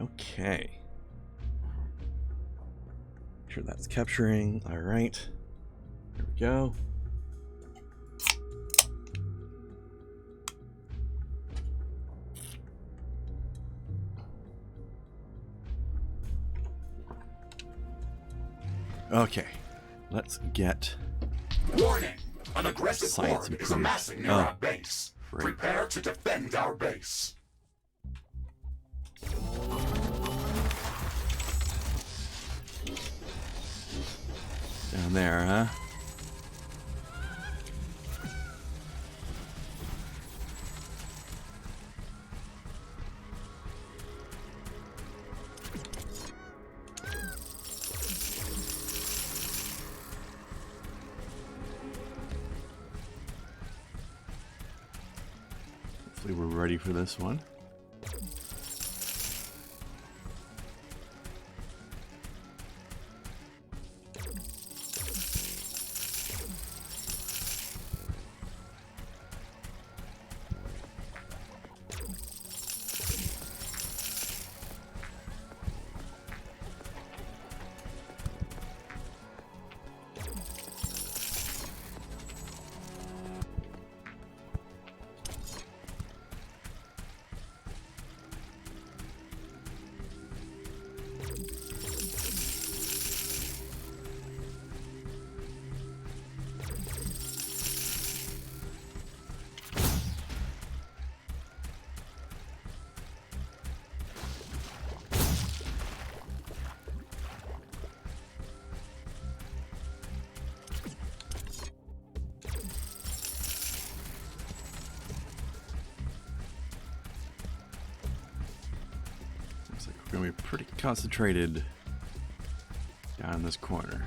Okay. Sure that's capturing. All right. Here we go. Okay. Let's get Warning! An aggressive science horde is improved. amassing near our base. Right. Prepare to defend our base. Down there, huh? Hopefully we're ready for this one. Looks like we're going to be pretty concentrated down in this corner.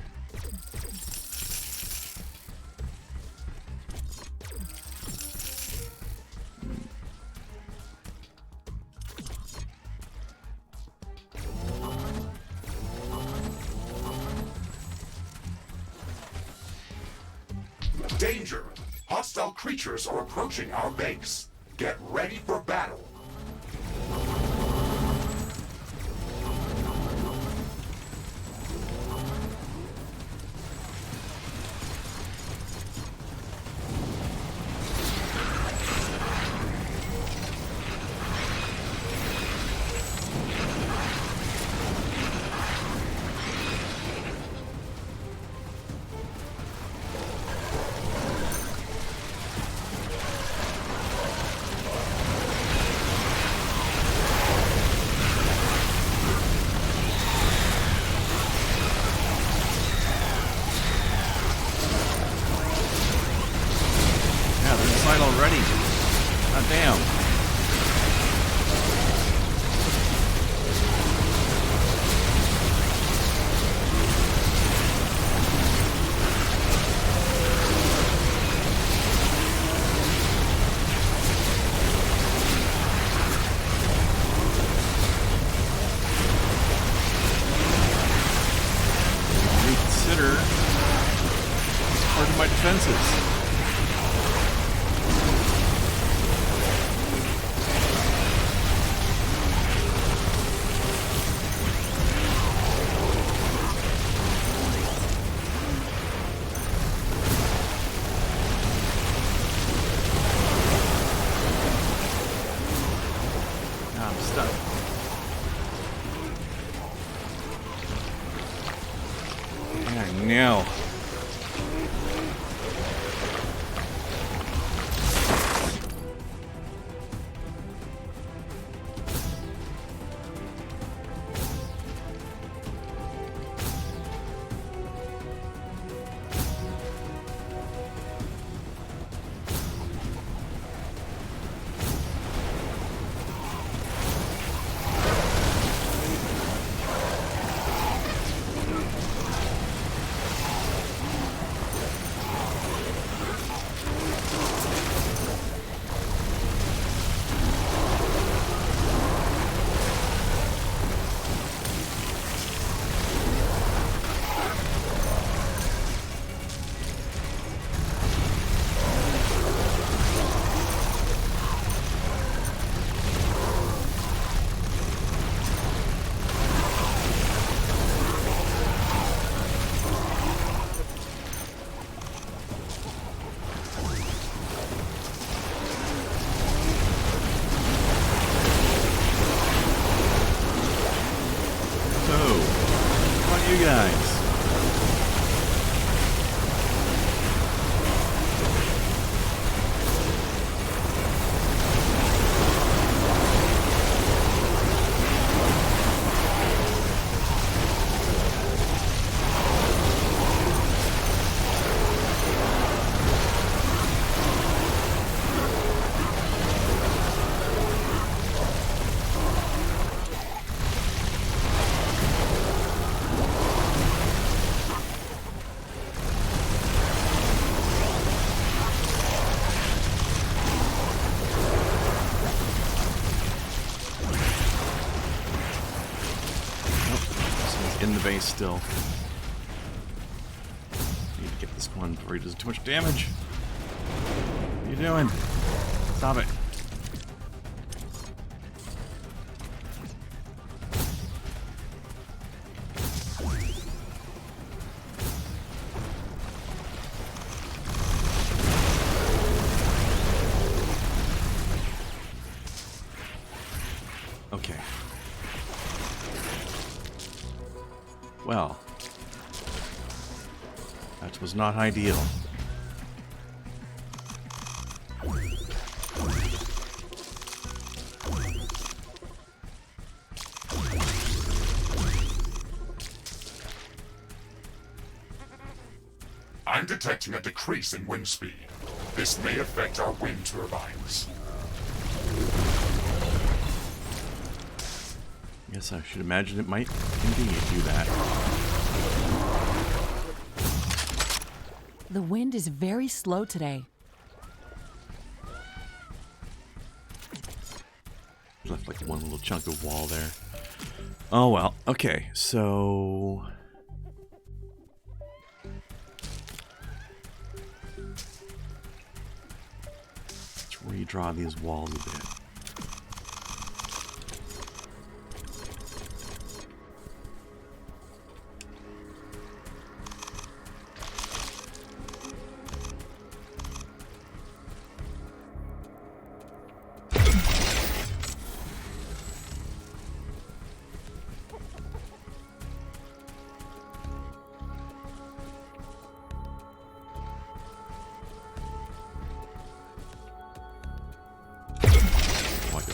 Danger! Hostile creatures are approaching our base. Get ready for battle. Already. God damn. Reconsider part of my defenses. I'm stuck. Oh, no. you guys. In the base still. Need to get this one before he does too much damage. What are you doing? Stop it. Okay. Well, that was not ideal. I'm detecting a decrease in wind speed. This may affect our wind turbines. Yes, I should imagine it might indeed do that. The wind is very slow today. Left like one little chunk of wall there. Oh well. Okay, so let's redraw these walls a bit.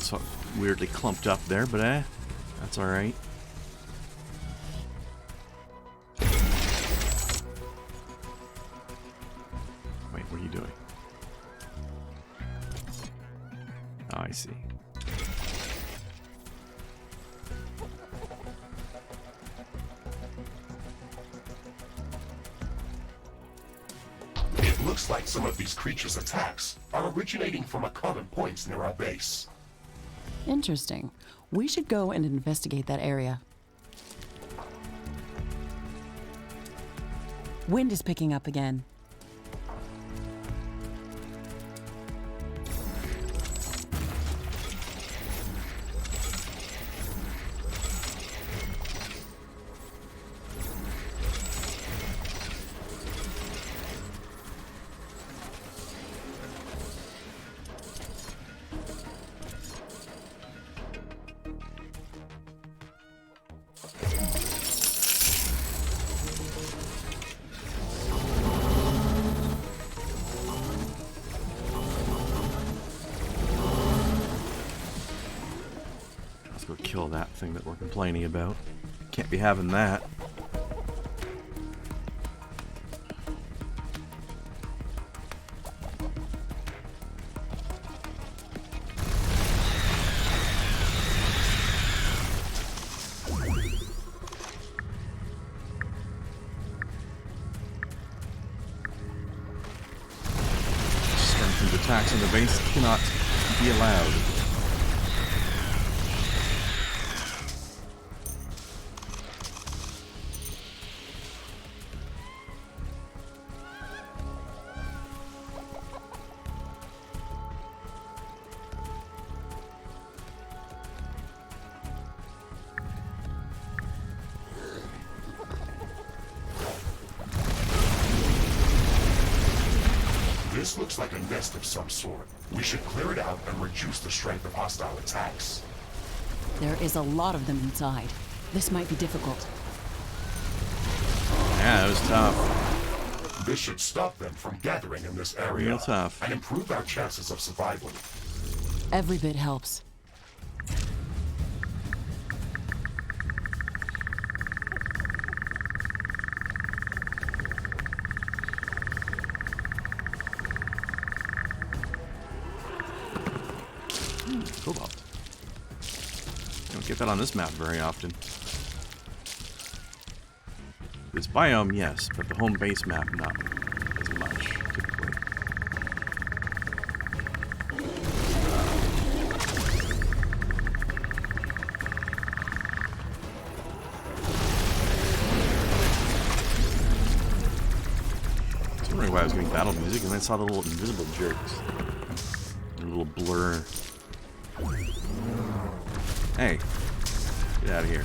So weirdly clumped up there, but that's all right. Wait, what are you doing? Oh, I see. It looks like some of these creatures' attacks are originating from a common point near our base. Interesting. We should go and investigate that area. Wind is picking up again. Go kill that thing that we're complaining about. Can't be having that. Strengthened attacks on the base cannot be allowed. This looks like a nest of some sort. We should clear it out and reduce the strength of hostile attacks. There is a lot of them inside. This might be difficult. Yeah, it was tough. This should stop them from gathering in this area Real tough. and improve our chances of survival. Every bit helps. Cobalt. You don't get that on this map very often. This biome, yes, but the home base map, not as much, typically. I was wondering why I was getting battle music, and then I saw the little invisible jerks. A little blur. Hey, get out of here.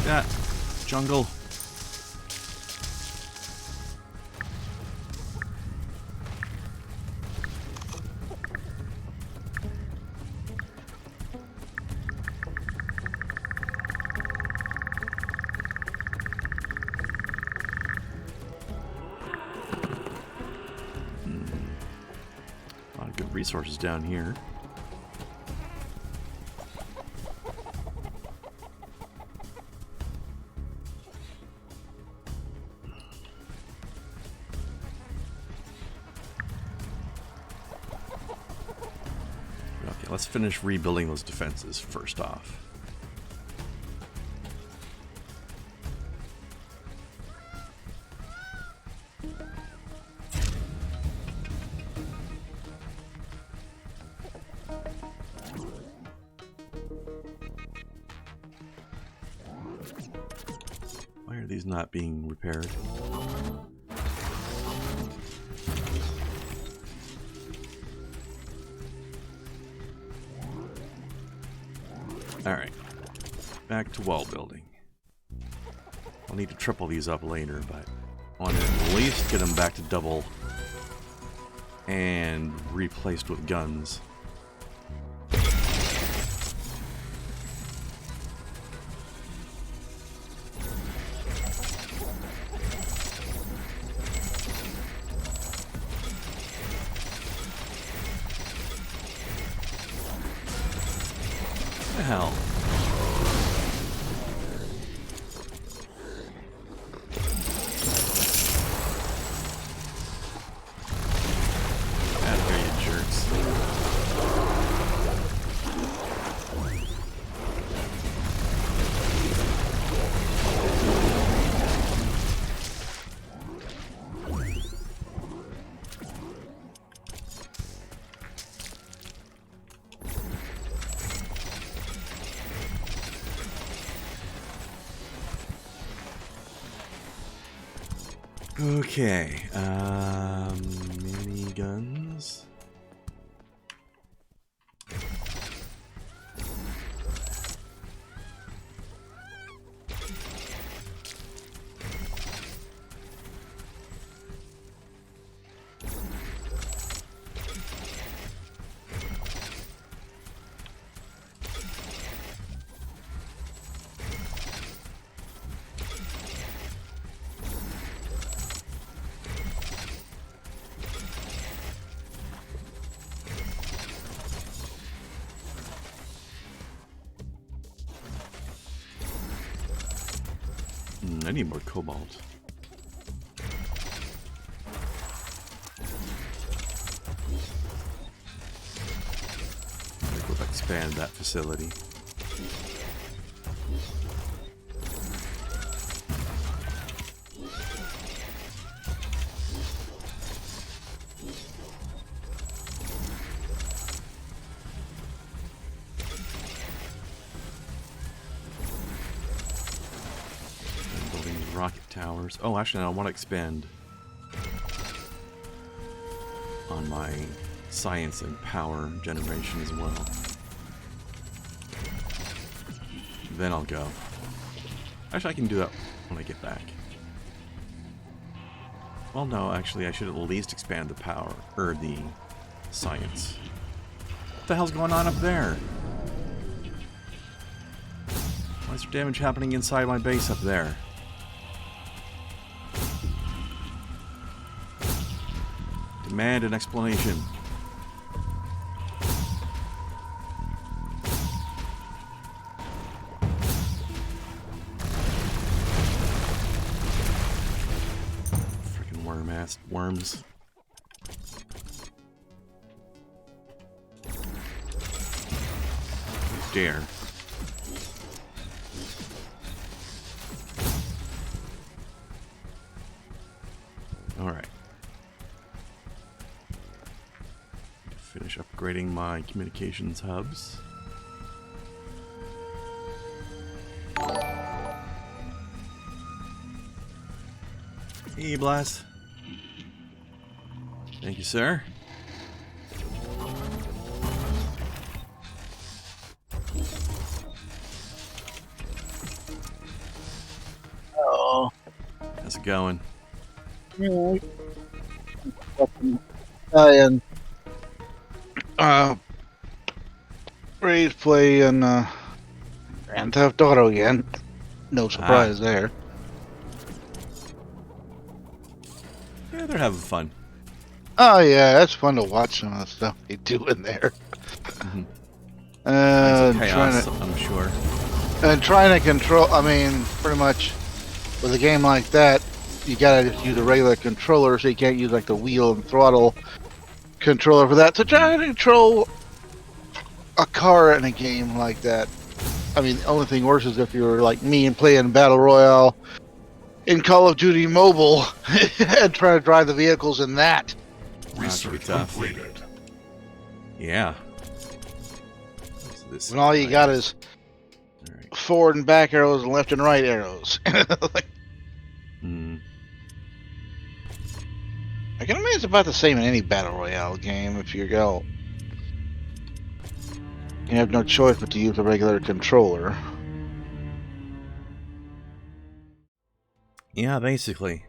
That jungle. A lot of good resources down here. Okay, let's finish rebuilding those defenses first off. Why are these not being repaired? Alright, back to wall building. I'll need to triple these up later, but I want to at least get them back to double and replaced with guns. What the hell? Out of here, you jerks. Okay, mini guns. I need more cobalt. I will expand that facility. Rocket towers. Oh, actually, I want to expand on my science and power generation as well. then I'll go. Actually, I can do that when I get back. Well, no, actually, I should at least expand the power, or the science. What the hell's going on up there? Why is there damage happening inside my base up there? Demand an explanation. Freaking worm-ass worms. Dare. Alright. Finish upgrading my communications hubs. Hey, Blast. Thank you, sir. Oh. How's it going? Yeah. And ready to play in Grand Theft Auto again. No surprise there. Yeah, they're having fun. Oh yeah, it's fun to watch some of the stuff they do in there. Mm-hmm. Chaos, I'm sure. And trying to control. I mean, pretty much with a game like that, you gotta use a regular controller, so you can't use like the wheel and throttle controller for that. So trying to control a car in a game like that. I mean, the only thing worse is if you're like me and playing Battle Royale in Call of Duty Mobile and trying to drive the vehicles in that. Research completed. Yeah. When all you got is forward and back arrows and left and right arrows. Like, I can imagine it's about the same in any Battle Royale game if you go. You have no choice but to use a regular controller. Yeah, basically.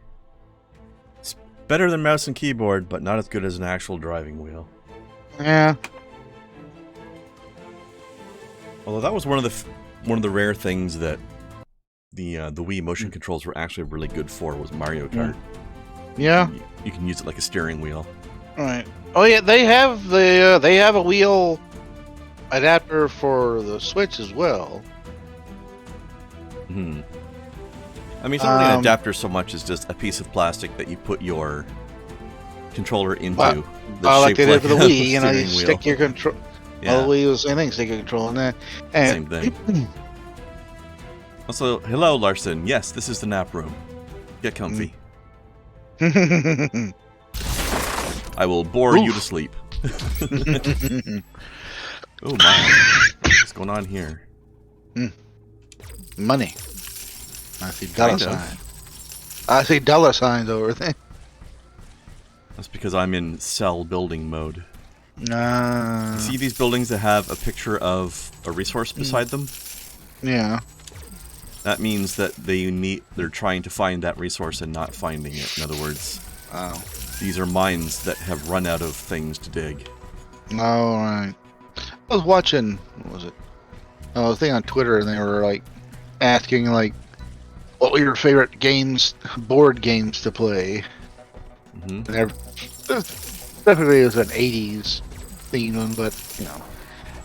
It's better than mouse and keyboard, but not as good as an actual driving wheel. Yeah. Although that was one of the rare things that the Wii motion controls were actually really good for was Mario Kart. Yeah. You can use it like a steering wheel. Right. Oh yeah, they have a wheel adapter for the Switch as well. Hmm. I mean, it's not really an adapter so much as just a piece of plastic that you put your controller into. Like they did for the a Wii, you know, you steering wheel. stick your control. Yeah. Well, the Wii was the same thing, stick your control in there. Same thing. Also, hello, Larson. Yes, this is the nap room. Get comfy. I will bore you to sleep. Oh my. What's going on here? Money. I see dollar signs. I see dollar signs over there. That's because I'm in cell building mode. Nah. See these buildings that have a picture of a resource beside them? Yeah. That means that they're trying to find that resource and not finding it. In other words, these are mines that have run out of things to dig. All right. I was watching. What was it? I was thinking on Twitter, and they were like asking like, "What were your favorite games, board games to play?" Mm-hmm. And definitely it was an '80s theme, but you know.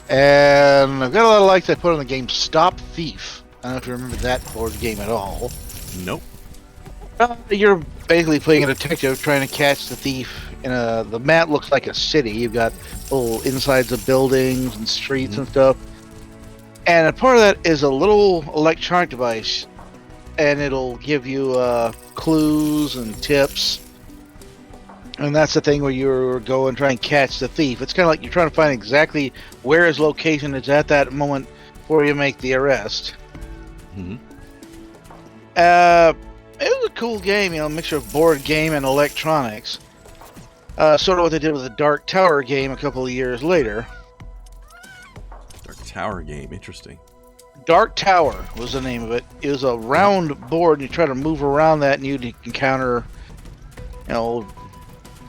And I've got a lot of likes I put on the game Stop Thief. I don't know if you remember that board game at all. Nope. You're basically playing a detective trying to catch the thief. The map looks like a city. You've got little insides of buildings and streets and stuff. And a part of that is a little electronic device. And it'll give you clues and tips. And that's the thing where you go and try and catch the thief. It's kind of like you're trying to find exactly where his location is at that moment before you make the arrest. Mm-hmm. It was a cool game, you know, a mixture of board game and electronics. Sort of what they did with the Dark Tower game a couple of years later. Dark Tower game, interesting. Dark Tower was the name of it. It was a round board, and you try to move around that, and you'd encounter,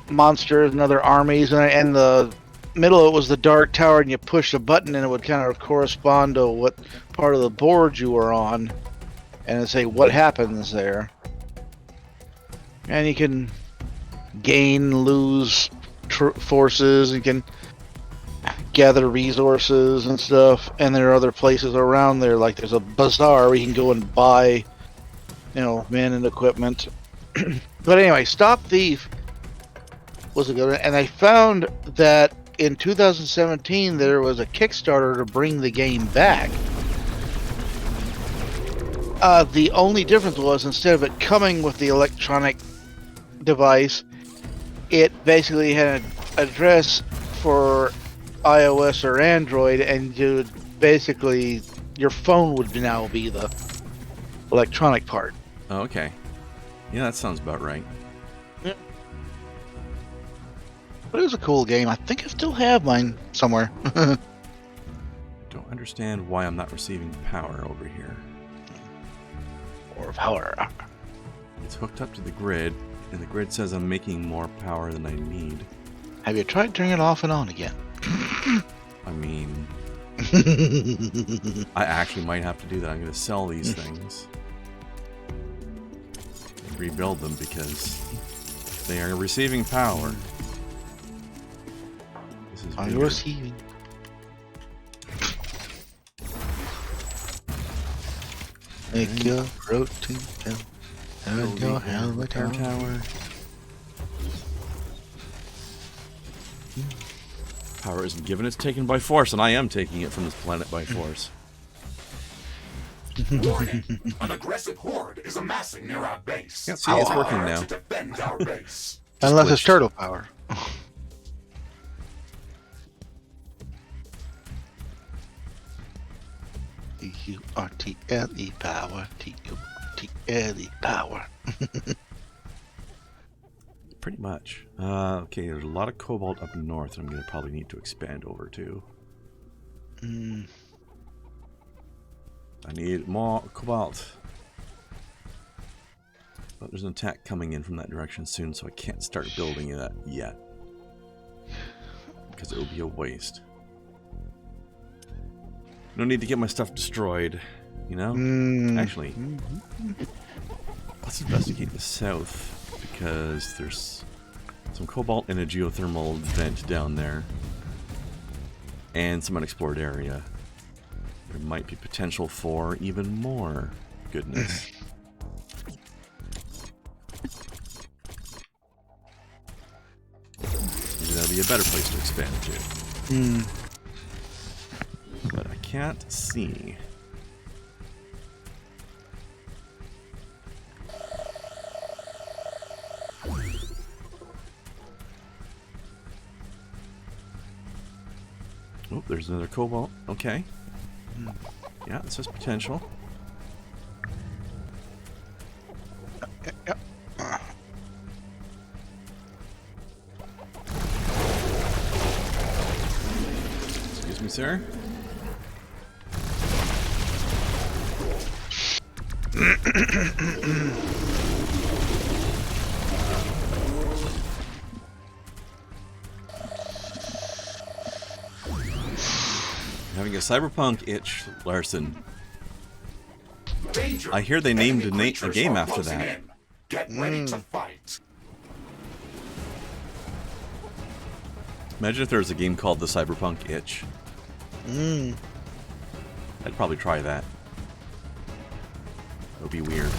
monsters and other armies. And the middle of it was the Dark Tower, and you push a button, and it would kind of correspond to what part of the board you were on, and it'd say what happens there. And you can gain, lose forces. You can gather resources and stuff, and there are other places around there, like there's a bazaar where you can go and buy men and equipment. But anyway, Stop Thief was a good one, and I found that in 2017 there was a Kickstarter to bring the game back. The only difference was, instead of it coming with the electronic device, it basically had an address for iOS or Android, and basically your phone would now be the electronic part. Oh, okay. Yeah, that sounds about right. Yeah. But it was a cool game. I think I still have mine somewhere. Don't understand why I'm not receiving power over here. Or power. It's hooked up to the grid, and the grid says I'm making more power than I need. Have you tried turning it off and on again? I mean, I actually might have to do that. I'm going to sell these things and rebuild them because they are receiving power. This is Are you receiving? Make your road to hell. And your helmet tower. Power isn't given, it's taken by force, and I am taking it from this planet by force. Warning. An aggressive horde is amassing near our base. Yeah, see, it's working now. To defend our base. Unless it's glitched. turtle power. T-U-R-T-L-E power. T-U-T-L-E power. Pretty much. Okay, there's a lot of cobalt up north I'm going to probably need to expand over to. I need more cobalt. But there's an attack coming in from that direction soon, so I can't start building that yet. Because it will be a waste. No need to get my stuff destroyed, you know? Actually, let's investigate the south, because there's some cobalt in a geothermal vent down there. And some unexplored area. There might be potential for even more goodness. Maybe that'll be a better place to expand to. But I can't see. Oh, there's another cobalt. Okay. Yeah, this has potential. Yep. Excuse me, sir. Having a cyberpunk itch, Larson. Danger. I hear they named a Enemy game creatures are after closing that. in. Get ready to fight. Imagine if there was a game called the Cyberpunk Itch. I'd probably try that. It would be weird.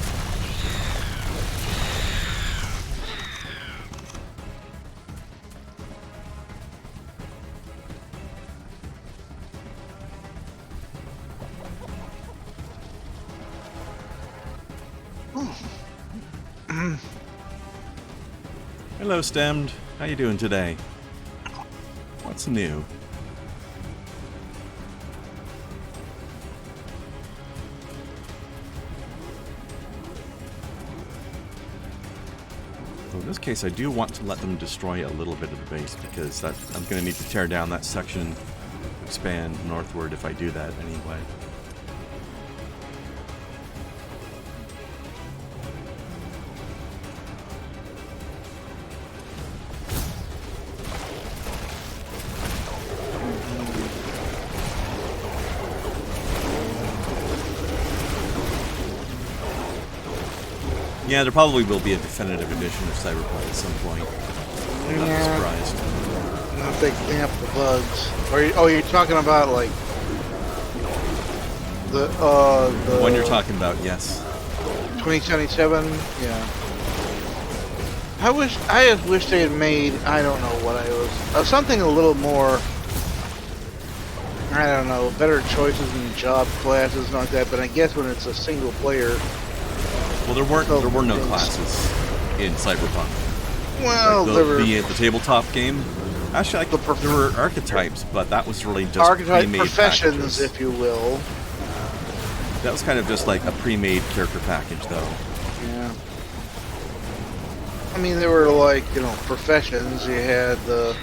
Hello, Stemmed. How you doing today? What's new? So in this case, I do want to let them destroy a little bit of the base because I'm going to need to tear down that section, expand northward if I do that anyway. Yeah, there probably will be a definitive edition of Cyberpunk at some point. I'm not surprised. If they clean up the bugs. Or you're talking about like the one you're talking about, yes. 2077. Yeah. I just wish they had made, I don't know what I was, something a little more, I don't know, better choices in job classes and like that. But I guess when it's a single player, well, there were no classes in Cyberpunk. Well, like the tabletop game. Actually, there were archetypes, but that was really just pre-made professions, packages. if you will. That was kind of just like a pre-made character package, though. Yeah. I mean, there were like, you know, professions. You had the...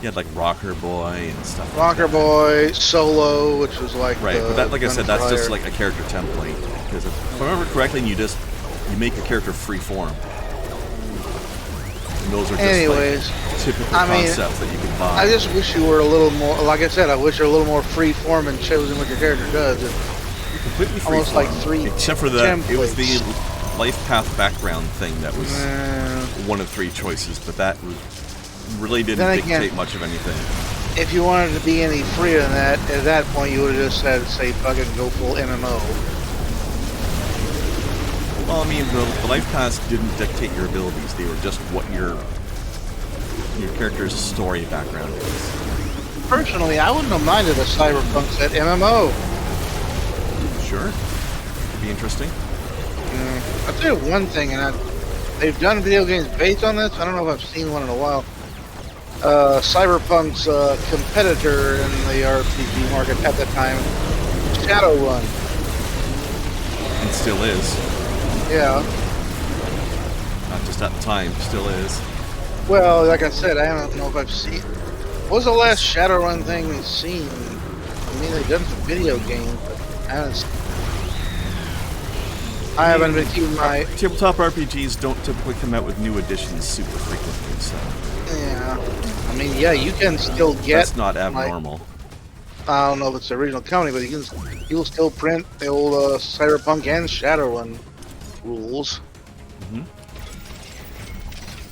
You had like Rocker Boy and stuff. Rocker Boy, Solo, which was like right, but that, like I said, that's just like a character template. Because if I remember correctly, you make a character free form. And those are just like typical concepts that you can buy. I just wish you were a little more, like I said, I wish you were a little more free form and choosing what your character does. Completely free almost form, like three except for it was the life path background thing that was one of 3 choices, but that really didn't dictate much of anything. If you wanted to be any freer than that, at that point you would have just said, say, fucking go full MMO. Well, I mean, the life paths didn't dictate your abilities; they were just what your character's story background is. Personally, I wouldn't have minded a Cyberpunk set MMO. Sure, be interesting. I'll tell you one thing, and they've done video games based on this. I don't know if I've seen one in a while. Cyberpunk's competitor in the RPG market at the time, Shadowrun. And still is. Yeah. Not just at the time, still is. Well, like I said, I don't know if I've seen... What was the last Shadowrun thing we've seen? I mean, they've done some video games, but I haven't been keeping my... Tabletop RPGs don't typically come out with new editions super frequently, so... Yeah. I mean, yeah, you can still get... That's not abnormal. I don't know if it's the original company, but you'll still print the old Cyberpunk and Shadowrun rules. Mm-hmm.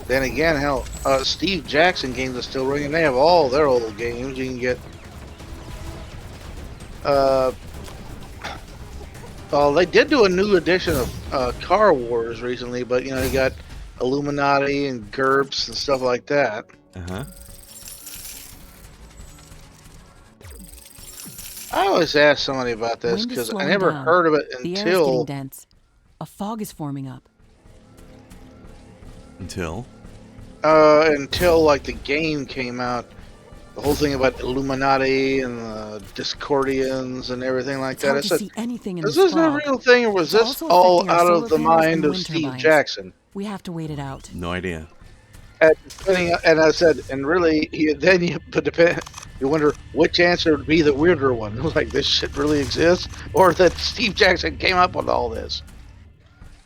Then again, hell, Steve Jackson games are still running. They have all their old games. You can get... Well, they did do a new edition of Car Wars recently, but, you know, you got Illuminati and GURPS and stuff like that. Uh-huh. I always ask somebody about this because I never heard of it until... The air is getting dense. A fog is forming up. Until like the game came out. The whole thing about Illuminati and the Discordians and everything like that. It's hard to see anything in is this a real thing, or was this all out of the mind of Steve Jackson? We have to wait it out. No idea. And I said, and really, you wonder which answer would be the weirder one. Like, this shit really exists, or that Steve Jackson came up with all this.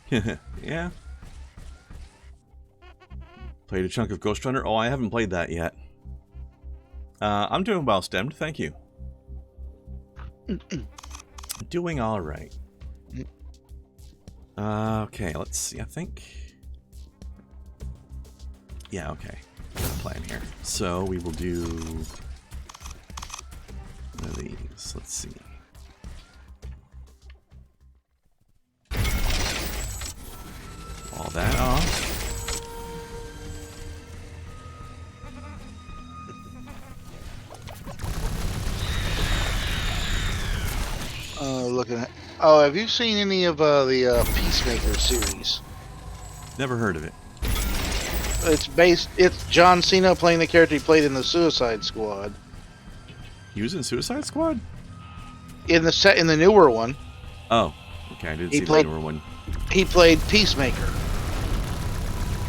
Yeah. Played a chunk of Ghost Runner? Oh, I haven't played that yet. I'm doing well, Stemmed. Thank you. Doing all right. Okay, let's see. I think... Yeah, okay. Got a plan here. So we will do one of these. Let's see. All that off. Looking at... Oh, have you seen any of the Peacemaker series? Never heard of it. It's John Cena playing the character he played in the Suicide Squad. He was in Suicide Squad? In the newer one. Oh, okay, I didn't see the newer one. He played Peacemaker.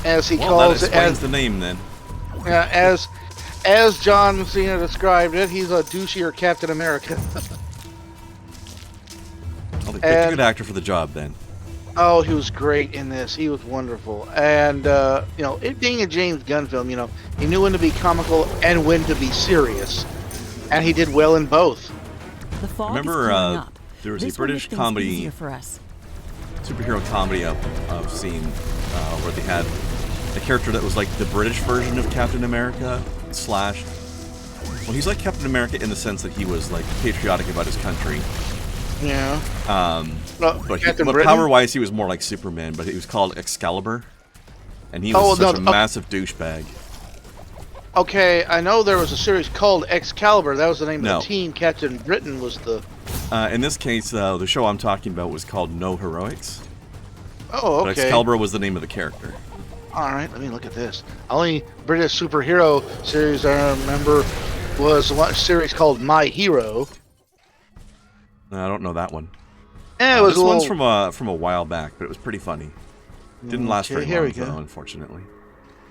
As he calls it. That explains the name, then. Yeah, as John Cena described it, he's a douchier Captain America. Well, they picked a good actor for the job, then. Oh, he was great in this. He was wonderful. And, you know, it being a James Gunn film, you know, he knew when to be comical and when to be serious. And he did well in both. The fog is clearing up. There was a This will British make things comedy, easier for us. superhero comedy I've seen where they had a character that was like the British version of Captain America slash. Well, he's like Captain America in the sense that he was like patriotic about his country. Yeah. But Captain but Britain? power-wise, he was more like Superman. But he was called Excalibur, and he was such a massive douchebag. Okay, I know there was a series called Excalibur. That was the name No. of the team. Captain Britain was the... In this case, the show I'm talking about was called No Heroics. Oh, But okay. Excalibur was the name of the character. All right, let me look at this. Only British superhero series I remember was a series called My Hero. I don't know that one. And it was this a one's little... from a while back, but it was pretty funny. Didn't last very here long, we go. though, unfortunately.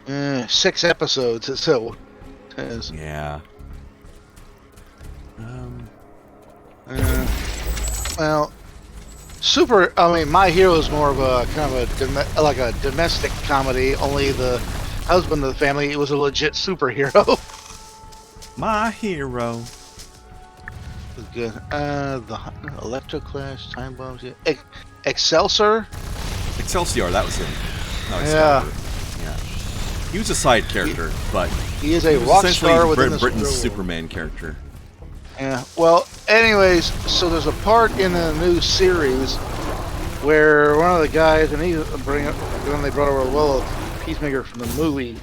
6 episodes, so... Is. Yeah. Well, My Hero is more of a kind of like a domestic comedy. Only the husband of the family was a legit superhero. My hero. Good. The Electroclash, Time Bombs, yeah. Excelsior. Excelsior, that was him. No, Yeah. Excalibur. Yeah. He was a side character, but He is a he was rock essentially star within the Britain's superhero world. Superman character. Yeah. Well, anyways, so there's a part in the new series where one of the guys, and when they brought over Willow, Peacemaker from the movie,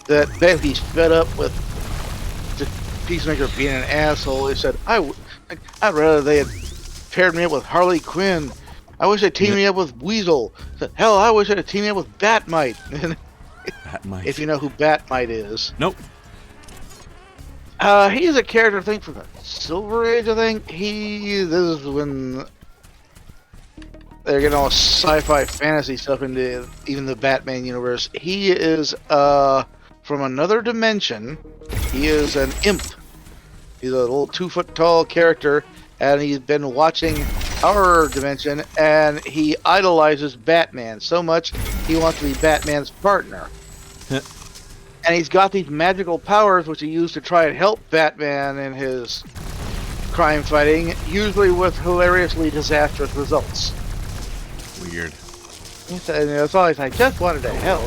that basically he's fed up with the Peacemaker being an asshole. He said, I'd rather they had paired me up with Harley Quinn. I wish they'd teamed me up with Weasel. Said, hell, I wish they'd teamed me up with Batmite. Batmite. If you know who Batmite is. Nope. He's a character, I think, from the Silver Age, I think. This is when they're getting all sci-fi fantasy stuff into even the Batman universe. He is, from another dimension. He is an imp. He's a little 2-foot tall character, and he's been watching our dimension, and he idolizes Batman so much he wants to be Batman's partner. And he's got these magical powers which he used to try and help Batman in his crime fighting, usually with hilariously disastrous results. Weird. That's all I just wanted to help.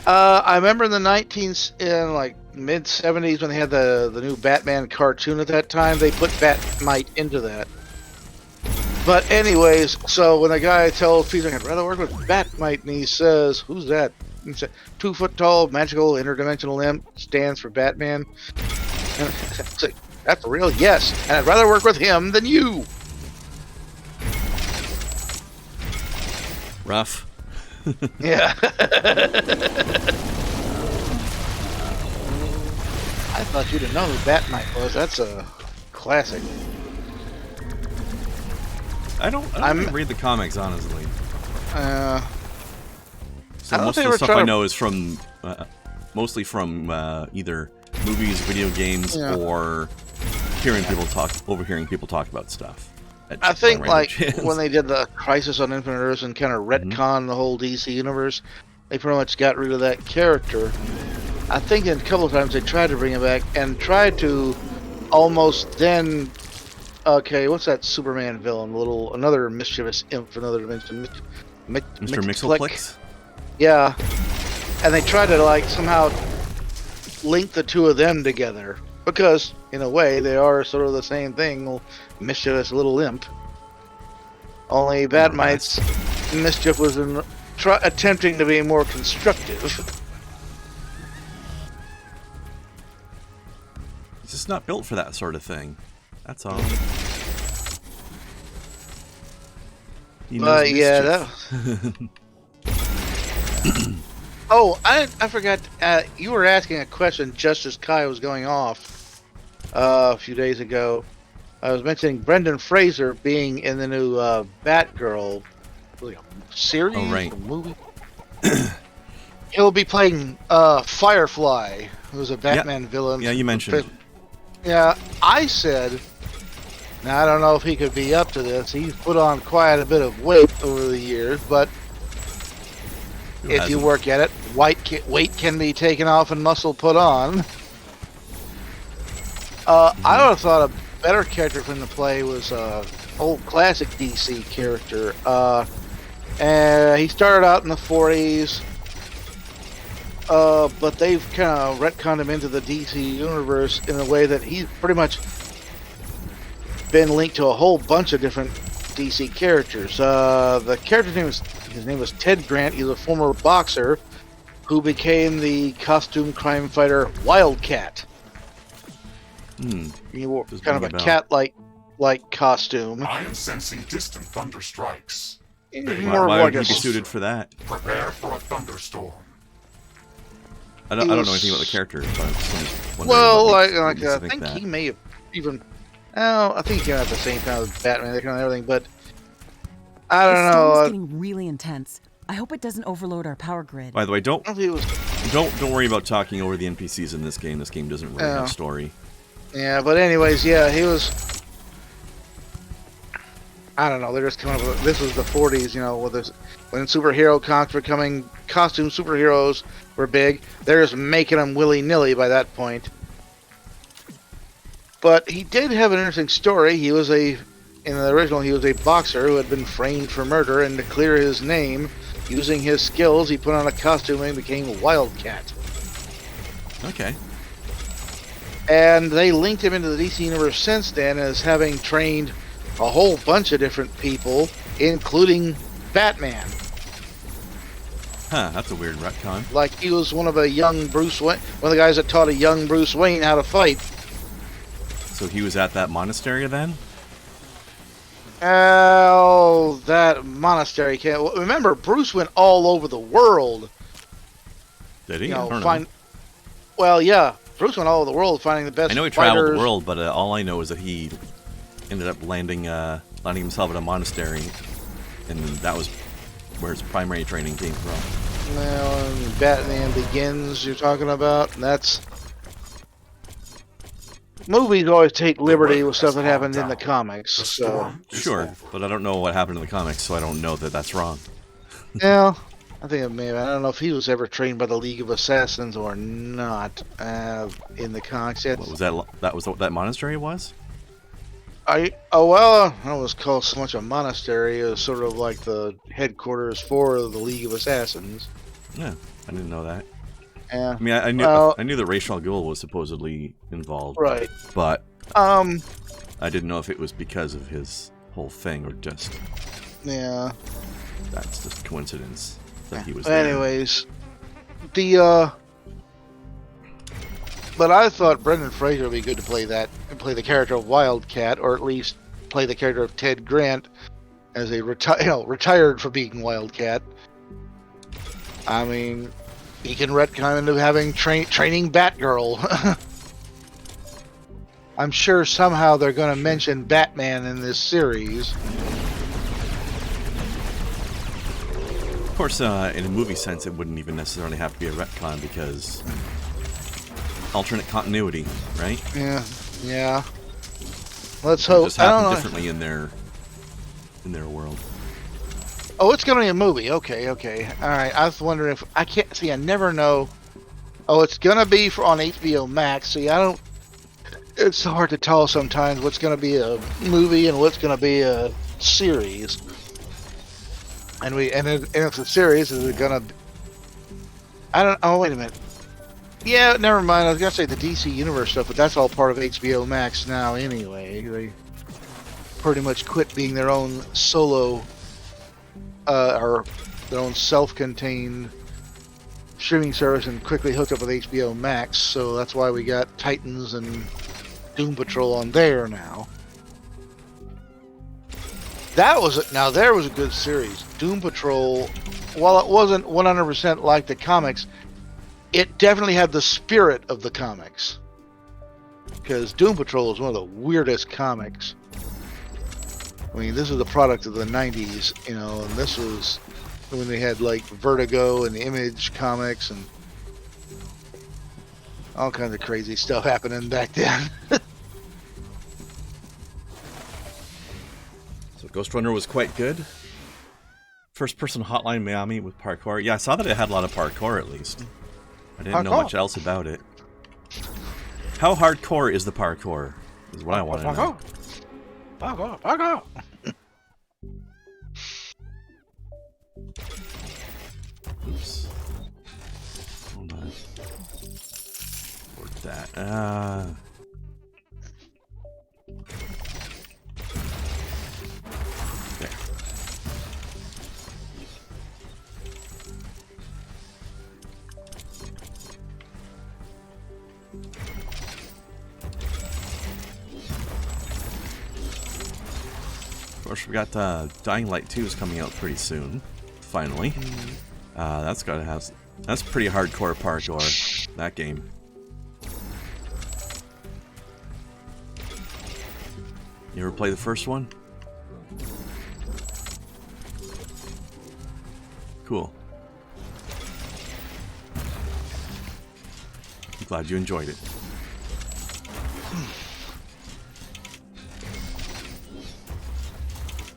I remember in the mid 70s when they had the new Batman cartoon at that time, they put Batmite into that. But anyways, so when the guy tells Peter, I'd rather work with Batmite, and he says, who's that? He said, 2-foot tall, magical, interdimensional imp, stands for Batman. It's like, that's real? Yes. And I'd rather work with him than you. Rough. Yeah. I thought you'd have known who Batmite was. That's a classic. I don't even read the comics, honestly. So most of the stuff I know is from mostly from either movies, video games, or overhearing people talk about stuff. I think when they did the Crisis on Infinite Earths and kind of retcon the whole DC universe, they pretty much got rid of that character. I think a couple of times they tried to bring him back and tried to almost then. Okay, what's that Superman villain? Another mischievous imp from another dimension. Mr. Mixelplex? Yeah, and they tried to somehow link the two of them together because, in a way, they are sort of the same thing. Mischievous little imp. Only Batmite's mischief was in attempting to be more constructive. He's just not built for that sort of thing. That's all. Yeah, Oh, I forgot. You were asking a question just as Kai was going off a few days ago. I was mentioning Brendan Fraser being in the new Batgirl series, or movie. He'll be playing Firefly, who's a Batman villain. Yeah, you mentioned. Yeah, I said. Now I don't know if he could be up to this. He's put on quite a bit of weight over the years, but if you work at it, weight can be taken off and muscle put on. I would have thought better character for him to play was old classic DC character. And he started out in the 40s, but they've kind of retconned him into the DC universe in a way that he's pretty much been linked to a whole bunch of different DC characters. The character's name was Ted Grant. He's a former boxer who became the costume crime fighter Wildcat. He wore kind of a cat-like costume. I am sensing distant thunder strikes. Why would he be suited for that? Prepare for a thunderstorm. I don't know anything about the character, but I'm just wondering. Well, what I think he may have even. Oh, I think he came out at the same time as Batman, that kind of everything. But I don't The know. storm's getting really intense. I hope it doesn't overload our power grid. By the way, don't I don't think it was. worry about talking over the NPCs in this game. This game doesn't really have story. Yeah, but anyways, yeah, he was. I don't know. They're just coming up with. This was the 40s, you know, when superhero comics were coming, costume superheroes were big. They're just making them willy-nilly by that point. But he did have an interesting story. In the original, he was a boxer who had been framed for murder, and to clear his name, using his skills, he put on a costume and became Wildcat. Okay. And they linked him into the DC universe since then as having trained a whole bunch of different people, including Batman. Huh, that's a weird retcon. Like he was one of the guys that taught a young Bruce Wayne how to fight. So he was at that monastery then? Oh, that monastery can't. Remember, Bruce went all over the world. Did he? You I know, don't know. Well, yeah, Bruce went all over the world finding the best. I know he fighters. traveled the world, but all I know is that he ended up landing himself at a monastery, and that was where his primary training came from. Well, and Batman Begins, you're talking about, and that's. Movies always take liberty with stuff that happened in the comics, so. Sure, but I don't know what happened in the comics, so I don't know that that's wrong. Yeah, I think it may have. I don't know if he was ever trained by the League of Assassins or not in the comics. What was that? That was what that monastery was? I don't know, it was called so much a monastery. It was sort of like the headquarters for the League of Assassins. Yeah, I didn't know that. Yeah. I mean, I knew that Ra's al Ghul was supposedly involved, Right. But I didn't know if it was because of his whole thing or just Yeah. that's just coincidence that he was But there. anyways, but I thought Brendan Fraser would be good to play the character of Wildcat, or at least play the character of Ted Grant as a retired from being Wildcat. I mean, he can retcon into having training Batgirl. I'm sure somehow they're going to mention Batman in this series. Of course, in a movie sense, it wouldn't even necessarily have to be a retcon because alternate continuity, right? Yeah. Let's It hope. just I don't happened know. differently in their world. Oh, it's gonna be a movie. Okay. All right. I was wondering if I can't see. I never know. Oh, it's gonna be on HBO Max. See, I don't. It's hard to tell sometimes what's gonna be a movie and what's gonna be a series. And if it's a series, is it gonna? I don't. Oh, wait a minute. Yeah, never mind. I was gonna say the DC Universe stuff, but that's all part of HBO Max now anyway. They pretty much quit being their own solo. Or their own self-contained streaming service and quickly hooked up with HBO Max, so that's why we got Titans and Doom Patrol on there now. There was a good series. Doom Patrol, while it wasn't 100% like the comics, it definitely had the spirit of the comics. Because Doom Patrol is one of the weirdest comics. I mean, this is a product of the 90s, you know, and this was when they had, like, Vertigo and Image comics and all kinds of crazy stuff happening back then. So Ghost Runner was quite good. First-person Hotline Miami with parkour. Yeah, I saw that it had a lot of parkour, at least. I didn't know much else about it. How hardcore is the parkour? Is what I want to know. Fuck off. Oops. Hold on. Work that. There. Of course, we got Dying Light 2 is coming out pretty soon. Finally. That's gotta have. That's pretty hardcore parkour. That game. You ever play the first one? Cool. I'm glad you enjoyed it.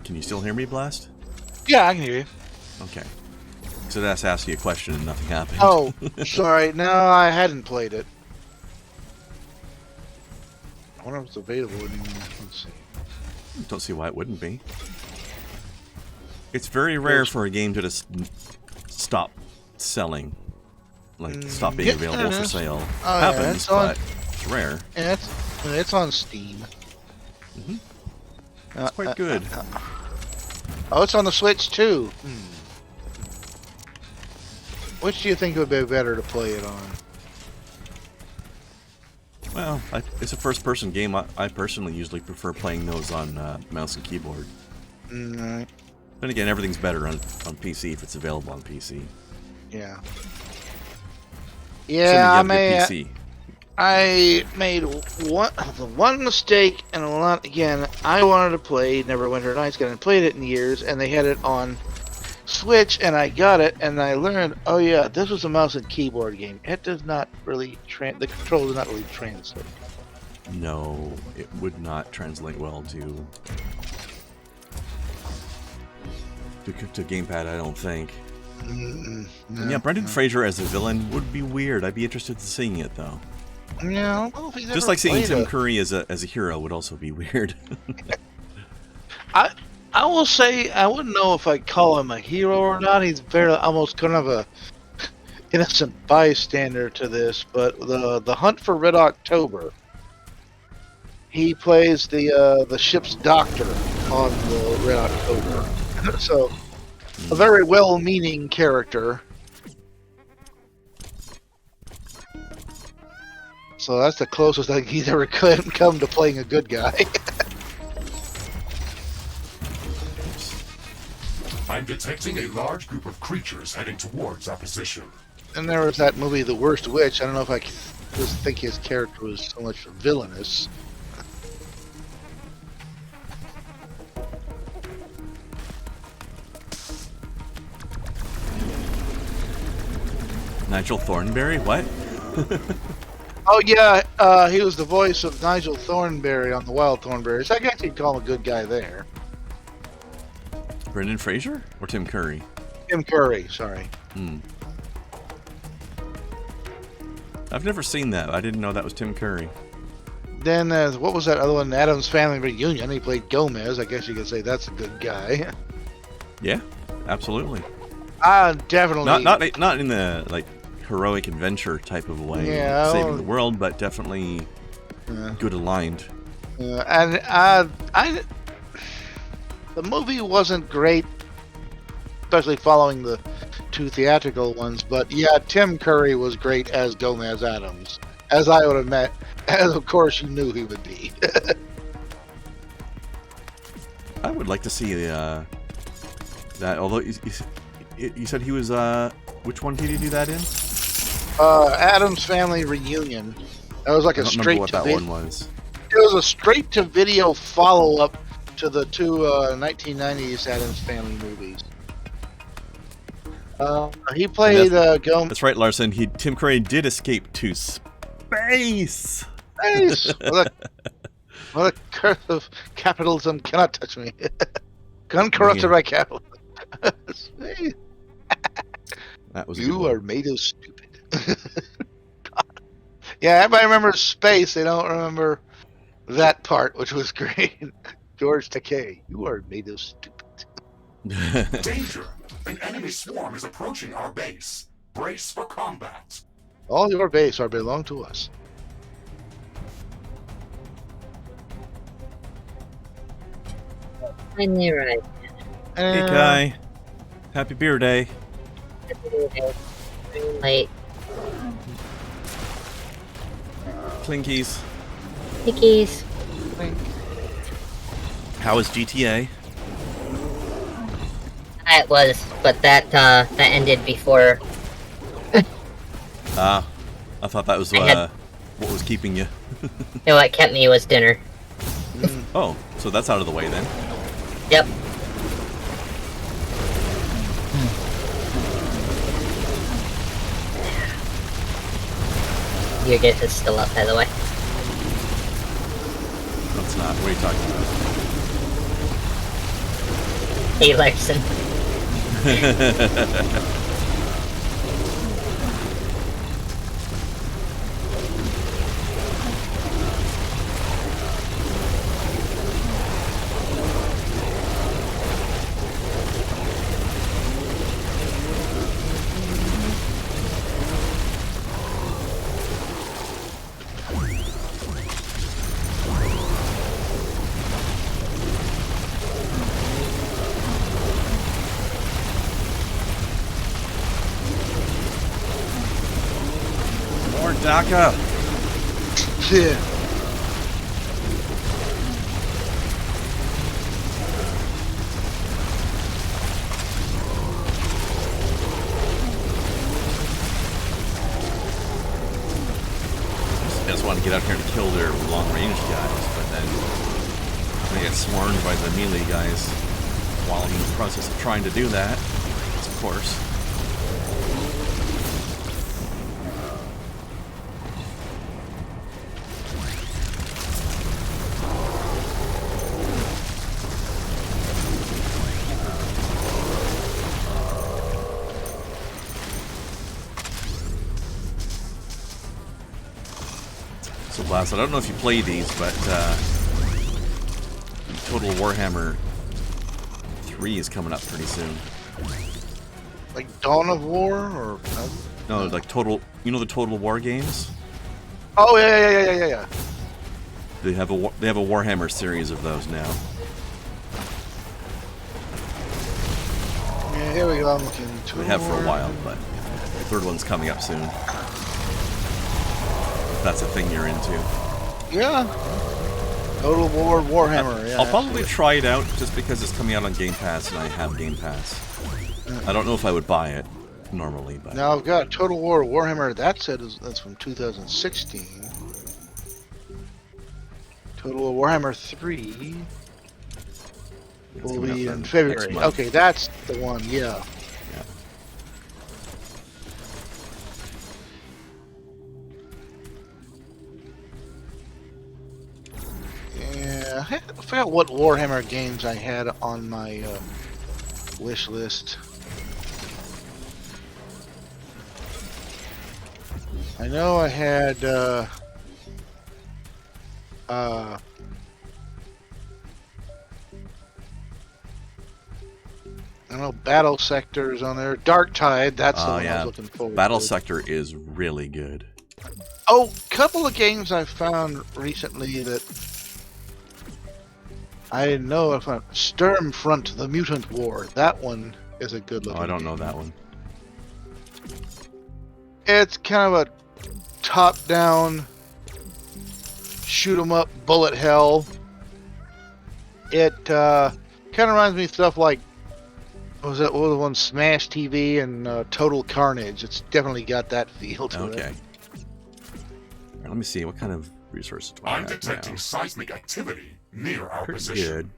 Can you still hear me, Blast? Yeah, I can hear you. Okay. So that's asked you a question and nothing happened. Oh, sorry. No, I hadn't played it. I wonder if it's available anymore. Let's see. Don't see why it wouldn't be. It's very rare for a game to just stop selling. Like, stop being available for sale. Oh, Happens, yeah, but it's rare. Yeah, it's on Steam. Mm-hmm. It's quite good. Oh, it's on the Switch too. Which do you think would be better to play it on? Well, it's a first-person game. I personally usually prefer playing those on mouse and keyboard. Right. Then again, everything's better on PC if it's available on PC. Yeah. Assuming Yeah, you have a good PC. I made one mistake, and again, I wanted to play Neverwinter Nights, and I played it in years, and they had it on Switch, and I got it, and I learned, oh yeah, this was a mouse and keyboard game. It does not really, the control does not really translate. No, it would not translate well to gamepad, I don't think. No, And yeah, Brendan Fraser as a villain would be weird. I'd be interested in seeing it, though. No, I don't know if he's Just ever like seeing played Tim Curry as a hero would also be weird. I will say, I wouldn't know if I'd call him a hero or not. He's very almost kind of a innocent bystander to this, but the Hunt for Red October, he plays the ship's doctor on the Red October. So, a very well-meaning character. So that's the closest I think he's ever come to playing a good guy. I'm detecting a large group of creatures heading towards our position. And there was that movie, The Worst Witch. I don't know if I just think his character was so much villainous. Nigel Thornberry? What? Oh yeah, he was the voice of Nigel Thornberry on the Wild Thornberrys. I guess you'd call him a good guy there. Brendan Fraser? Or Tim Curry? Tim Curry, sorry. I've never seen that. I didn't know that was Tim Curry. Then, what was that other one? Addams Family Reunion. He played Gomez. I guess you could say that's a good guy. Yeah, absolutely. Definitely. Not in the like heroic adventure type of way, Yeah, saving the world, but definitely good aligned. The movie wasn't great, especially following the two theatrical ones. But yeah, Tim Curry was great as Gomez Addams, as I would have met, as of course you knew he would be. I would like to see that. Although you said he was, which one did he do that in? Addams Family Reunion. That was like a straight what that one was. It was a straight to video follow up to the two 1990s Addams Family movies. He played Gomez. That's right, Larson. Tim Curry did escape to space. Nice. What a curse of capitalism cannot touch me. Uncorrupted by capitalism. That was You are made of stupid. Yeah, everybody remembers space. They don't remember That part, which was great. George Takei, you are made of stupid. Danger! An enemy swarm is approaching our base. Brace for combat. All your base are belong to us. Finally arrived. Hey, Kai. Happy beer day. Running late. Clinkies. Hickeys. How is GTA? It was, but that ended before. Ah, I thought that was had- what was keeping you. You know what kept me was dinner. Oh, so that's out of the way then. Yep. Your gift is still up, by the way. No, it's not. What are you talking about? Hey, Larson. More DACA. Yeah. I just want to get out here and kill their long-range guys, but then they get swarmed by the melee guys while I'm in the process of trying to do that, of course. So, Blast, I don't know if you play these, but Total Warhammer 3 is coming up pretty soon. Like Dawn of War, or No, like Total, you know the Total War games? oh yeah. They have a Warhammer series of those now. Yeah, here we go. I'm looking. They have for a while, but the third one's coming up soon. If that's a thing you're into. Yeah. Total War Warhammer. Yeah. I'll probably try it out just because it's coming out on Game Pass and I have Game Pass. I don't know if I would buy it normally, but Now I've got Total War Warhammer. That's from 2016. Total War Warhammer 3 it's will coming out be then in next February. month. Okay, that's the one. Yeah. Yeah. Yeah. I forgot what Warhammer games I had on my wish list. I know I had I know Battle Sectors on there. Dark Tide, that's the Oh, one I yeah. was looking forward Battle to. Sector is really good. Oh, couple of games I found recently that I didn't know if Sturmfront: The Mutant War. That one is a good Oh, looking I don't know game. that one. It's kind of a top-down shoot 'em up bullet hell. It kind of reminds me of stuff like what was the one, Smash TV and Total Carnage. It's definitely got that feel to it. Okay. Alright, let me see. What kind of resources do I I'm have detecting now? seismic activity near our Pretty position. good.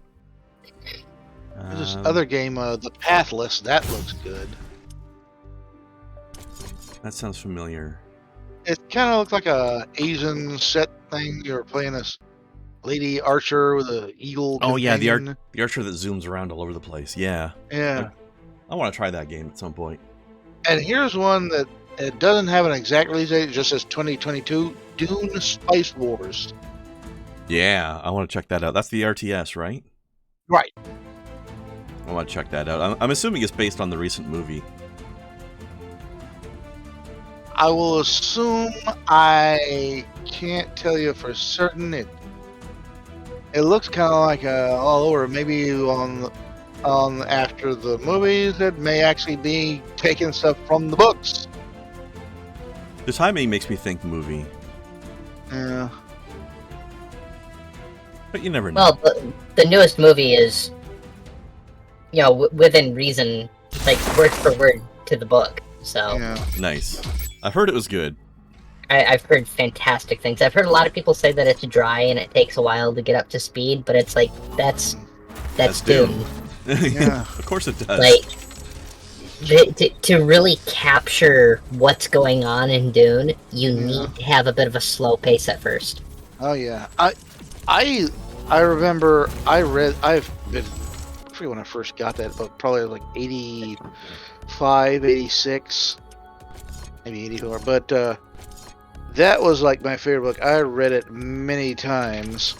There's this other game, The Pathless. That looks good. That sounds familiar. It kind of looks like a Asian set thing. You're playing this lady archer with an eagle. Oh yeah, companion. the archer that zooms around all over the place. Yeah. Yeah. I want to try that game at some point. And here's one that it doesn't have an exact release date. It just says 2022. Dune Spice Wars. Yeah, I want to check that out. That's the RTS, right? Right. I want to check that out. I'm assuming it's based on the recent movie. I will assume. I can't tell you for certain. It looks kind of like all over. Maybe on after the movies, it may actually be taking stuff from the books. The timing makes me think movie, Yeah. but you never know. Well, the newest movie is, within reason, like word for word to the book. So Yeah. Nice. I've heard it was good. I've heard fantastic things. I've heard a lot of people say that it's dry and it takes a while to get up to speed, but it's like that's Dune. Yeah. Of course it does. Like to really capture what's going on in Dune, you need to have a bit of a slow pace at first. Oh yeah. I remember I forget when I first got that book, probably like 85, 86, maybe 84, but that was like my favorite book. I read it many times.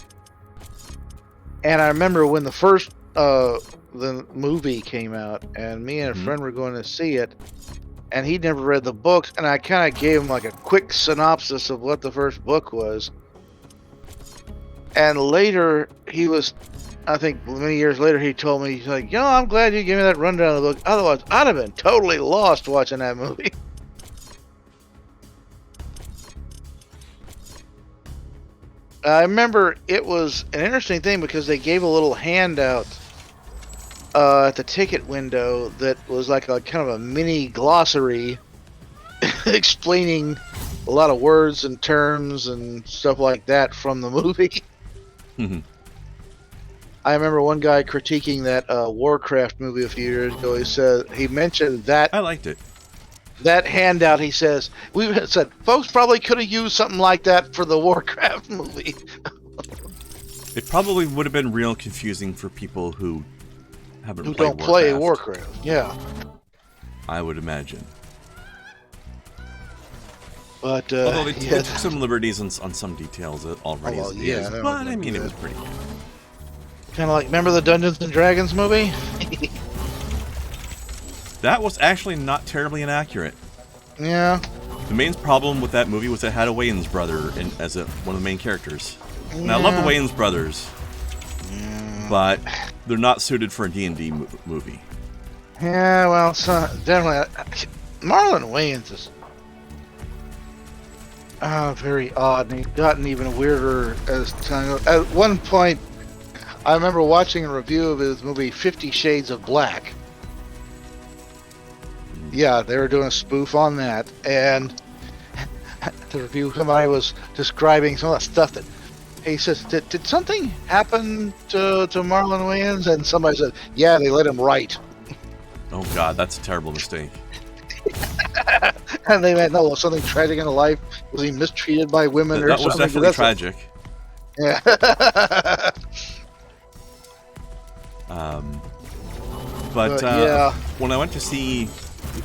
And I remember when the first the movie came out, and me and a friend were going to see it, and he'd never read the books, and I kind of gave him like a quick synopsis of what the first book was. And later, I think many years later, he told me, he's like, I'm glad you gave me that rundown of the book. Otherwise, I'd have been totally lost watching that movie. I remember it was an interesting thing because they gave a little handout at the ticket window that was like a kind of a mini glossary explaining a lot of words and terms and stuff like that from the movie. I remember one guy critiquing that Warcraft movie a few years ago. He mentioned that I liked it. that handout. He says we said folks probably could have used something like that for the Warcraft movie. It probably would have been real confusing for people who haven't Who played don't play Warcraft? Yeah, I would imagine. but Although they took some liberties on some details already well, as it yeah, is, that but was I mean, it good. was pretty good. kind of like, remember the Dungeons and Dragons movie? That was actually not terribly inaccurate. Yeah. The main problem with that movie was it had a Wayans brother as one of the main characters. And I love the Wayans brothers, but they're not suited for a D&D movie. Yeah, well, so definitely, Marlon Wayans is very odd, and he's gotten even weirder as time goes. At one point, I remember watching a review of his movie 50 Shades of Black. Yeah, they were doing a spoof on that, and the review, somebody was describing some of the stuff that he says, did something happen to Marlon Wayans? And somebody said, yeah, they let him write. Oh god, that's a terrible mistake. And they went, no, was something tragic in life? Was he mistreated by women or That something? was definitely tragic. Yeah. But yeah. when I went to see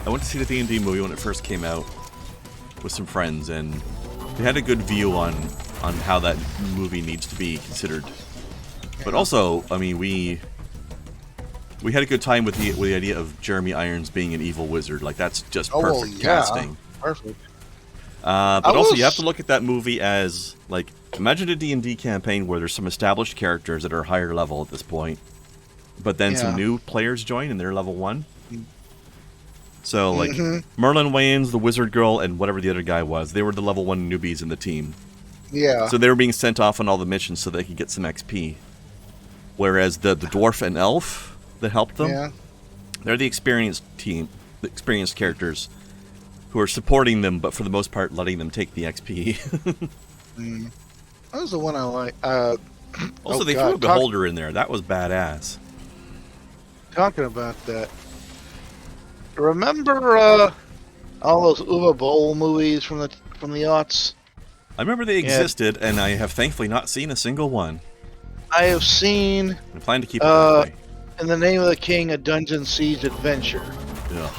the D&D movie when it first came out with some friends, and they had a good view on how that movie needs to be considered. But also, I mean, we had a good time with the idea of Jeremy Irons being an evil wizard. Like, that's just perfect casting. Perfect. But also, you have to look at that movie as, like, imagine a D&D campaign where there's some established characters that are higher level at this point, but then some new players join and they're level 1. So, like, Merlin Wayans, the wizard girl, and whatever the other guy was, they were the level 1 newbies in the team. Yeah. So they were being sent off on all the missions so they could get some XP. Whereas the dwarf and elf that helped them, they're the experienced team, the experienced characters who are supporting them, but for the most part letting them take the XP. That was the one I like. Also, they threw a beholder in there. That was badass. Talking about that. Remember all those Uwe Boll movies from the aughts? I remember they existed, and I have thankfully not seen a single one. I have seen I plan to keep it that way. In the Name of the King, a Dungeon Siege Adventure. Ugh.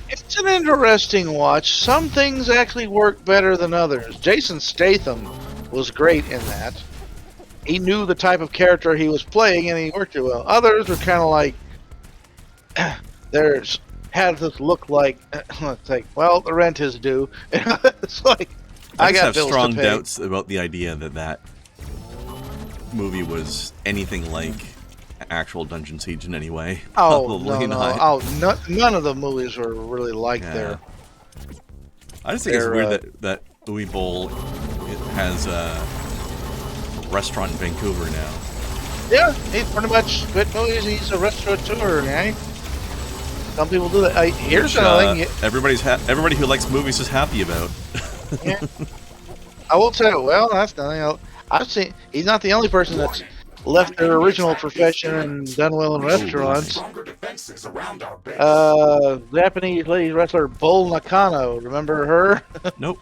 It's an interesting watch. Some things actually work better than others. Jason Statham was great in that. He knew the type of character he was playing, and he worked it well. Others were kind of like, there's had this look like, it's like, well, the rent is due. It's like, I just got have bills strong to pay. doubts about the idea that movie was anything like actual Dungeon Siege in any way. Oh, Probably no. not. Oh, none of the movies were really like Yeah. there. I just think it's They're, weird that Louis Bowl has a restaurant in Vancouver now. Yeah, he's pretty much good movies. He's a restaurateur, right? Some people do that. Here's Which, another thing. everybody who likes movies is happy about. Yeah. I will tell you, well, that's nothing else. I've seen, he's not the only person that's left their original profession and done well in restaurants. Stronger defenses around our base. Japanese lady wrestler Bull Nakano, remember her? Nope.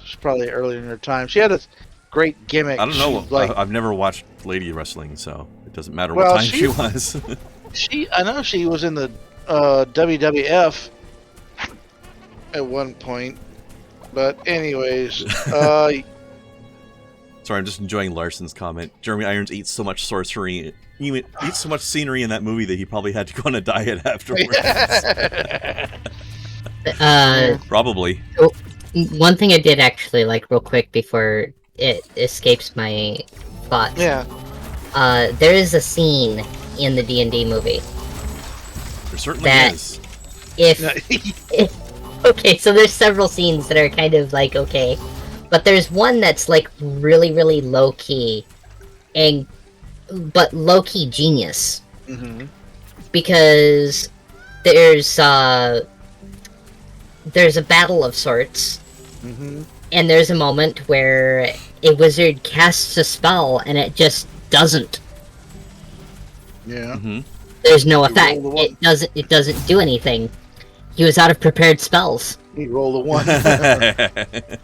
She's probably early in her time. She had this great gimmick. I don't know. She's like, I've never watched lady wrestling, so it doesn't matter Well, what time she was. I know she was in the WWF at one point. But anyways, Sorry, I'm just enjoying Larson's comment. Jeremy Irons eats so much sorcery. He eats so much scenery in that movie that he probably had to go on a diet afterwards. Probably. One thing I did actually like real quick before it escapes my thoughts. yeah. There is a scene in the D&D movie. There certainly That- is. Okay, so there's several scenes that are kind of like okay, but there's one that's like really, really low key, but low key genius Mm-hmm. because there's a battle of sorts, Mm-hmm. and there's a moment where a wizard casts a spell and it just doesn't. Yeah. Hmm. There's no You effect. roll the one. It doesn't do anything. He was out of prepared spells. He rolled a one.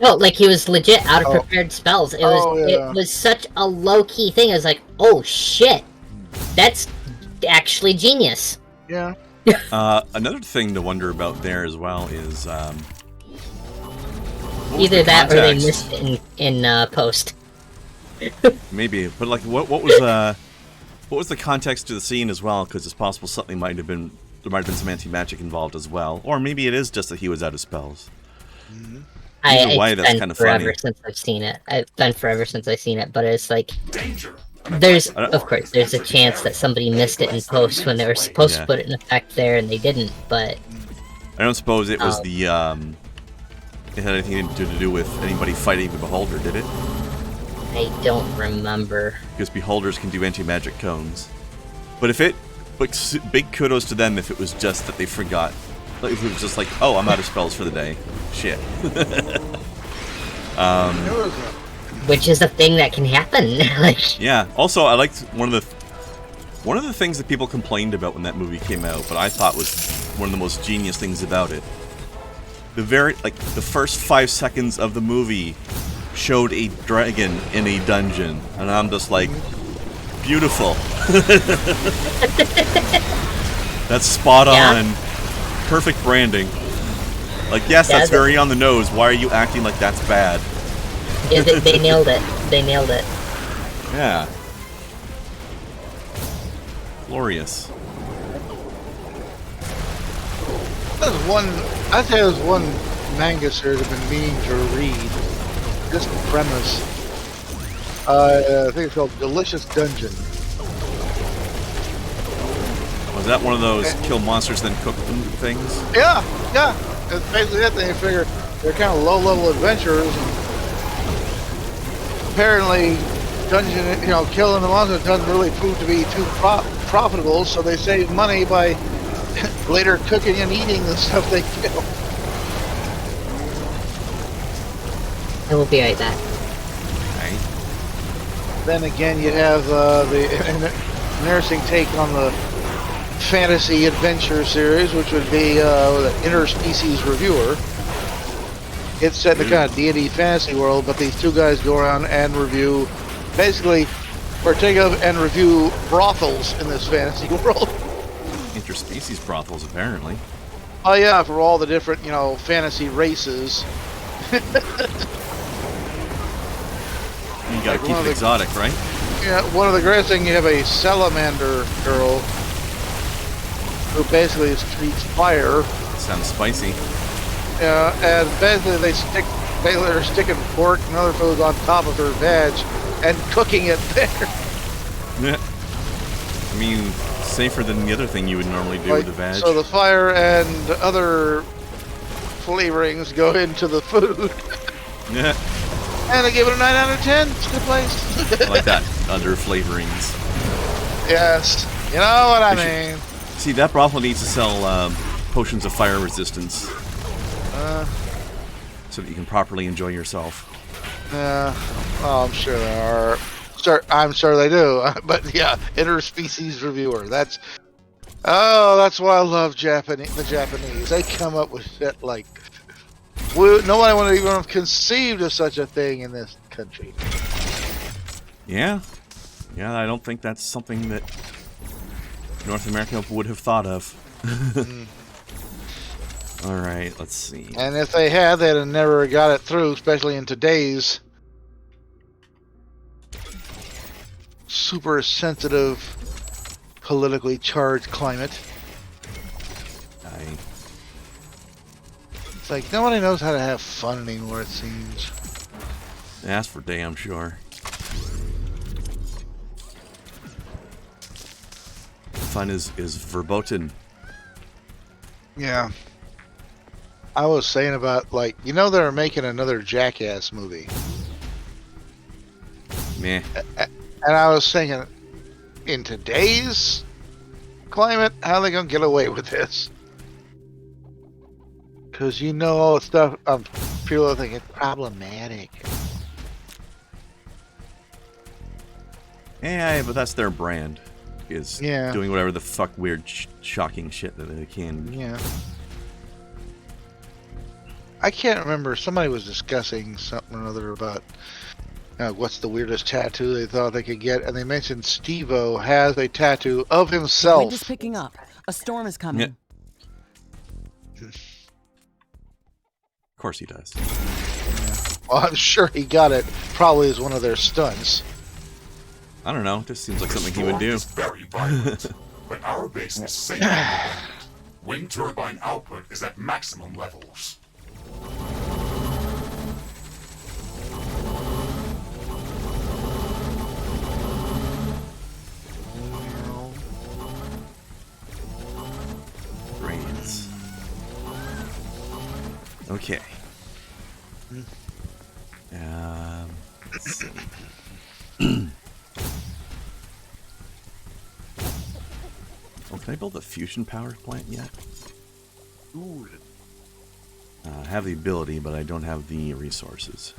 No, like he was legit out of Oh. prepared spells. It was Oh, yeah. it was such a low key thing. I was like, oh shit, that's actually genius. Yeah. Another thing to wonder about there as well is what was Either the that or they context? missed it in post. Maybe, but like, what was the context to the scene as well? Because it's possible something there might have been some anti-magic involved as well, or maybe it is just that he was out of spells. Either way, It's that's been kinda forever funny. since I've seen it. It's been forever since I've seen it, but it's like Danger. there's I don't- of course there's a chance that somebody missed it in post when they were supposed Yeah. to put it in effect there and they didn't. But I don't suppose it was Oh. it had anything to do with anybody fighting the Beholder, did it? I don't remember. Because Beholders can do anti-magic cones. But big kudos to them if it was just that they forgot. Like, if it was just like, oh, I'm out of spells for the day. Shit. Which is a thing that can happen. Like Yeah. Also, I liked one of the things that people complained about when that movie came out, but I thought was one of the most genius things about it. The first 5 seconds of the movie showed a dragon in a dungeon, and I'm just like, beautiful. That's spot Yeah. on. Perfect branding. Like, yes, Yeah, that's very on the nose. Why are you acting like that's bad? yeah, they nailed it. They nailed it. Yeah. Glorious. I'd say there's one manga series I've been meaning to read. Just the premise. I think it's called Delicious Dungeon. Was that one of those kill monsters then cook them things? Yeah. It's basically that thing. You figure they're kind of low-level adventurers, and apparently, killing the monsters doesn't really prove to be too profitable. So they save money by later cooking and eating the stuff they kill. I will be right back. Okay. Then again, you have the nursing take on the fantasy adventure series, which would be the Interspecies Reviewer. It's set in the kind of D&D fantasy world, but these two guys go around and partake of and review brothels in this fantasy world. Interspecies brothels, apparently. Oh yeah, for all the different, fantasy races. You gotta Like keep one it of the- exotic, right? Yeah, one of the greatest things, you have a salamander girl who basically streets fire. Sounds spicy. Yeah, and basically they're sticking pork and other foods on top of her veg and cooking it there. Yeah. I mean, safer than the other thing you would normally do with the veg. So the fire and other flavorings go into the food. Yeah. And I give it a 9 out of 10. It's a good place. I like that. Other flavorings. Yes. You know what I They mean. See, that brothel needs to sell potions of fire resistance so that you can properly enjoy yourself. Yeah. Oh, I'm sure there are. I'm sure they do. But yeah, interspecies reviewer. That's why I love the Japanese. They come up with shit like nobody would even have conceived of such a thing in this country. Yeah. Yeah, I don't think that's something that North America would have thought of. Alright, let's see. And if they had, they'd have never got it through, especially in today's super sensitive, politically charged climate. It's like nobody knows how to have fun anymore, it seems. That's for damn sure. Fun is verboten. Yeah. I was saying about, like, they're making another Jackass movie. Meh. And I was thinking, in today's climate, how are they going to get away with this? Because all the stuff, people think it's problematic. Yeah, but that's their brand. Is doing whatever the fuck weird, shocking shit that they can. Yeah. I can't remember. Somebody was discussing something or other about what's the weirdest tattoo they thought they could get, and they mentioned Steve-O has a tattoo of The himself. wind is picking up. A storm is coming. Yeah. Of course he does. Well, I'm sure he got it probably as one of their stunts. I don't know. Just seems like The something he would storm do. is very violent, but our base is safe. Wind turbine output is at maximum levels. Brains. Okay. Let's see. Oh, can I build a fusion power plant yet? Ooh. I have the ability, but I don't have the resources.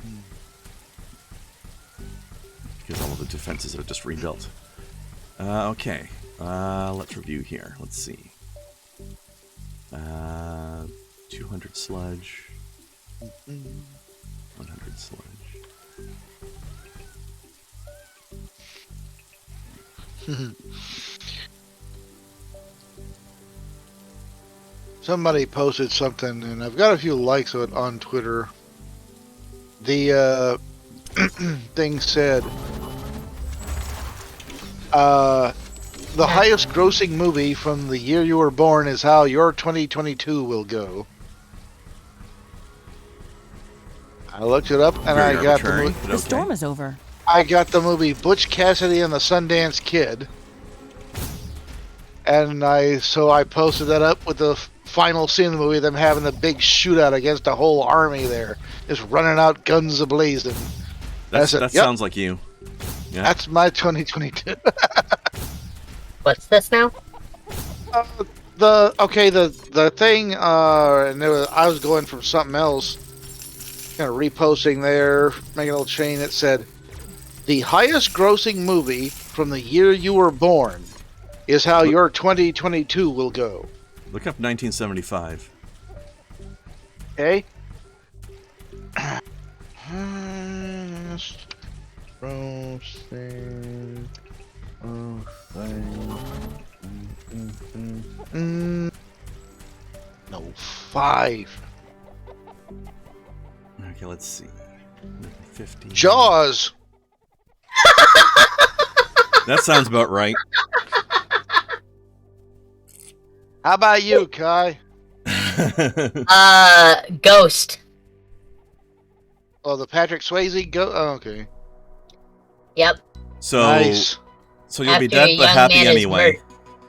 Because all of the defenses are just rebuilt. Okay. Let's review here. Let's see. 200 sludge. 100 sludge. Somebody posted something, and I've got a few likes of it on Twitter. The thing said, the highest grossing movie from the year you were born is how your 2022 will go. I looked it up, and Very I got the arbitrary, movie. but The okay. storm is over. I got the movie Butch Cassidy and the Sundance Kid, and I posted that up with the final scene of the movie, them having the big shootout against a whole army there, just running out guns a-blazing. That Yep. sounds like you. Yeah. That's my 2022. What's this now? The thing, and I was going from something else, kind of reposting there, making a little chain that said, the highest grossing movie from the year you were born is how your 2022 will go. Look up 1975. Okay? Highest grossing no, 5. Okay, let's see. 50. Jaws. That sounds about right. How about you, Kai? Ghost. Oh, the Patrick Swayze okay. Yep. So, Nice. so you'll be After a dead but young happy man is anyway.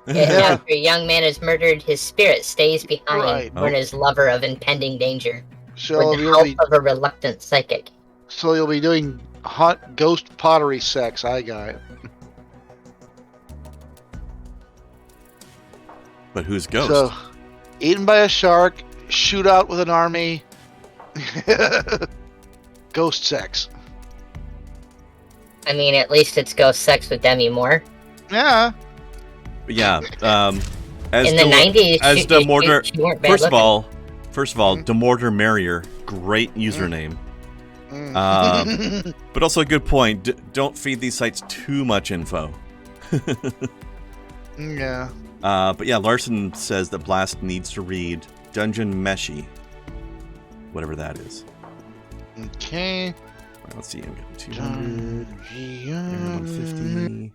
After a young man is murdered, his spirit stays behind, Right. warn his lover of impending danger, So with the you'll help be of a reluctant psychic. doing hot ghost pottery sex. I got it. But who's Ghost? So, eaten by a shark, shoot out with an army, ghost sex. I mean, at least it's ghost sex with Demi Moore. Yeah. But yeah. As In the 90s, as she weren't bad first of all, Mm-hmm. Demorder Marrier, great username. But also a good point. Don't feed these sites too much info. Yeah. But yeah, Larson says that Blast needs to read Dungeon Meshi, whatever that is. Okay. All right, let's see. I'm getting 200, 150.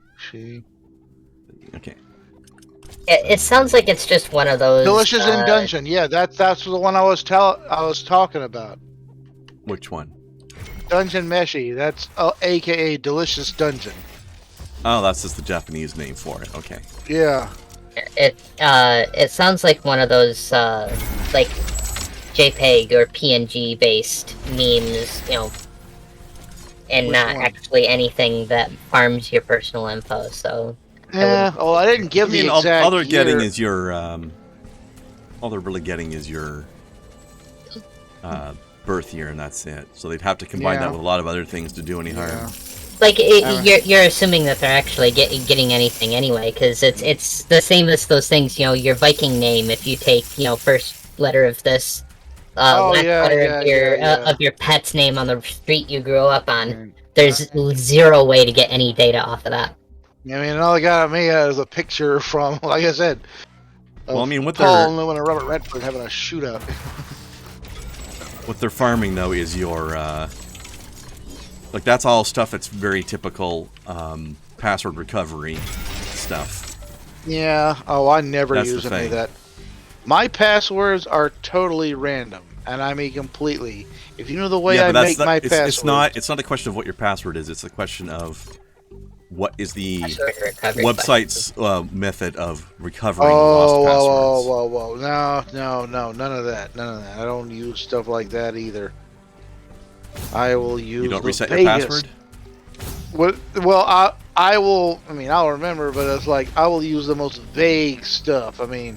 Okay. It sounds like it's just one of those. Delicious in Dungeon. Yeah, that's the one I was talking about. Which one? Dungeon Meshi. That's AKA Delicious Dungeon. Oh, that's just the Japanese name for it. Okay. Yeah. It sounds like one of those like JPEG or PNG based memes, and Which not one? actually anything that farms your personal info. So Yeah. Oh, I didn't give the all, exact all they're getting year. is your all they're really getting is your birth year, and that's it. So they'd have to combine Yeah. that with a lot of other things to do any harm. Yeah. like you're assuming that they're actually getting anything anyway, because it's the same as those things. Your Viking name. If you take first letter of this. Last letter of your pet's name on the street you grew up on. There's zero way to get any data off of that. I mean, all I got of me is a picture from, like I said, Well, I mean, what Paul they're Newman and Robert Redford having a shootout. what they're farming though is your like that's all stuff that's very typical password recovery stuff. Yeah. Oh, I never That's use the any of thing. that. My passwords are totally random, and I mean completely. If you know the way Yeah, I but make my password, it's not a question of what your password is. It's a question of what is the Password recovery website's method of recovering lost passwords. whoa. No, none of that. I don't use stuff like that either. I will use. You don't the reset your vaguest- password? Well, I will. I mean, I'll remember, but it's like I will use the most vague stuff. I mean,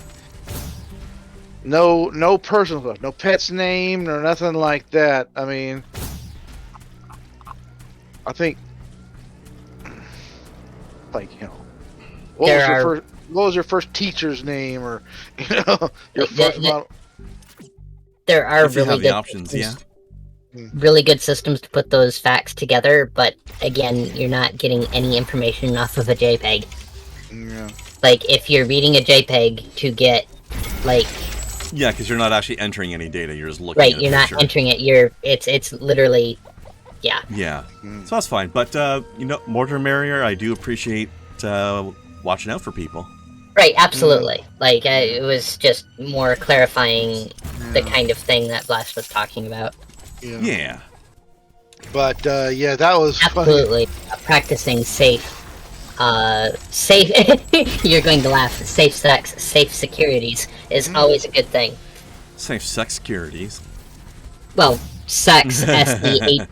no personal stuff, no pet's name or nothing like that. I mean, I think, like what was your first teacher's name, or your first model? There are If you really have the good options, yeah. really good systems to put those facts together, but again, you're not getting any information off of a JPEG. Yeah. Like, if you're reading a JPEG to get, like... Yeah, because you're not actually entering any data. You're just looking Right, at a you're picture. not entering it. It's literally... Yeah. Yeah, so that's fine. But, Mortar Marrier, I do appreciate watching out for people. Right, absolutely. Like, it was just more clarifying the kind of thing that Blast was talking about. Yeah. But yeah, that was Absolutely. Practicing safe... you're going to laugh. Safe sex, safe securities is always a good thing. Safe sex securities. Well, sex, SEHCS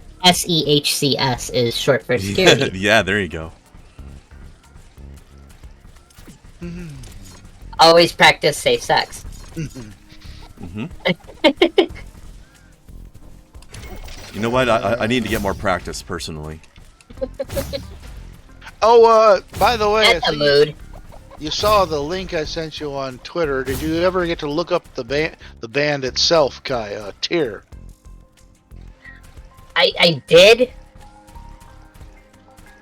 is short for security. Yeah, there you go. Always practice safe sex. You know what? I need to get more practice personally. Oh, by the way, That's a mood. you saw the link I sent you on Twitter. Did you ever get to look up the band itself, Kai? Tear. I did,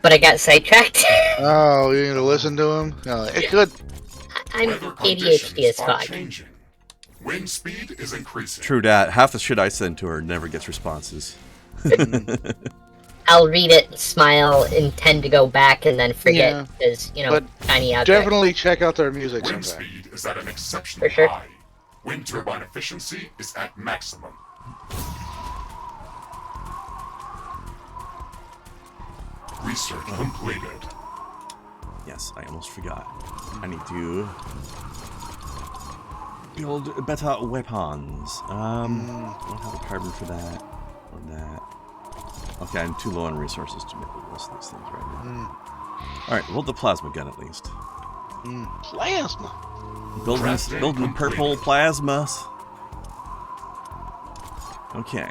but I got sidetracked. Oh, you need to listen to him. No, it could. I'm Weather ADHD conditions as are fuck. changing. Wind speed is increasing. True dat. Half the shit I send to her never gets responses. I'll read it, smile, intend to go back, and then forget Yeah. because But tiny object. Definitely check out their music Wind sometime. speed is at an exceptionally For sure. high. Wind turbine efficiency is at maximum. Research completed. Yes, I almost forgot. I need to build better weapons. I don't have the carbon for that or that. Okay, I'm too low on resources to make most of these things right now. Alright, well, the plasma gun at least. Plasma. Building purple plasmas. Okay,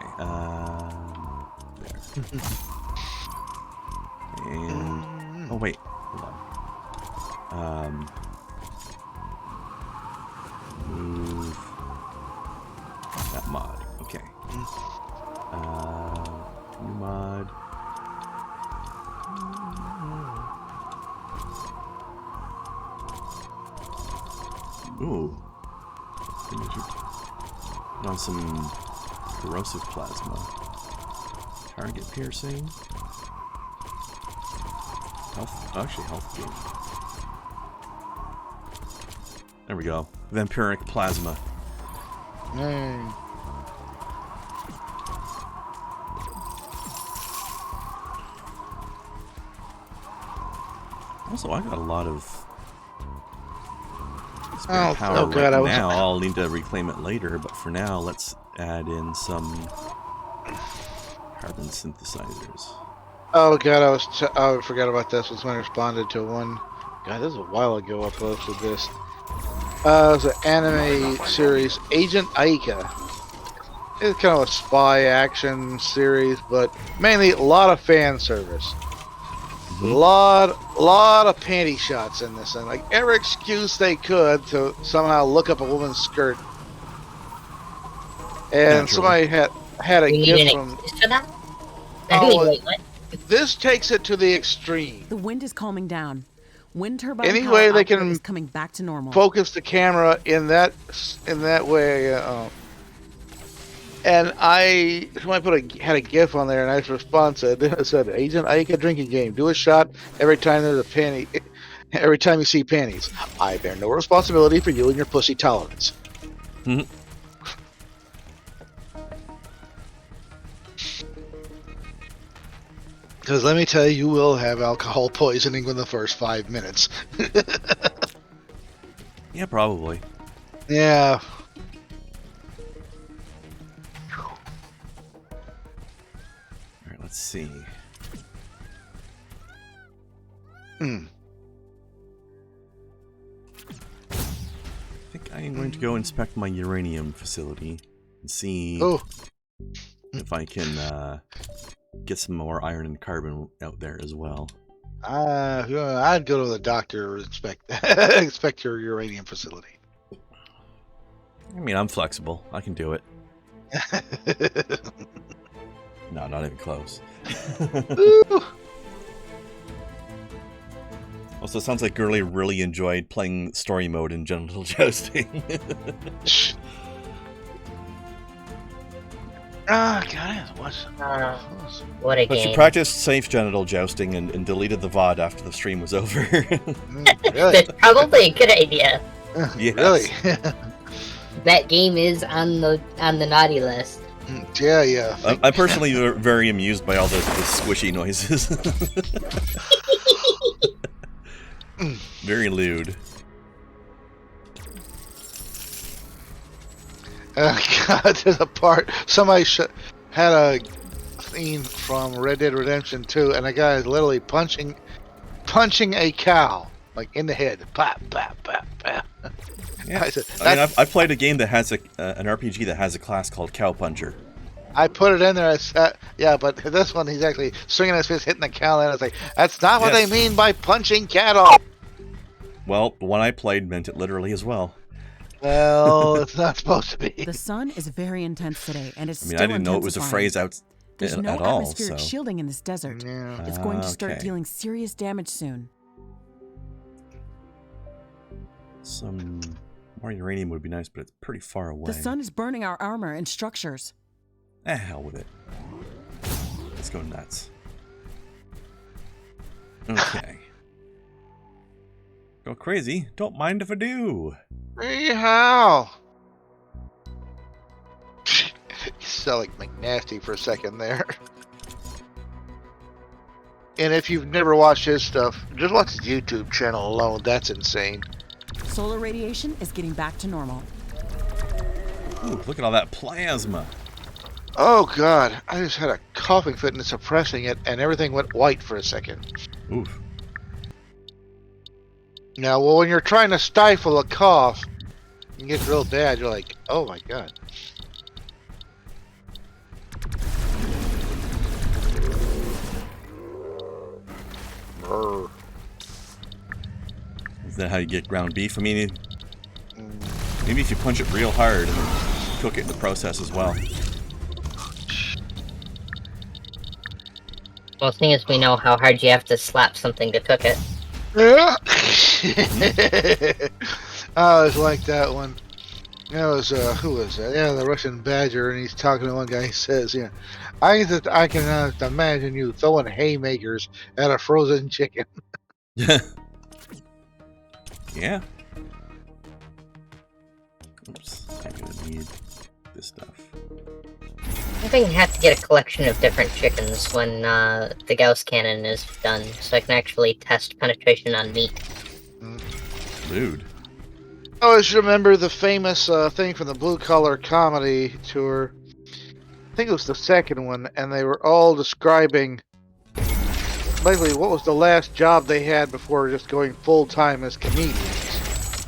there. And oh wait, hold on. Move that mod. Okay. New mod. Ooh. On some corrosive plasma. Target piercing. Health, actually health gain. There we go. Vampiric plasma. Also, I got a lot of spare power right now. I'll need to reclaim it later, but for now, let's add in some carbon synthesizers. Oh god, I forgot about this. Was when I responded to one. God, this is a while ago. I posted this. It was an anime series, Agent Aika. It's kind of a spy action series, but mainly a lot of fan service. Lot of panty shots in this, and like every excuse they could to somehow look up a woman's skirt. And somebody had a gift from. For that? Oh, this takes it to the extreme. The wind is calming down. Wind turbine Any power way they output can is coming back to normal. Focus the camera in that way. And somebody had a GIF on there, and I responded. It said, "Agent Aika drinking game. Do a shot every time there's a panty. Every time you see panties. I bear no responsibility for you and your pussy tolerance." Because let me tell you, you will have alcohol poisoning within the first 5 minutes. Yeah, probably. Yeah. Alright, let's see. Hmm. I think I am going to go inspect my uranium facility and see if I can get some more iron and carbon out there as well. I'd go to the doctor and inspect your uranium facility. I mean, I'm flexible. I can do it. No, not even close. Also, it sounds like Gurley really enjoyed playing story mode in genital jousting. God, what's what a But game. she practiced safe genital jousting and deleted the VOD after the stream was over. really? That's probably a good idea. Yes. Really? That game is on the naughty list. Yeah. I'm personally very amused by all the squishy noises. Very lewd. Oh God, there's a part. Somebody had a scene from Red Dead Redemption 2, and a guy is literally punching a cow, like in the head. Pop, pop, pop, pop. Yeah. I said, I mean, I've played a game that has an RPG that has a class called Cow Puncher. I put it in there. I said, yeah, but this one, he's actually swinging his fist, hitting the cow, and I was like, that's not what they mean by punching cattle. Well, the one I played meant it literally as well. Well, it's not supposed to be. The sun is very intense today, and it's still I didn't know it was a intensifying. phrase out There's no at all. atmospheric So. shielding in this desert. Yeah. It's going to start Okay. dealing serious damage soon. Some more uranium would be nice, but it's pretty far away. The sun is burning our armor and structures. Hell with it. Let's go nuts. Okay. Go crazy. Don't mind if I do. Yeehaw! You sound like McNasty for a second there. And if you've never watched his stuff, just watch his YouTube channel alone. That's insane. Solar radiation is getting back to normal. Ooh, look at all that plasma. Oh god, I just had a coughing fit and suppressing it, and everything went white for a second. Oof. Now, well, when you're trying to stifle a cough, it gets real bad. You're like, oh my god. Brr. Is that how you get ground beef? I mean, maybe if you punch it real hard and then cook it in the process as well. Well, seeing as we know how hard you have to slap something to cook it. Yeah. I always like that one. That was who was that? Yeah, the Russian Badger, and he's talking to one guy. He says, "Yeah, I can imagine you throwing haymakers at a frozen chicken." Yeah. Oops, I'm gonna need this stuff. I think I have to get a collection of different chickens when the Gauss cannon is done, so I can actually test penetration on meat. Rude. I always remember the famous thing from the Blue Collar Comedy Tour. I think it was the second one, and they were all describing basically what was the last job they had before just going full time as comedians.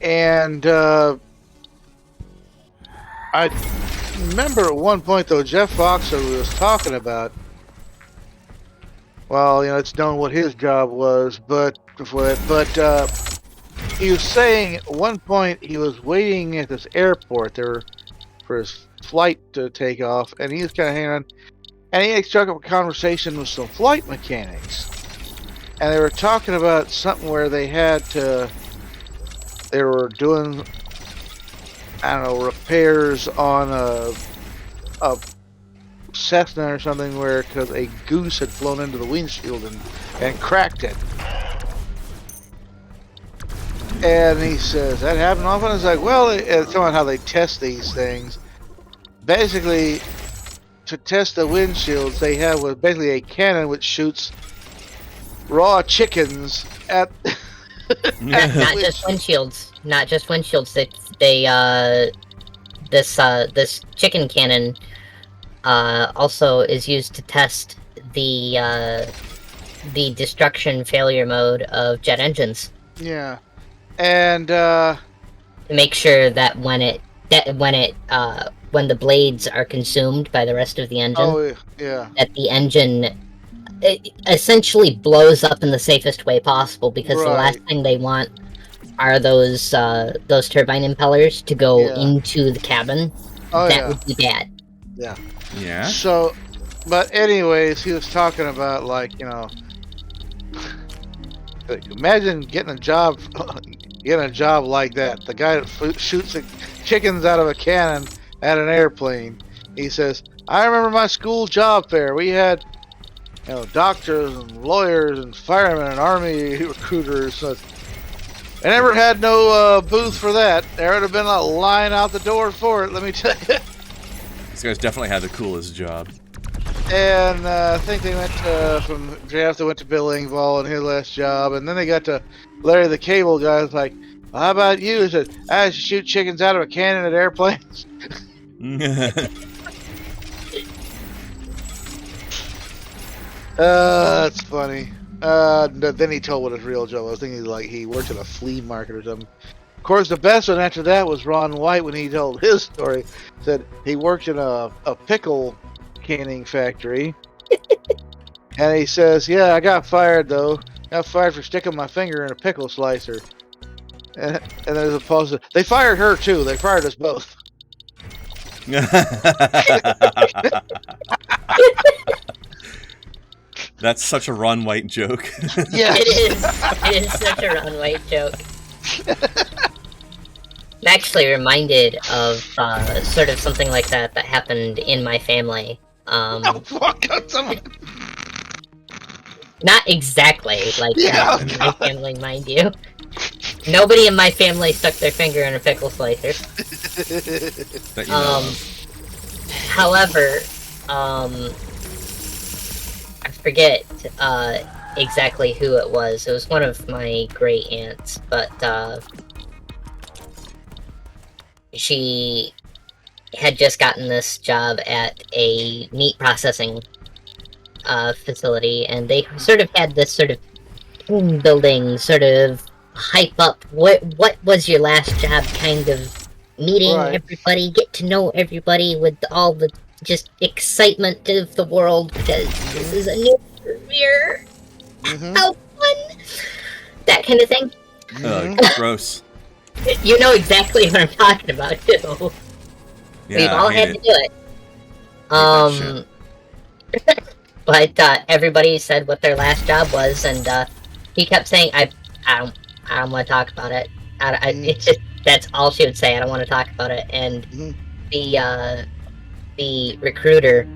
And I remember at one point though, Jeff Foxer was talking about. Well, you know, it's known what his job was, but he was saying at one point he was waiting at this airport there for his flight to take off, and he was kind of hanging on, and he struck up a conversation with some flight mechanics, and they were talking about something where they were doing, I don't know, repairs on a Cessna or something, where because a goose had flown into the windshield and cracked it. And he says, that happened often? It's like, well, it's talking about how they test these things. Basically, to test the windshields, they have basically a cannon which shoots raw chickens at... Not just windshields. Not just windshields. This chicken cannon also is used to test the destruction failure mode of jet engines. Yeah. And to make sure that when the blades are consumed by the rest of the engine, that the engine essentially blows up in the safest way possible, because the last thing they want are those turbine impellers to go into the cabin. That would be bad. Yeah. Yeah. So, but anyways, he was talking about, like, you know, imagine getting a job like that. The guy that shoots chickens out of a cannon at an airplane. He says, I remember my school job fair. We had, you know, doctors and lawyers and firemen and army recruiters. So I never had no booth for that. There would have been a line out the door for it, let me tell you. These guys definitely had the coolest job. And I think they went from Jeff, they went to Bill Engvall and his last job, and then they got to Larry the Cable Guy. I was like, well, how about you? He said, I used to shoot chickens out of a cannon at airplanes. That's funny. Then he told what his real job was. I think he worked at a flea market or something. Of course, the best one after that was Ron White when he told his story. Said he worked in a pickle canning factory. And he says, yeah, I got fired though. Got fired for sticking my finger in a pickle slicer. And there's a pause. They fired her too. They fired us both. That's such a Ron White joke. Yeah, it is such a Ron White joke. I'm actually reminded of sort of something like that happened in my family. oh fuck! Not exactly like Yeah, in my family, mind you. Nobody in my family stuck their finger in a pickle slicer. That you know of. However, I forget exactly who it was. It was one of my great aunts, but she had just gotten this job at a meat processing facility, and they sort of had this sort of team building, sort of hype up. What was your last job? Kind of meeting everybody, get to know everybody with all the just excitement of the world because this is a new career. How fun! That kind of thing. Gross. You know exactly what I'm talking about too. Yeah, We've all I had hate to do it. But everybody said what their last job was, and he kept saying, "I don't want to talk about it. It's just that's all she would say. I don't want to talk about it." And the recruiter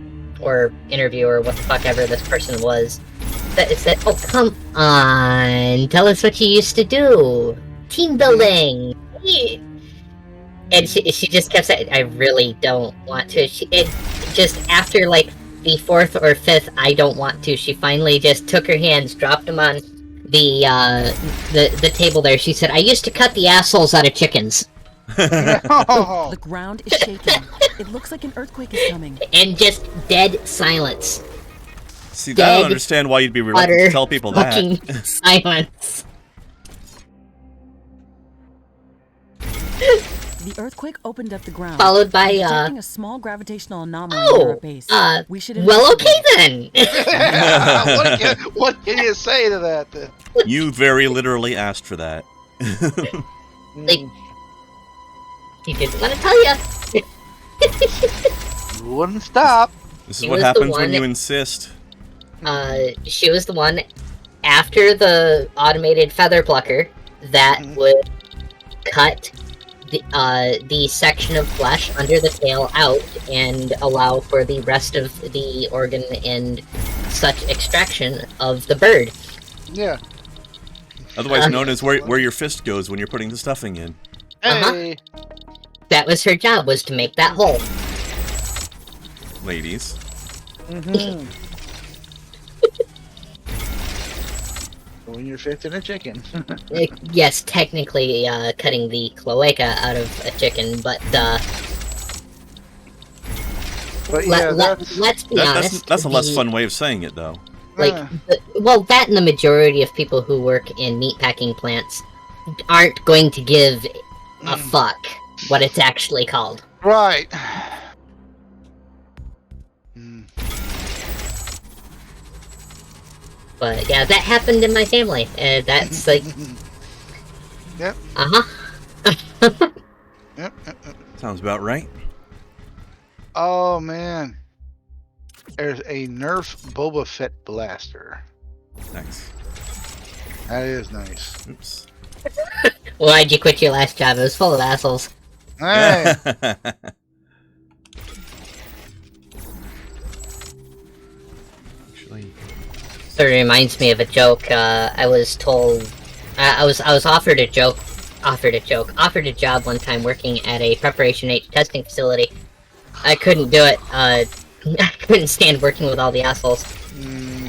or interviewer, what the fuck ever this person was, said, "Oh come on, tell us what you used to do. Team building." And she just kept saying, "I really don't want to." It just after like the fourth or fifth, "I don't want to," she finally just took her hands, dropped them on the table there. She said, "I used to cut the assholes out of chickens." The ground is shaking. It looks like an earthquake is coming. And just dead silence. See, I don't understand why you'd be reluctant to tell people that. Silence. The earthquake opened up the ground. Followed by detecting a small gravitational anomaly near our base. We should well, okay then. What can you say to that? Then? You very literally asked for that. Like, he didn't want to tell you. Wouldn't stop. This is what happens when you insist. She was the one after the automated feather plucker that would cut the section of flesh under the tail out and allow for the rest of the organ and such extraction of the bird. Yeah. Otherwise known as where your fist goes when you're putting the stuffing in. Hey. That was her job, was to make that hole. Ladies. When you're fifth in a chicken. Yes, technically cutting the cloaca out of a chicken, but yeah, let's be honest. That's a less fun way of saying it, though. Like, well, that and the majority of people who work in meatpacking plants aren't going to give a fuck what it's actually called. Right. But yeah, that happened in my family. That's like... Yep. Yep. Sounds about right. Oh, man. There's a Nerf Boba Fett blaster. Nice. That is nice. Oops. Why'd you quit your last job? It was full of assholes. Hey. Actually, Sort of reminds me of a joke. I was told, I was offered a job one time working at a Preparation H testing facility. I couldn't do it. I couldn't stand working with all the assholes.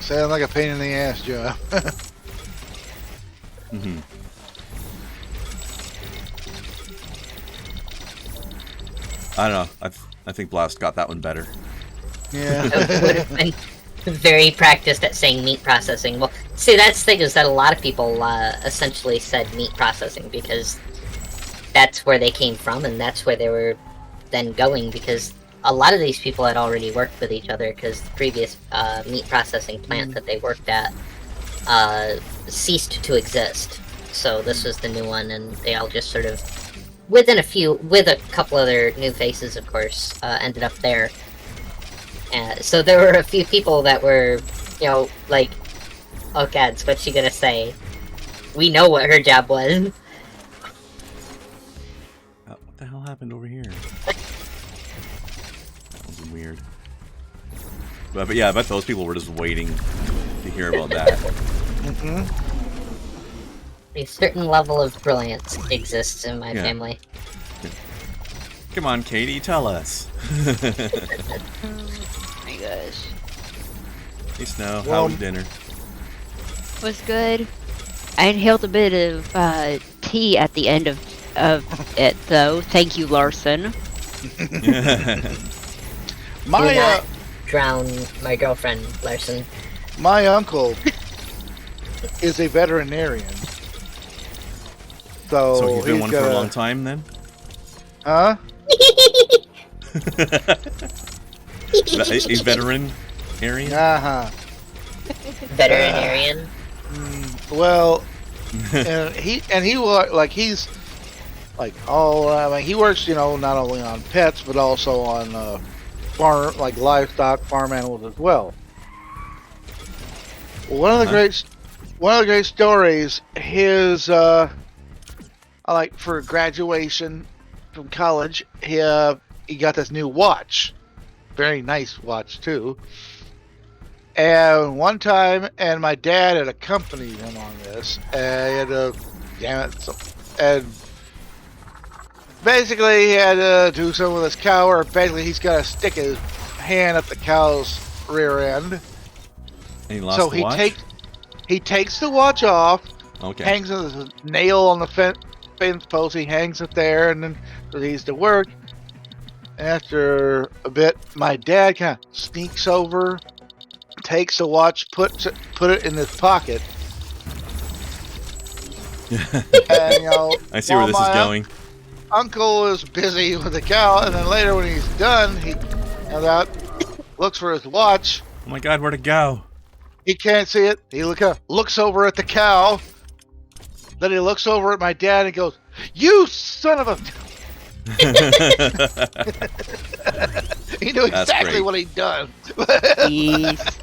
Sounds like a pain in the ass job. I don't know. I think Blast got that one better. Yeah. I would have been very practiced at saying meat processing. Well, see, that's the thing, is that a lot of people essentially said meat processing because that's where they came from and that's where they were then going, because a lot of these people had already worked with each other because the previous meat processing plant that they worked at ceased to exist. So this was the new one, and they all just sort of, with a couple other new faces, of course, ended up there. So there were a few people that were, like, oh god, what's she gonna say? We know what her job was. What the hell happened over here? That was weird. But yeah, I bet those people were just waiting to hear about that. A certain level of brilliance exists in my Yeah. family. Come on, Katie, tell us. My gosh. Hey, Snow, how Well, was dinner? Was good. I inhaled a bit of tea at the end of it, though. Thank you, Larson. My Do not drown my girlfriend, Larson. my uncle is a veterinarian. So he's been he's one got for a long time then? Huh? A veteran area? Uh-huh. Veterinarian. Well, and he like he's like he works, not only on pets but also on farm, like livestock, farm animals as well. One of the great stories, his like for graduation from college, he got this new watch, very nice watch too. And one time, and my dad had accompanied him on this, and he had to, and basically he had to do something with his cow, or basically he's got to stick his hand up the cow's rear end. And he lost So the he watch? he takes the watch off, Okay. hangs a nail on the fence post, he hangs it there, and then proceeds to work. After a bit, my dad kind of sneaks over, takes the watch, put it in his pocket. And, I see where this is going. Uncle is busy with the cow, and then later when he's done, he comes out, looks for his watch. Oh my god, where'd it go? He can't see it. He looks over at the cow. Then he looks over at my dad and goes, "You son of a..." He knew That's exactly great. what he'd done. Jeez.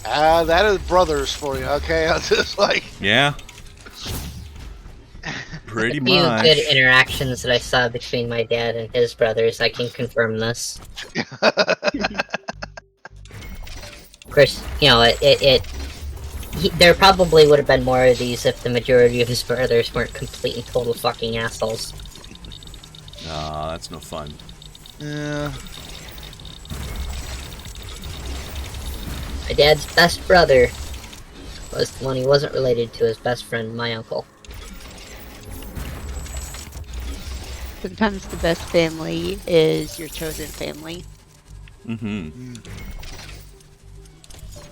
That is brothers for you, okay? I was just like, Yeah? Pretty A few much. good interactions that I saw between my dad and his brothers, I can confirm this. Of course, there probably would have been more of these if the majority of his brothers weren't complete and total fucking assholes. Aw, that's no fun. yeah. My dad's best brother was the one he wasn't related to his best friend, my uncle. Sometimes the best family is your chosen family. Mm-hmm.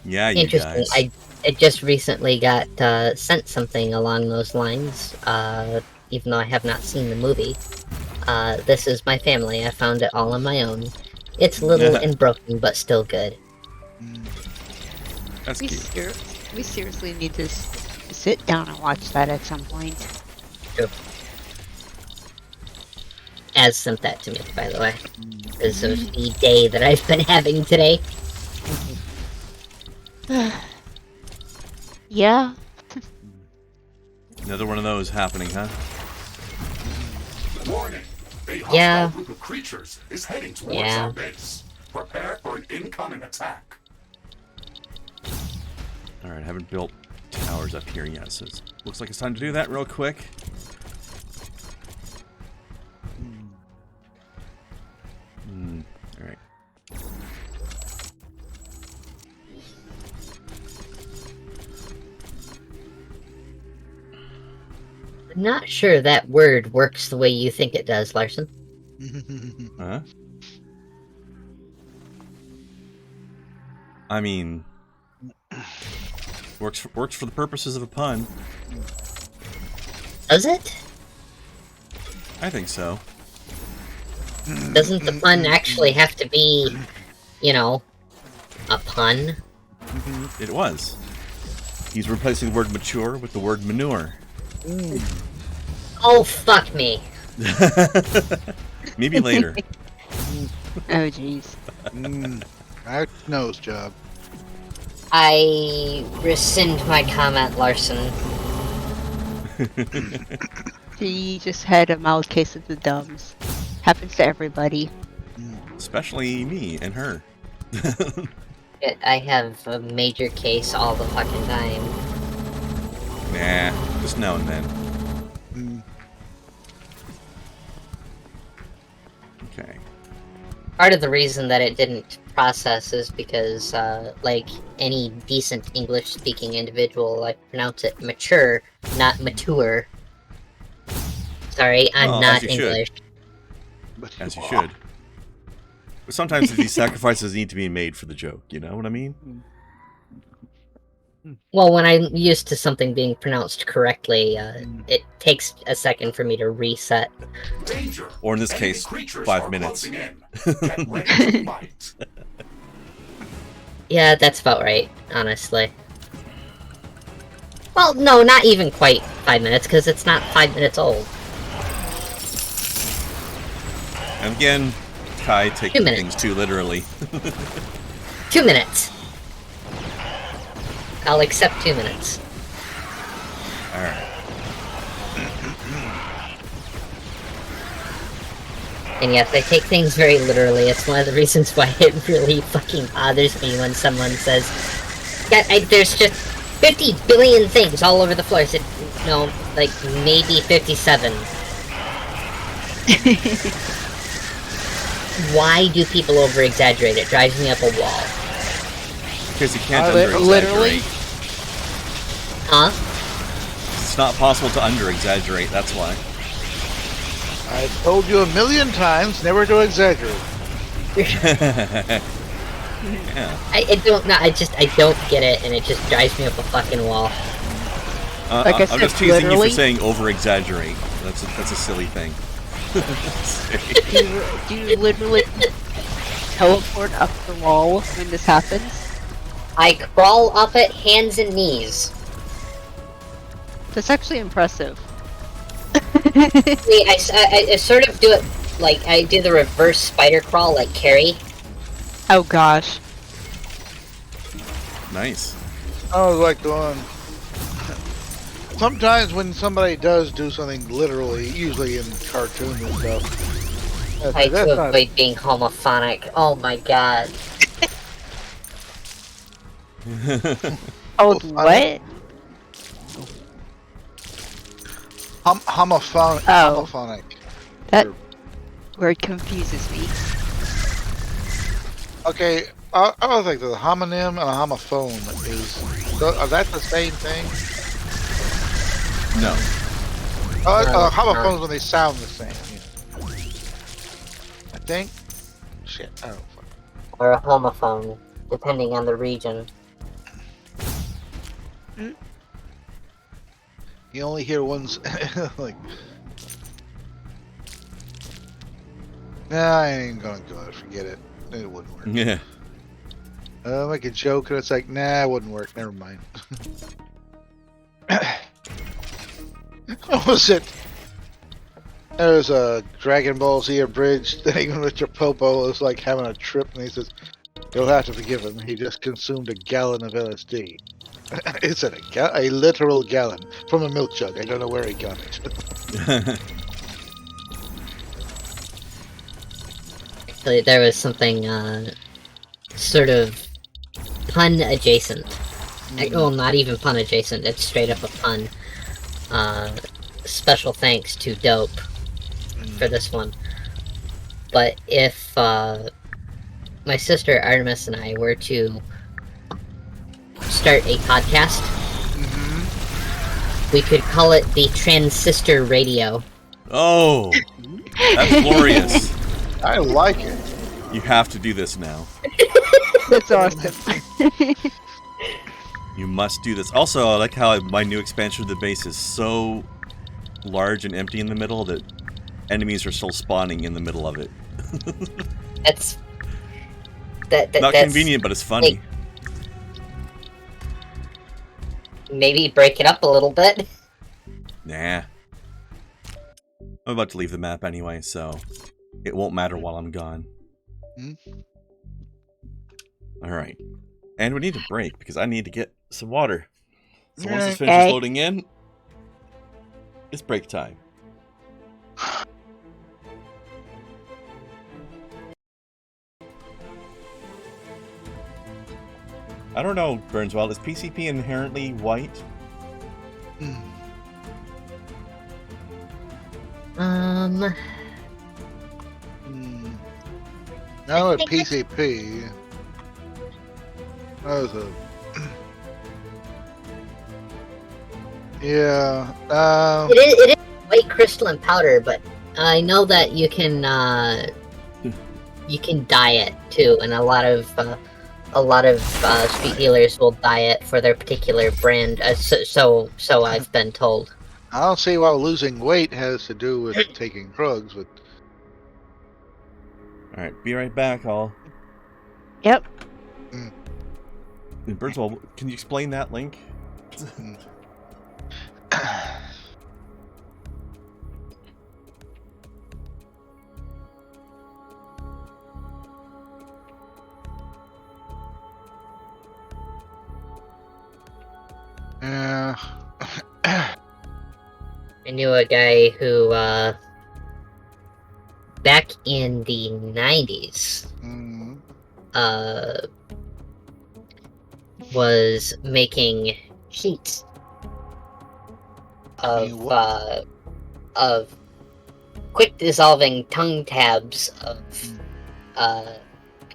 Yeah, you Interesting. guys. I just recently got sent something along those lines, even though I have not seen the movie. This is my family. I found it all on my own. It's little and broken, but still good. That's We, cute. we seriously need to sit down and watch that at some point. Az sent that to me, by the way. Because of the day that I've been having today. Yeah. Another one of those happening, huh? Warning! A hostile Yeah. group of creatures is heading towards Yeah. our base. Prepare for an incoming attack. Alright, I haven't built towers up here yet, so it looks like it's time to do that real quick. Alright. I'm not sure that word works the way you think it does, Larson. Huh? I mean, works for the purposes of a pun. Does it? I think so. Doesn't the pun actually have to be, a pun? It was. He's replacing the word mature with the word manure. Oh, fuck me. Maybe later. Oh, jeez. Our nose job. I rescind my comment, Larson. He just had a mild case of the dumbs. Happens to everybody. Especially me and her. I have a major case all the fucking time. Nah, just now and then. Mm. Okay. Part of the reason that it didn't process is because, like, any decent English-speaking individual, I pronounce it mature, not mature. Sorry, I'm Well, as not you should. English. But As you should. But sometimes these sacrifices need to be made for the joke, you know what I mean? Well, when I'm used to something being pronounced correctly, it takes a second for me to reset. Danger! Or in this Enemy case, creatures 5 are minutes. closing in. Get ready to fight. Yeah, that's about right, honestly. Well, no, not even quite 5 minutes, because it's not 5 minutes old. And again, Kai 2 taking minutes. things too literally. 2 minutes! I'll accept 2 minutes. Alright. And yes, I take things very literally. It's one of the reasons why it really fucking bothers me when someone says, "Yeah, there's just 50 billion things all over the floor." I said, no, like, maybe 57. Why do people over-exaggerate? It drives me up a wall. Because you can't literally? under-exaggerate. Huh? It's not possible to under-exaggerate, that's why. I've told you a million times never to exaggerate. Yeah. I don't know, I don't get it, and it just drives me up a fucking wall. Like I I'm said, just teasing you literally? for saying over-exaggerate. That's a silly thing. Do you literally teleport up the wall when this happens? I crawl up it hands and knees. That's actually impressive. See, I sort of do it, like, I do the reverse spider crawl like Carrie. Oh gosh. Nice. I was like going. Sometimes when somebody does do something literally, usually in cartoons and stuff, I that's to not. avoid being homophonic. Oh my god. Oh, funny. what? Homophonic. Oh. Homophonic. That word confuses me. Okay, I don't think that a homonym and a homophone are that the same thing? No. Homophones when they sound the same. Yeah. I think. Shit, I don't fuck. Or a homophone, depending on the region. You only hear ones like. Nah, I ain't gonna go. Forget it. It wouldn't work. Yeah. Make a joke and it's like, nah, it wouldn't work. Never mind. What was it? There's a Dragon Ball Z abridged thing in which Popo is like having a trip and he says, "You'll have to forgive him. He just consumed a gallon of LSD." It's a literal gallon from a milk jug. I don't know where he got it. Actually, there was something, sort of pun adjacent. Well, not even pun adjacent, it's straight up a pun. Special thanks to Dope for this one. But if, my sister Artemis and I were to start a podcast, we could call it the Transistor Radio. Oh! That's glorious. I like it. You have to do this now. That's awesome. You must do this. Also, I like how my new expansion of the base is so large and empty in the middle that enemies are still spawning in the middle of it. That's... Not that's convenient, but it's funny. Maybe break it up a little bit. Nah. I'm about to leave the map anyway, so it won't matter while I'm gone. Alright. And we need a break, because I need to get some water. So once this finishes loading in, it's break time. I don't know, Burnswell. Is PCP inherently white? Now at PCP, that was a yeah. It is white crystalline powder, but I know that you can dye it too, and a lot of street healers will dye it for their particular brand. So I've been told. I don't see why losing weight has to do with taking drugs, but Alright, be right back, all. Yep. Burnswell, can you explain that link? yeah. I knew a guy who, back in the 90s, was making sheets of quick dissolving tongue tabs of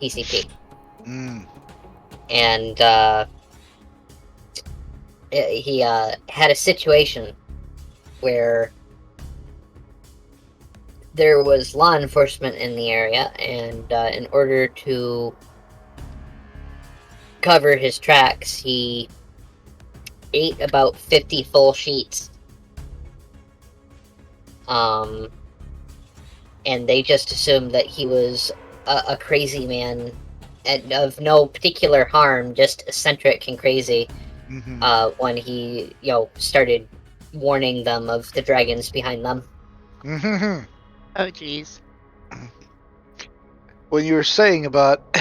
PCP. And he had a situation where there was law enforcement in the area, and in order to cover his tracks, he ate about 50 full sheets. And they just assumed that he was a crazy man, and of no particular harm, just eccentric and crazy. When he, started warning them of the dragons behind them. Oh, jeez. When you were saying about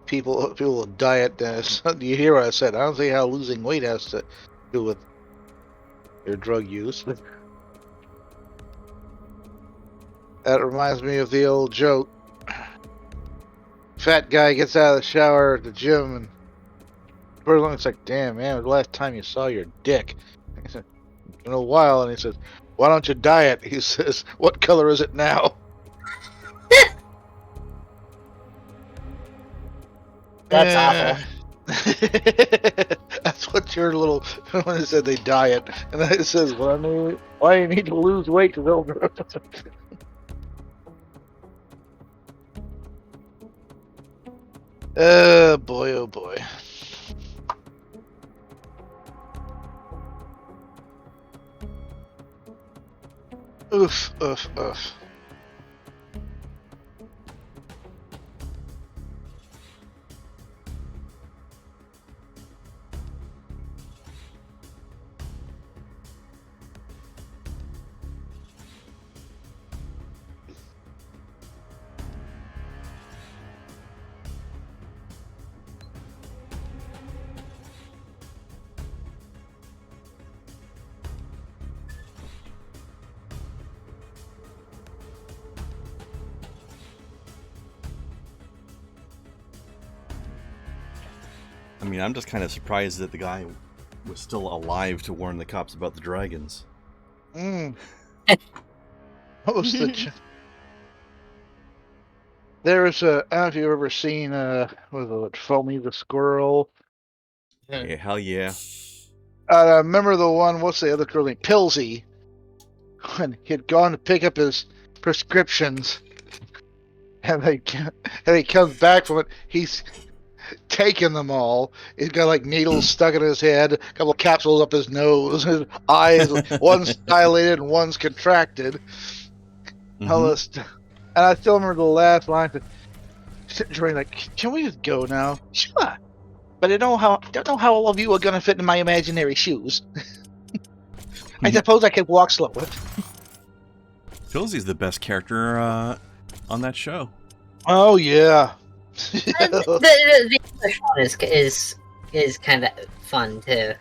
people with diet, do you hear what I said? I don't see how losing weight has to do with your drug use. That reminds me of the old joke. Fat guy gets out of the shower at the gym, and first one, it's like, damn, man, when was the last time you saw your dick? He said, in a while, and he says, why don't you diet? He says, what color is it now? That's awful. That's what your little, when it said they diet, and then it says, well, I mean, why you need to lose weight to build. Boy, oh boy. Oof, oof, oof. I mean, I'm just kind of surprised that the guy was still alive to warn the cops about the dragons. What was the... There was a... I don't know if you've ever seen, what was it, Foamy the Squirrel? Yeah, hell yeah. I remember the one, what's the other girl name? Pilsy. When he had gone to pick up his prescriptions, and he comes back from it, he's taken them all. He's got like needles stuck in his head, a couple of capsules up his nose, his eyes, one's dilated and one's contracted. All this stuff. And I still remember the last line. Sitting like, can we just go now? Sure. But I don't know how all of you are going to fit in my imaginary shoes. I suppose I could walk slower. Pilsy's the best character on that show. Oh, yeah. The English one is kind of fun, too.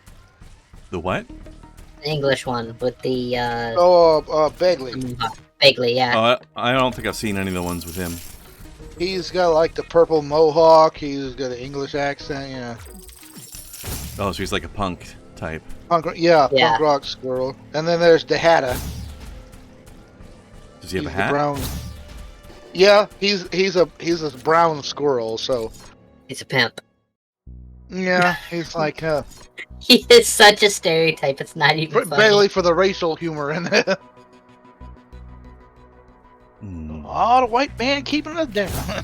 The what? The English one with the... Begley. Begley, yeah. Oh, I don't think I've seen any of the ones with him. He's got like the purple mohawk. He's got an English accent, yeah. Oh, so he's like a punk type. Punk rock squirrel. And then there's the Hatter. Does he have He's a hat? the brown. Yeah, he's a brown squirrel. So He's a pimp. yeah, he's like He is such a stereotype. It's not even funny. barely for the racial humor in it. Hmm. Oh, the white man keeping us down.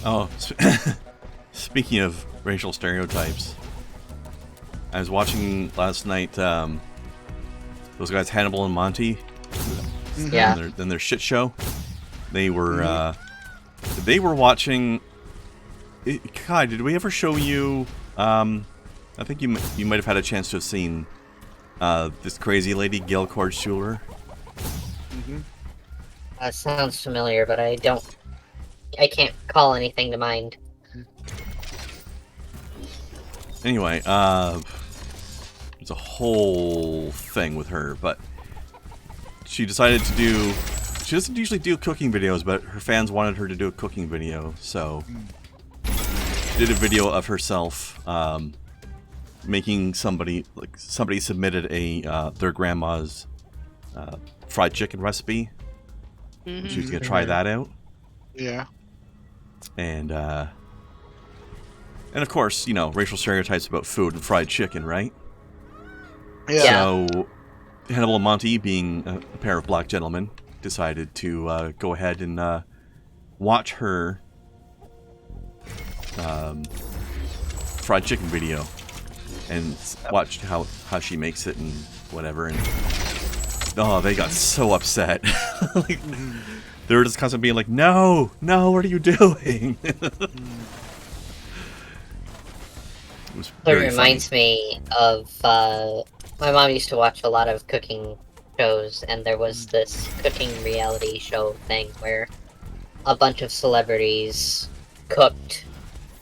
Oh, speaking of racial stereotypes, I was watching last night. Those guys, Hannibal and Monty. Yeah. In their shit show, they were watching. Kai, did we ever show you? I think you might have had a chance to have seen this crazy lady, Gail Cord Schuler. Sounds familiar, but I can't call anything to mind. Anyway, there's a whole thing with her, but she decided to do. She doesn't usually do cooking videos, but her fans wanted her to do a cooking video, so she did a video of herself making somebody submitted their grandma's fried chicken recipe. She was gonna try that out. Yeah. And of course, you know, racial stereotypes about food and fried chicken, right? Yeah. So, Hannibal and Monty, being a pair of black gentlemen, decided to go ahead and watch her fried chicken video and watch how she makes it and whatever. And oh, they got so upset. Like, they were just constantly being like, "No, what are you doing?" It reminds me of my mom used to watch a lot of cooking shows, and there was this cooking reality show thing where a bunch of celebrities cooked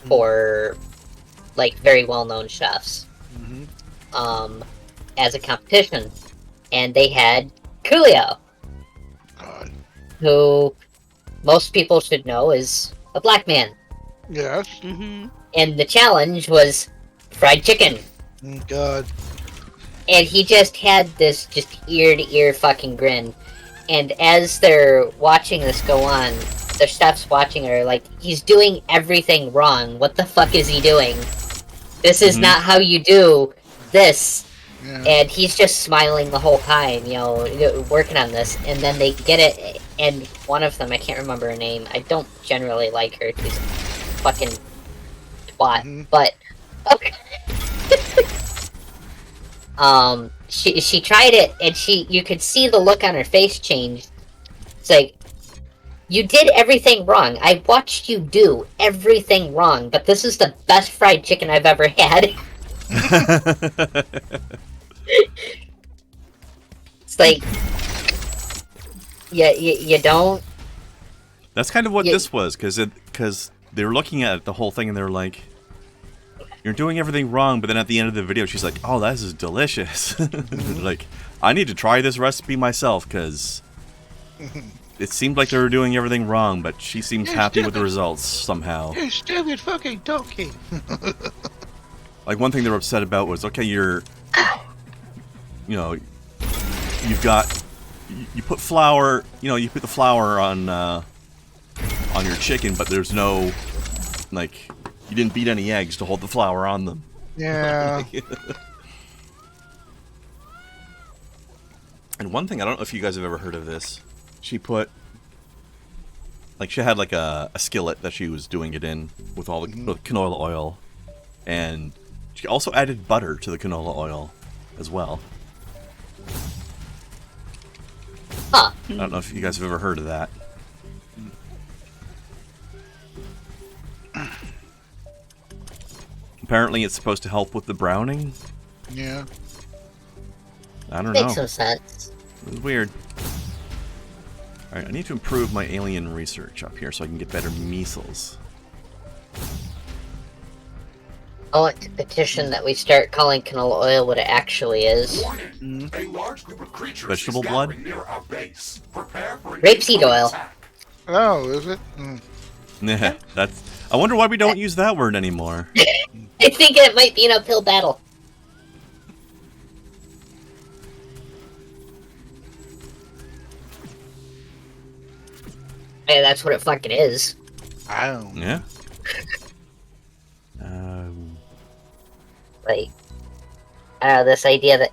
for like very well-known chefs as a competition, and they had Coolio, who most people should know is a black man. Yes. And the challenge was fried chicken. God. And he just had this just ear-to-ear fucking grin. And as they're watching this go on, the chefs watching are like, he's doing everything wrong. What the fuck is he doing? This is not how you do this. Yeah. And he's just smiling the whole time, you know, working on this. And then they get it, and one of them, I can't remember her name. I don't generally like her. She's a fucking twat. But, okay. She tried it, and you could see the look on her face change. It's like, you did everything wrong. I watched you do everything wrong, but this is the best fried chicken I've ever had. It's like, you don't. That's kind of what this was, because they were looking at the whole thing and they were like, "You're doing everything wrong," but then at the end of the video, she's like, "Oh, this is delicious." Like, I need to try this recipe myself, because it seemed like they were doing everything wrong, but she seems happy with the results somehow. You stupid fucking donkey. Like, one thing they were upset about was, okay, you know, you put flour, you put the flour on your chicken, but there's no, like, you didn't beat any eggs to hold the flour on them. Yeah. And one thing, I don't know if you guys have ever heard of this. She had like a skillet that she was doing it in with all the canola oil, and she also added butter to the canola oil as well. Huh. I don't know if you guys have ever heard of that. Apparently it's supposed to help with the browning. Yeah. I don't know. Makes some sense. It was weird. Alright, I need to improve my alien research up here so I can get better measles. I want to petition that we start calling canola oil what it actually is. Warning. A large group of creatures Vegetable is blood? gathering near our base. Prepare for an Rapeseed incoming oil. attack. Oh, is it? Yeah, that's. I wonder why we don't use that word anymore. I think it might be an uphill battle. Hey, that's what it fucking is. I don't know. Yeah. Like, I don't know, this idea that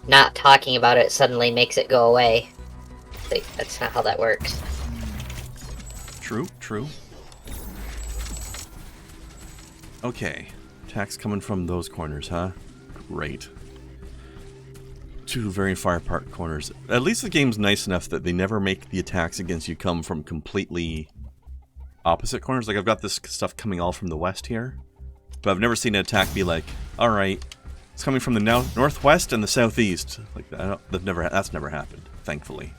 not talking about it suddenly makes it go away. Like, that's not how that works. True, true. Okay. Attacks coming from those corners, huh? Great. Two very far apart corners. At least the game's nice enough that they never make the attacks against you come from completely opposite corners. Like, I've got this stuff coming all from the west here, but I've never seen an attack be like, alright, it's coming from the northwest and the southeast. Like, that's never happened, thankfully.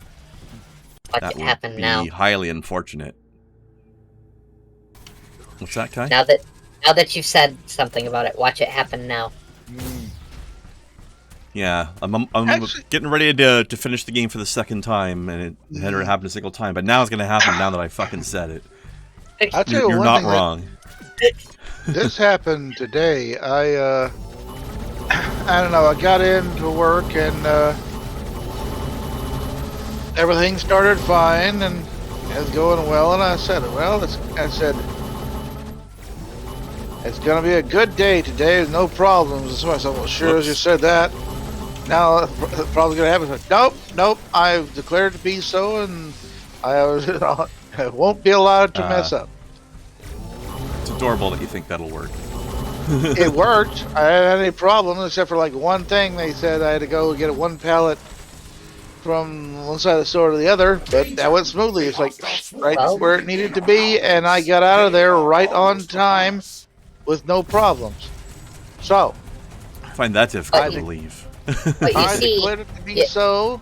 Watch That it would happen be now. highly unfortunate. What's that, Kai? Now that you've said something about it, watch it happen now. Yeah, I'm Actually- getting ready to finish the game for the second time, and it hadn't happened a single time, but now it's going to happen now that I fucking said it. I'll tell you You're one not thing wrong. This happened today. I don't know. I got into work and everything started fine and it was going well. And I said, "Well, it's gonna be a good day today. There's no problems." So I said, "Well, sure as you said that. Now the problem's gonna happen." I said, nope. I've declared it to be so, and it won't be allowed to mess up. It's adorable that you think that'll work. It worked. I hadn't had any problems except for like one thing. They said I had to go get one pallet from one side of the store to the other, but that went smoothly. It's like right where it needed to be, and I got out of there right on time with no problems. So I find that difficult to believe. But you I see, declared it to be yeah. so.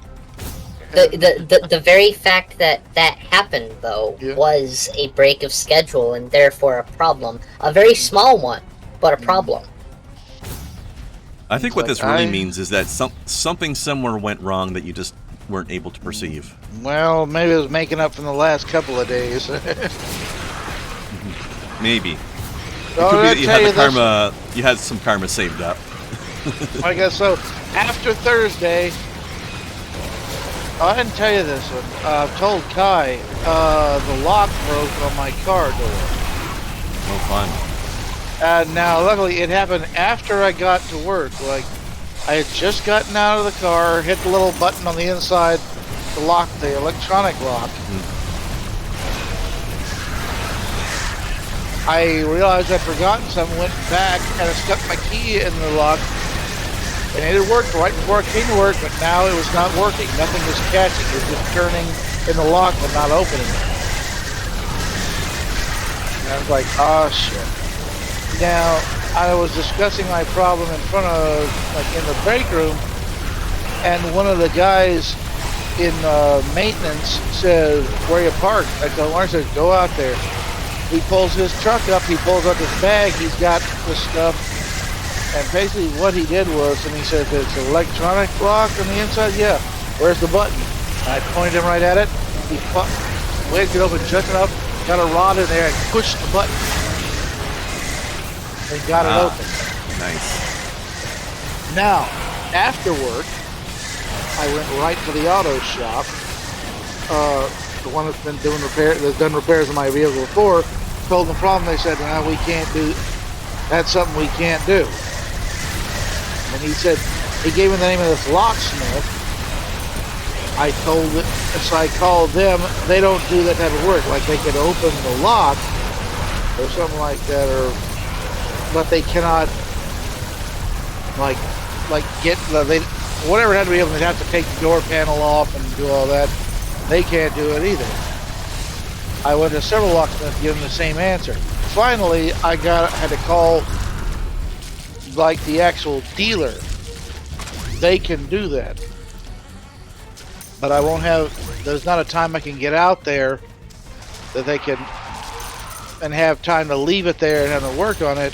the very fact that happened, though, Yeah. was a break of schedule and therefore a problem. A very small one, but a problem. I think what like this really I- means is that something somewhere went wrong that you just weren't able to perceive. Well, maybe it was making up from the last couple of days. Maybe. It So could be I'll that you tell had you the this- karma. You had some karma saved up. I guess so. After Thursday, I didn't tell you this one. I told Kai the lock broke on my car door. No fun. Now, luckily, it happened after I got to work. Like, I had just gotten out of the car, hit the little button on the inside, the lock, the electronic lock. I realized I'd forgotten something, went back, and I stuck my key in the lock. And it had worked right before I came to work, but now it was not working. Nothing was catching. It was just turning in the lock but not opening it. And I was like, oh shit. Now, I was discussing my problem in front of, like, in the break room, and one of the guys in maintenance says, "Where you parked?" I told him, I said, "Go out there." He pulls his truck up, he pulls up his bag, he's got the stuff, and basically what he did was, and he said, "It's an electronic lock on the inside." "Yeah." "Where's the button?" And I pointed him right at it. He waved it open just enough, got a rod in there, and pushed the button. And got it open. Nice. Now, after work, I went right to the auto shop. The one that's been doing that's done repairs on my vehicle before. Told them the problem. They said, "No, we can't do. That's something we can't do." And he said, he gave me the name of this locksmith. I told it, so I called them. They don't do that type of work. Like, they could open the lock or something like that, but they cannot, like get they whatever it had to be able to have to take the door panel off and do all that. They can't do it either. I went to several locksmiths to give them the same answer. Finally, I had to call like the actual dealer. They can do that, but I won't have. There's not a time I can get out there that they can and have time to leave it there and have to work on it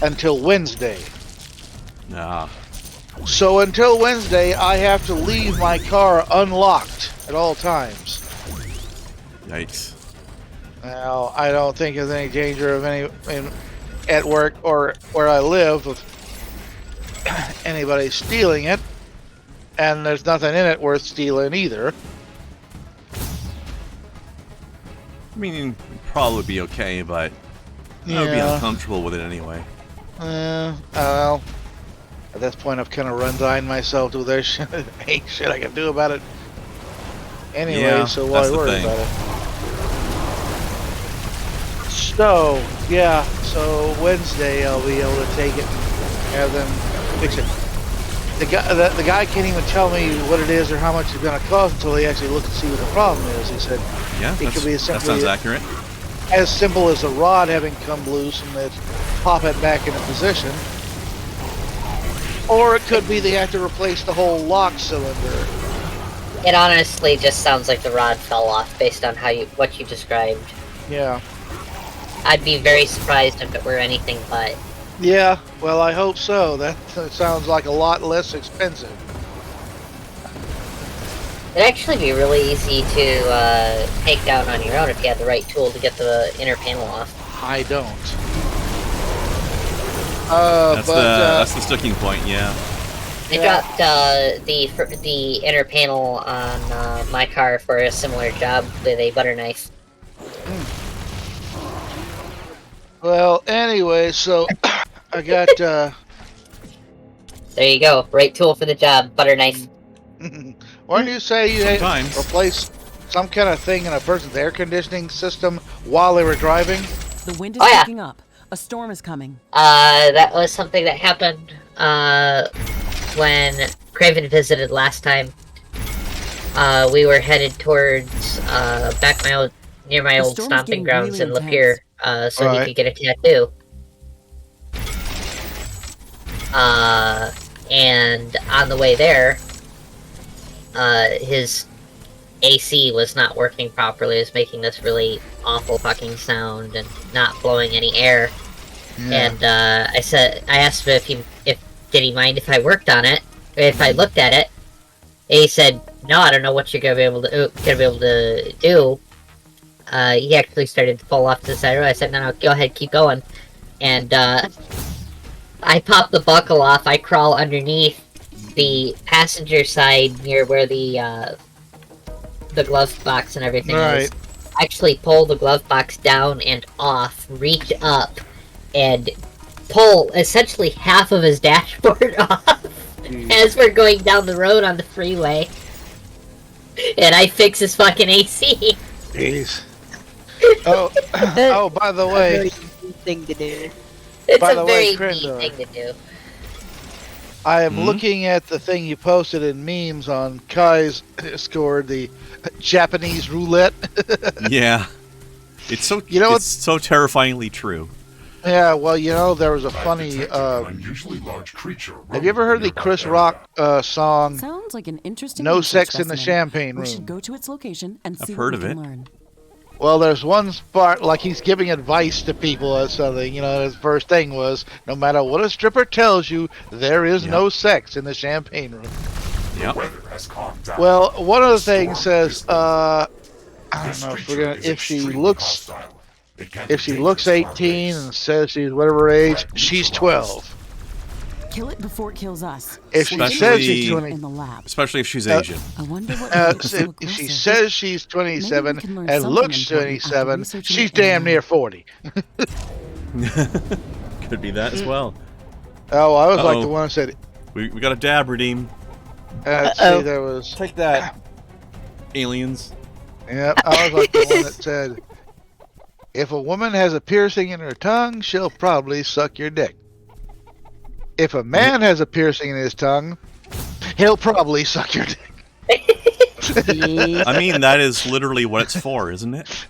until Wednesday. Ah. So until Wednesday, I have to leave my car unlocked at all times. Yikes. Now, I don't think there's any danger of at work or where I live of anybody stealing it, and there's nothing in it worth stealing either. I mean, it'd probably be okay, but I would be uncomfortable with it anyway. Well, at this point, I've kind of resigned myself to their shit. Ain't shit I can do about it anyway, Yeah, so why that's the worry thing. about it? So, yeah, so Wednesday I'll be able to take it and have them fix it. The guy can't even tell me what it is or how much it's going to cost until he actually looks and see what the problem is. He said Yeah, it could be that sounds accurate. as simple as the rod having come loose and they pop it back into position. Or it could be they have to replace the whole lock cylinder. It honestly just sounds like the rod fell off based on what you described. Yeah. I'd be very surprised if it were anything but. Yeah, well, I hope so. That sounds like a lot less expensive. It'd actually be really easy to take down on your own if you had the right tool to get the inner panel off. I don't. That's the sticking point, yeah. I dropped the inner panel on my car for a similar job with a butter knife. Well, anyway, so I got. There you go. Right tool for the job. Butter knife. Why don't you say you had Sometimes. replace some kind of thing in a person's air conditioning system while they were driving? The wind is Oh, yeah. picking up. A storm is coming. That was something that happened when Craven visited last time. We were headed towards near my The old storm's stomping getting grounds really in Lapeer, so Alright. he could get a tattoo. And on the way there, his AC was not working properly. It was making this really awful fucking sound and not blowing any air. Yeah. And I asked him if did he mind if I worked on it, if I looked at it. And he said, "No, I don't know what you're gonna be able to do." He actually started to pull off to the side road. I said, "No, go ahead, keep going." And I pop the buckle off. I crawl underneath the passenger side near where the glove box and everything is. Actually pull the glove box down and off, reach up, and pull essentially half of his dashboard off as we're going down the road on the freeway. And I fix his fucking AC. Jeez. Oh, by the way, Thing to do. It's By a the way, very neat Krendar. thing to do. I am looking at the thing you posted in memes on Kai's Discord, the Japanese roulette. Yeah. It's so You know it's so terrifyingly true. Yeah, well, there was a funny. Detected an unusually large creature. Have you ever heard the roaming Chris nearby Rock song Sounds like an interesting "No research Sex in the specimen. Champagne We should Room"? go to its location and I've see heard what we of can it. learn. Well, there's one part like he's giving advice to people or something. His first thing was, no matter what a stripper tells you, there is no sex in the champagne room. The Yep. weather has calmed down. Well, one of the storm things says, is I don't This know if creature is if she extremely looks, hostile. It can if be she looks dangerous for our 18 base. and says she's whatever age, she's 12. Kill it before it kills us. If she Especially- says she's in 20, the lab. Especially if she's Asian. I wonder what if makes it look she aggressive. says she's 27 Maybe we can learn and something looks important after 27, researching she's it in damn the near lab. 40. Could be that as well. Oh, I was like Uh-oh. the one who said, We got a dab redeem. let's Uh-oh. see, there was. Take that. Aliens. Yep, I was like the one that said, if a woman has a piercing in her tongue, she'll probably suck your dick. If a man has a piercing in his tongue, he'll probably suck your dick. I mean, that is literally what it's for, isn't it?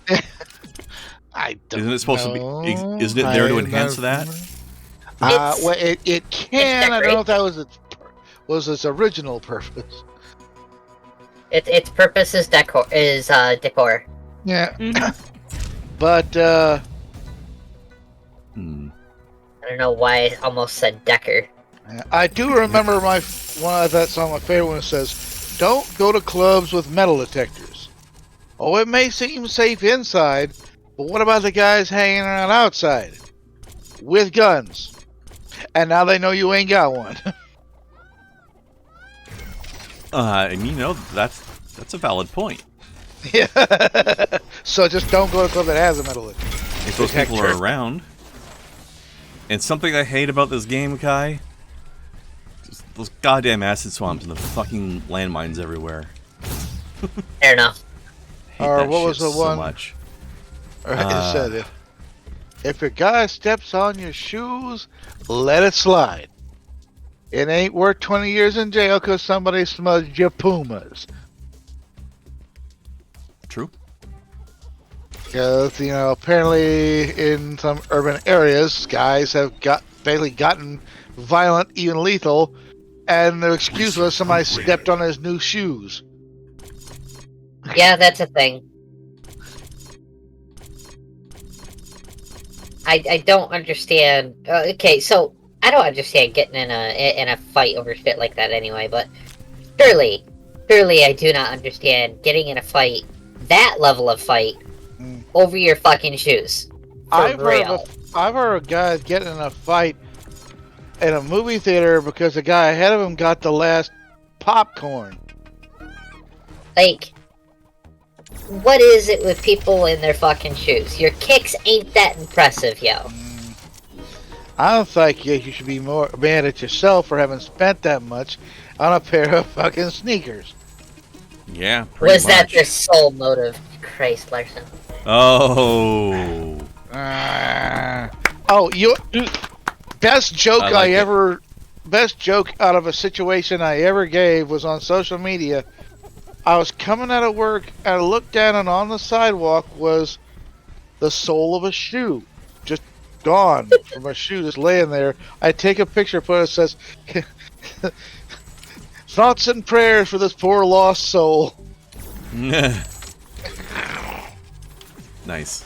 I don't Isn't it supposed to be? know. Isn't it there to I enhance don't- that? Well, it can. I don't know if that was its original purpose. Its purpose is decor. Yeah, Mhm. but Hmm. I don't know why I almost said Decker. I do remember one of that song. My favorite one says, "Don't go to clubs with metal detectors. Oh, it may seem safe inside, But what about the guys hanging around outside with guns? And now they know you ain't got one. And you know, that's a valid point. Yeah. So just don't go to a club that has a metal detector. If those people are around. And something I hate about this game, Kai, just those goddamn acid swamps and the fucking landmines everywhere. Fair enough. Hate Or that what shit was the so one- much. It said, if your guy steps on your shoes, let it slide. It ain't worth 20 years in jail because somebody smudged your Pumas. True. Because, apparently in some urban areas, guys have basically gotten violent, even lethal, and the excuse was somebody stepped on his new shoes. Yeah, that's a thing. I don't understand. Okay, so I don't understand getting in a fight over shit like that anyway. But surely I do not understand getting in a fight, that level of fight, over your fucking shoes. I've heard of guys getting in a fight in a movie theater because the guy ahead of him got the last popcorn. Like, what is it with people in their fucking shoes? Your kicks ain't that impressive, yo. I don't think you should be more mad at yourself for having spent that much on a pair of fucking sneakers. Yeah, pretty Was that much. their sole motive? Christ, Larson. Oh. Best joke I like it. best joke out of a situation I ever gave was on social media. I was coming out of work and I looked down and on the sidewalk was the sole of a shoe. Just gone from a shoe just laying there. I take a picture, put it says thoughts and prayers for this poor lost soul. Nice.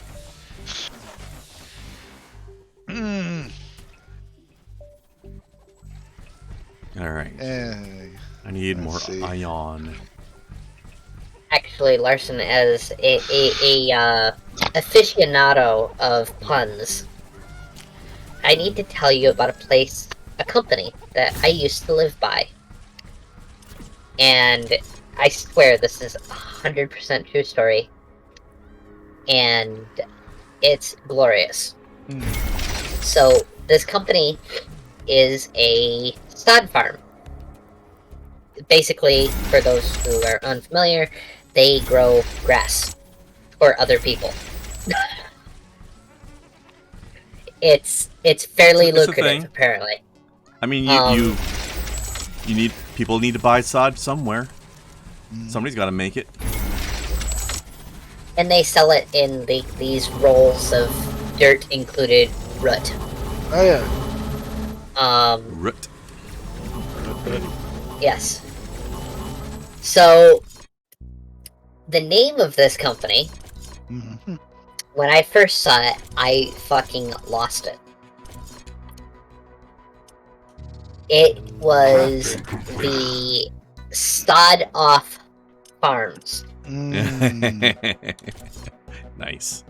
Alright. I need more see. ion. Actually, Larson, as a aficionado of puns, I need to tell you about a company that I used to live by. And I swear this is 100% true story. And it's glorious. So, this company is a sod farm. Basically, for those who are unfamiliar, they grow grass for other people. It's fairly It's a lucrative, thing. apparently. I mean, people need to buy sod somewhere. Somebody's got to make it. And they sell it in these rolls of dirt-included root. Oh yeah. Root. Yes. So, the name of this company, when I first saw it, I fucking lost it. It was the Stod Off Farms. Nice.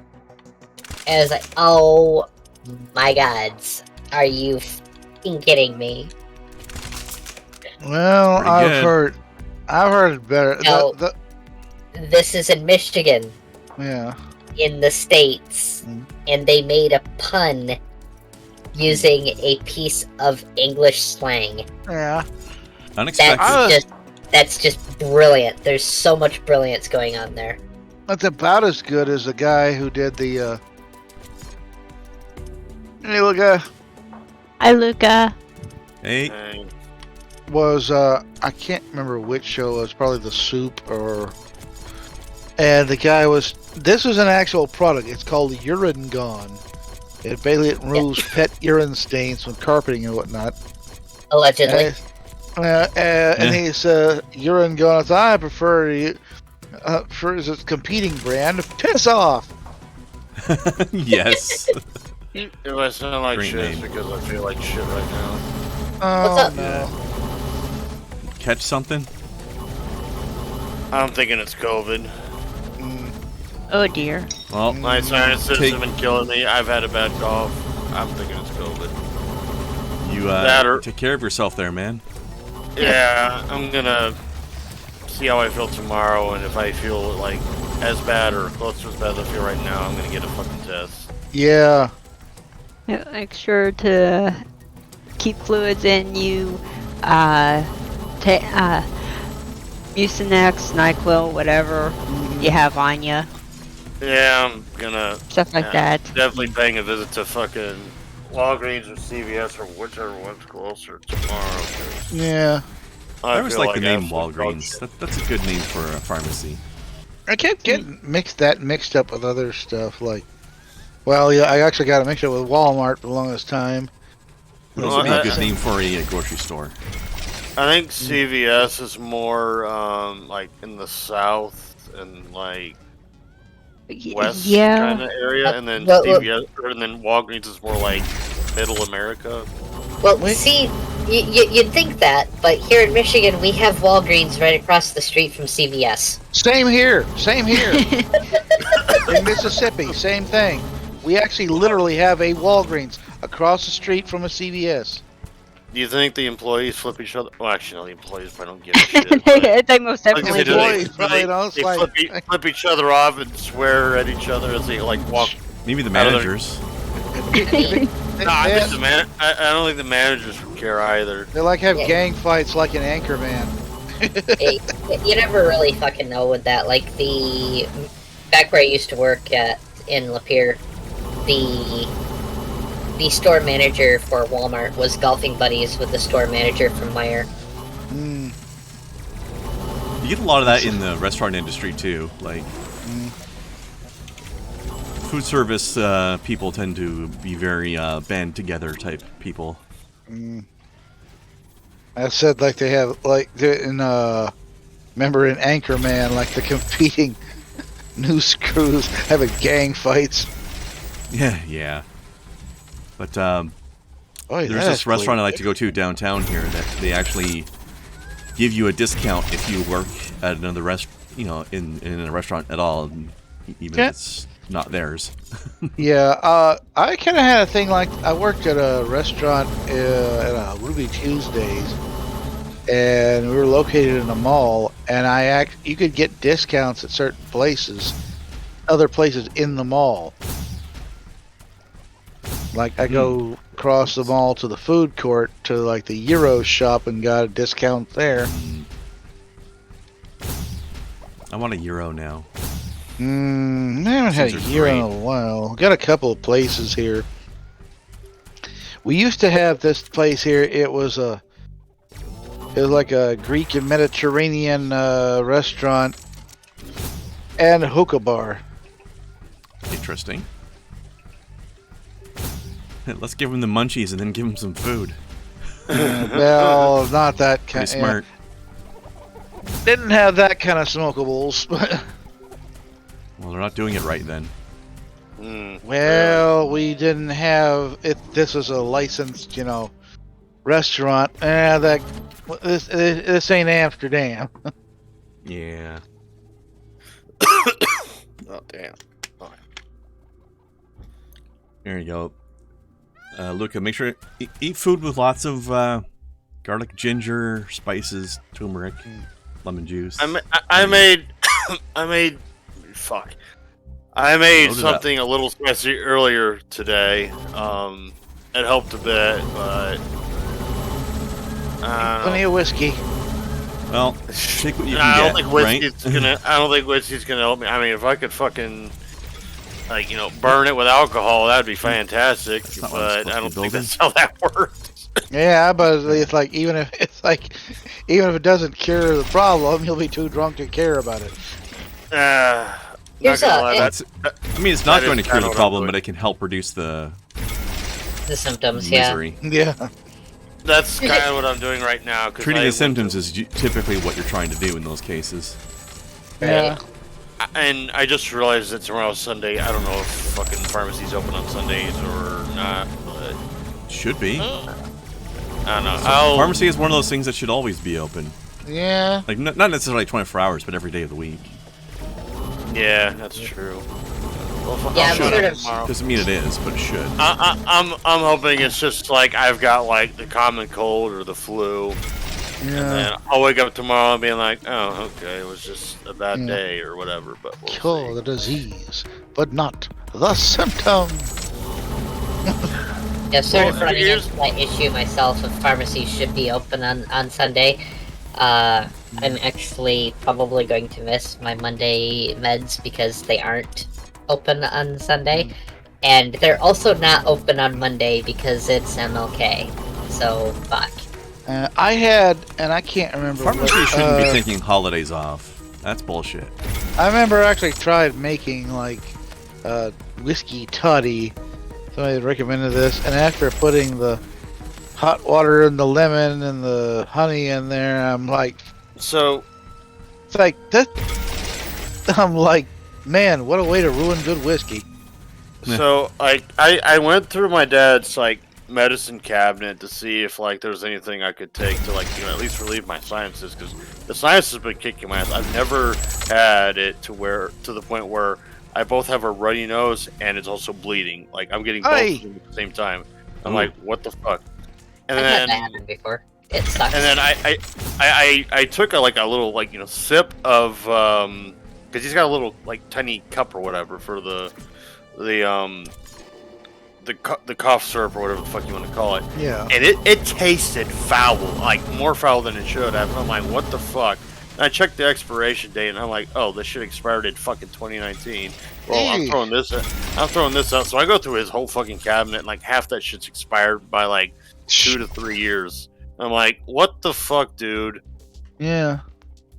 And I was like, oh my gods, are you f***ing kidding me? Well, Pretty I've good. heard it better. No. This is in Michigan, Yeah. in the States, and they made a pun using a piece of English slang. Yeah. Unexpected. That's just brilliant. There's so much brilliance going on there. That's about as good as the guy who did the Hey Luca Hi, Luca. Hey. was I can't remember which show it was, probably The Soup and the guy was this was an actual product. It's called Urine Gone. It basically removes pet urine stains from carpeting and whatnot. Allegedly. And he's urine gone. I prefer for his competing brand. Piss off. Yes. If I sound like Great shit, it's name. because I feel like shit right now. Oh, What's up? no. Catch something? I'm thinking it's COVID. Oh dear. Well, My sinuses Take- have been killing me. I've had a bad cough. I'm thinking it's COVID. you That or- take care of yourself there, man. Yeah, I'm gonna see how I feel tomorrow, and if I feel like as bad or close to as bad as I feel right now, I'm gonna get a fucking test. Yeah. Yeah, make sure to keep fluids in you. Mucinex, NyQuil, whatever you have on you. Yeah, I'm gonna Stuff like that. definitely paying a visit to fucking Walgreens or CVS or whichever one's closer tomorrow. 'Cause Yeah. I always feel like the I name have some drug Walgreens. shit. That's a good name for a pharmacy. I kept getting mixed up with other stuff. Like, well, yeah, I actually got it mixed up with Walmart for the longest time. Would Well, also be a I- good name for a grocery store. I think CVS is more like in the south and like west Yeah. kind of area, and then Well, CVS and then Walgreens is more like middle America. Well, Wait. see, you'd think that, but here in Michigan, we have Walgreens right across the street from CVS. Same here. Same here. In Mississippi, same thing. We actually literally have a Walgreens across the street from a CVS. Do you think the employees flip each other? Well, actually, no, the employees probably don't give a shit. but- They most I was gonna definitely say, do do. Employees probably don't. they Like- flip each other off and swear at each other as they like walk. Maybe the Out of their- managers. No, I think I don't think the managers would care either. They like have Yeah. gang fights like an Anchorman. You never really fucking know with that. Like back where I used to work in Lapeer, the store manager for Walmart was golfing buddies with the store manager from Meijer. Mm. You get a lot of that in the restaurant industry too. Like food service people tend to be very band together type people. I said like they have like in remember in Anchorman like the competing news crews having gang fights. Yeah. But Oh, there's that's this restaurant I clean. like to go to downtown here that they actually give you a discount if you work at another in a restaurant at all, even Yeah. if it's not theirs. Yeah, I kind of had a thing like I worked at a restaurant at Ruby Tuesdays, and we were located in a mall, and you could get discounts at certain places, other places in the mall. Like I go across the mall to the food court to like the Euro shop and got a discount there. I want a euro now. I haven't had a These are year in a great. while. Got a couple of places here. We used to have this place here. It was like a Greek and Mediterranean restaurant and a hookah bar. Interesting. Let's give him the munchies and then give him some food. Well, not that kind. Pretty smart. Didn't have that kind of smokables. Well, they're not doing it right then. Well, we didn't have it. This was a licensed, restaurant. This ain't Amsterdam. Yeah. Oh damn. There you go. Luca, make sure eat food with lots of garlic, ginger, spices, turmeric, lemon juice. I made Load it something a little spicy earlier today. It helped a bit, but Plenty of whiskey. Well, take what you can I get, don't think whiskey's right? gonna. I don't think whiskey's gonna help me. I mean, if I could fucking burn it with alcohol, that'd be fantastic. not what I'm But I don't supposed think to be that's how that works. Yeah, but it's like even if it doesn't cure the problem, you'll be too drunk to care about it. Here's not gonna a- lie, That's, I mean, it's not that going is to cure kinda the what I'm problem, doing. but it can help reduce the symptoms, yeah. misery. Yeah. that's kind of what I'm doing right now. 'Cause Treating I the went symptoms to- is typically what you're trying to do in those cases. Yeah. And I just realized that tomorrow's Sunday. I don't know if fucking pharmacy's open on Sundays or not, but Should be. I don't know. Pharmacy is one of those things that should always be open. Yeah. Like not necessarily 24 hours, but every day of the week. Yeah, that's true. Well, Yeah, I'll I'm show sort up of- tomorrow. Doesn't mean it is, but it should. I'm hoping it's just like I've got like the common cold or the flu. And then I'll wake up tomorrow and be like, oh, okay, it was just a bad day or whatever. But we'll Cure see. the disease, but not the symptom. Yeah, sort of Well, running here's- into that issue myself if pharmacies should be open on Sunday. I'm actually probably going to miss my Monday meds because they aren't open on Sunday. And they're also not open on Monday because it's MLK. So, fuck. I had, and I can't remember. Pharmacies shouldn't be taking holidays off. That's bullshit. I remember I actually tried making like whiskey toddy. Somebody recommended this, and after putting the hot water and the lemon and the honey in there, I'm like, So, it's like that. I'm like, man, what a way to ruin good whiskey. so I went through my dad's like medicine cabinet to see if like there's anything I could take to like at least relieve my sinuses, because the sinus has been kicking my ass. I've never had it to the point where I both have a runny nose and it's also bleeding. Like I'm getting both of them at the same time. I'm like, what the fuck? And I've had then that happen before. It sucks. and then I took a little sip of because he's got a little like tiny cup or whatever for the cough syrup or whatever the fuck you want to call it. Yeah. And it tasted foul, like more foul than it should have. And I'm like, what the fuck? And I checked the expiration date, and I'm like, oh, this shit expired in fucking 2019. Well, I'm throwing this out. So I go through his whole fucking cabinet, and like half that shit's expired by like 2 to 3 years. I'm like, what the fuck, dude? Yeah.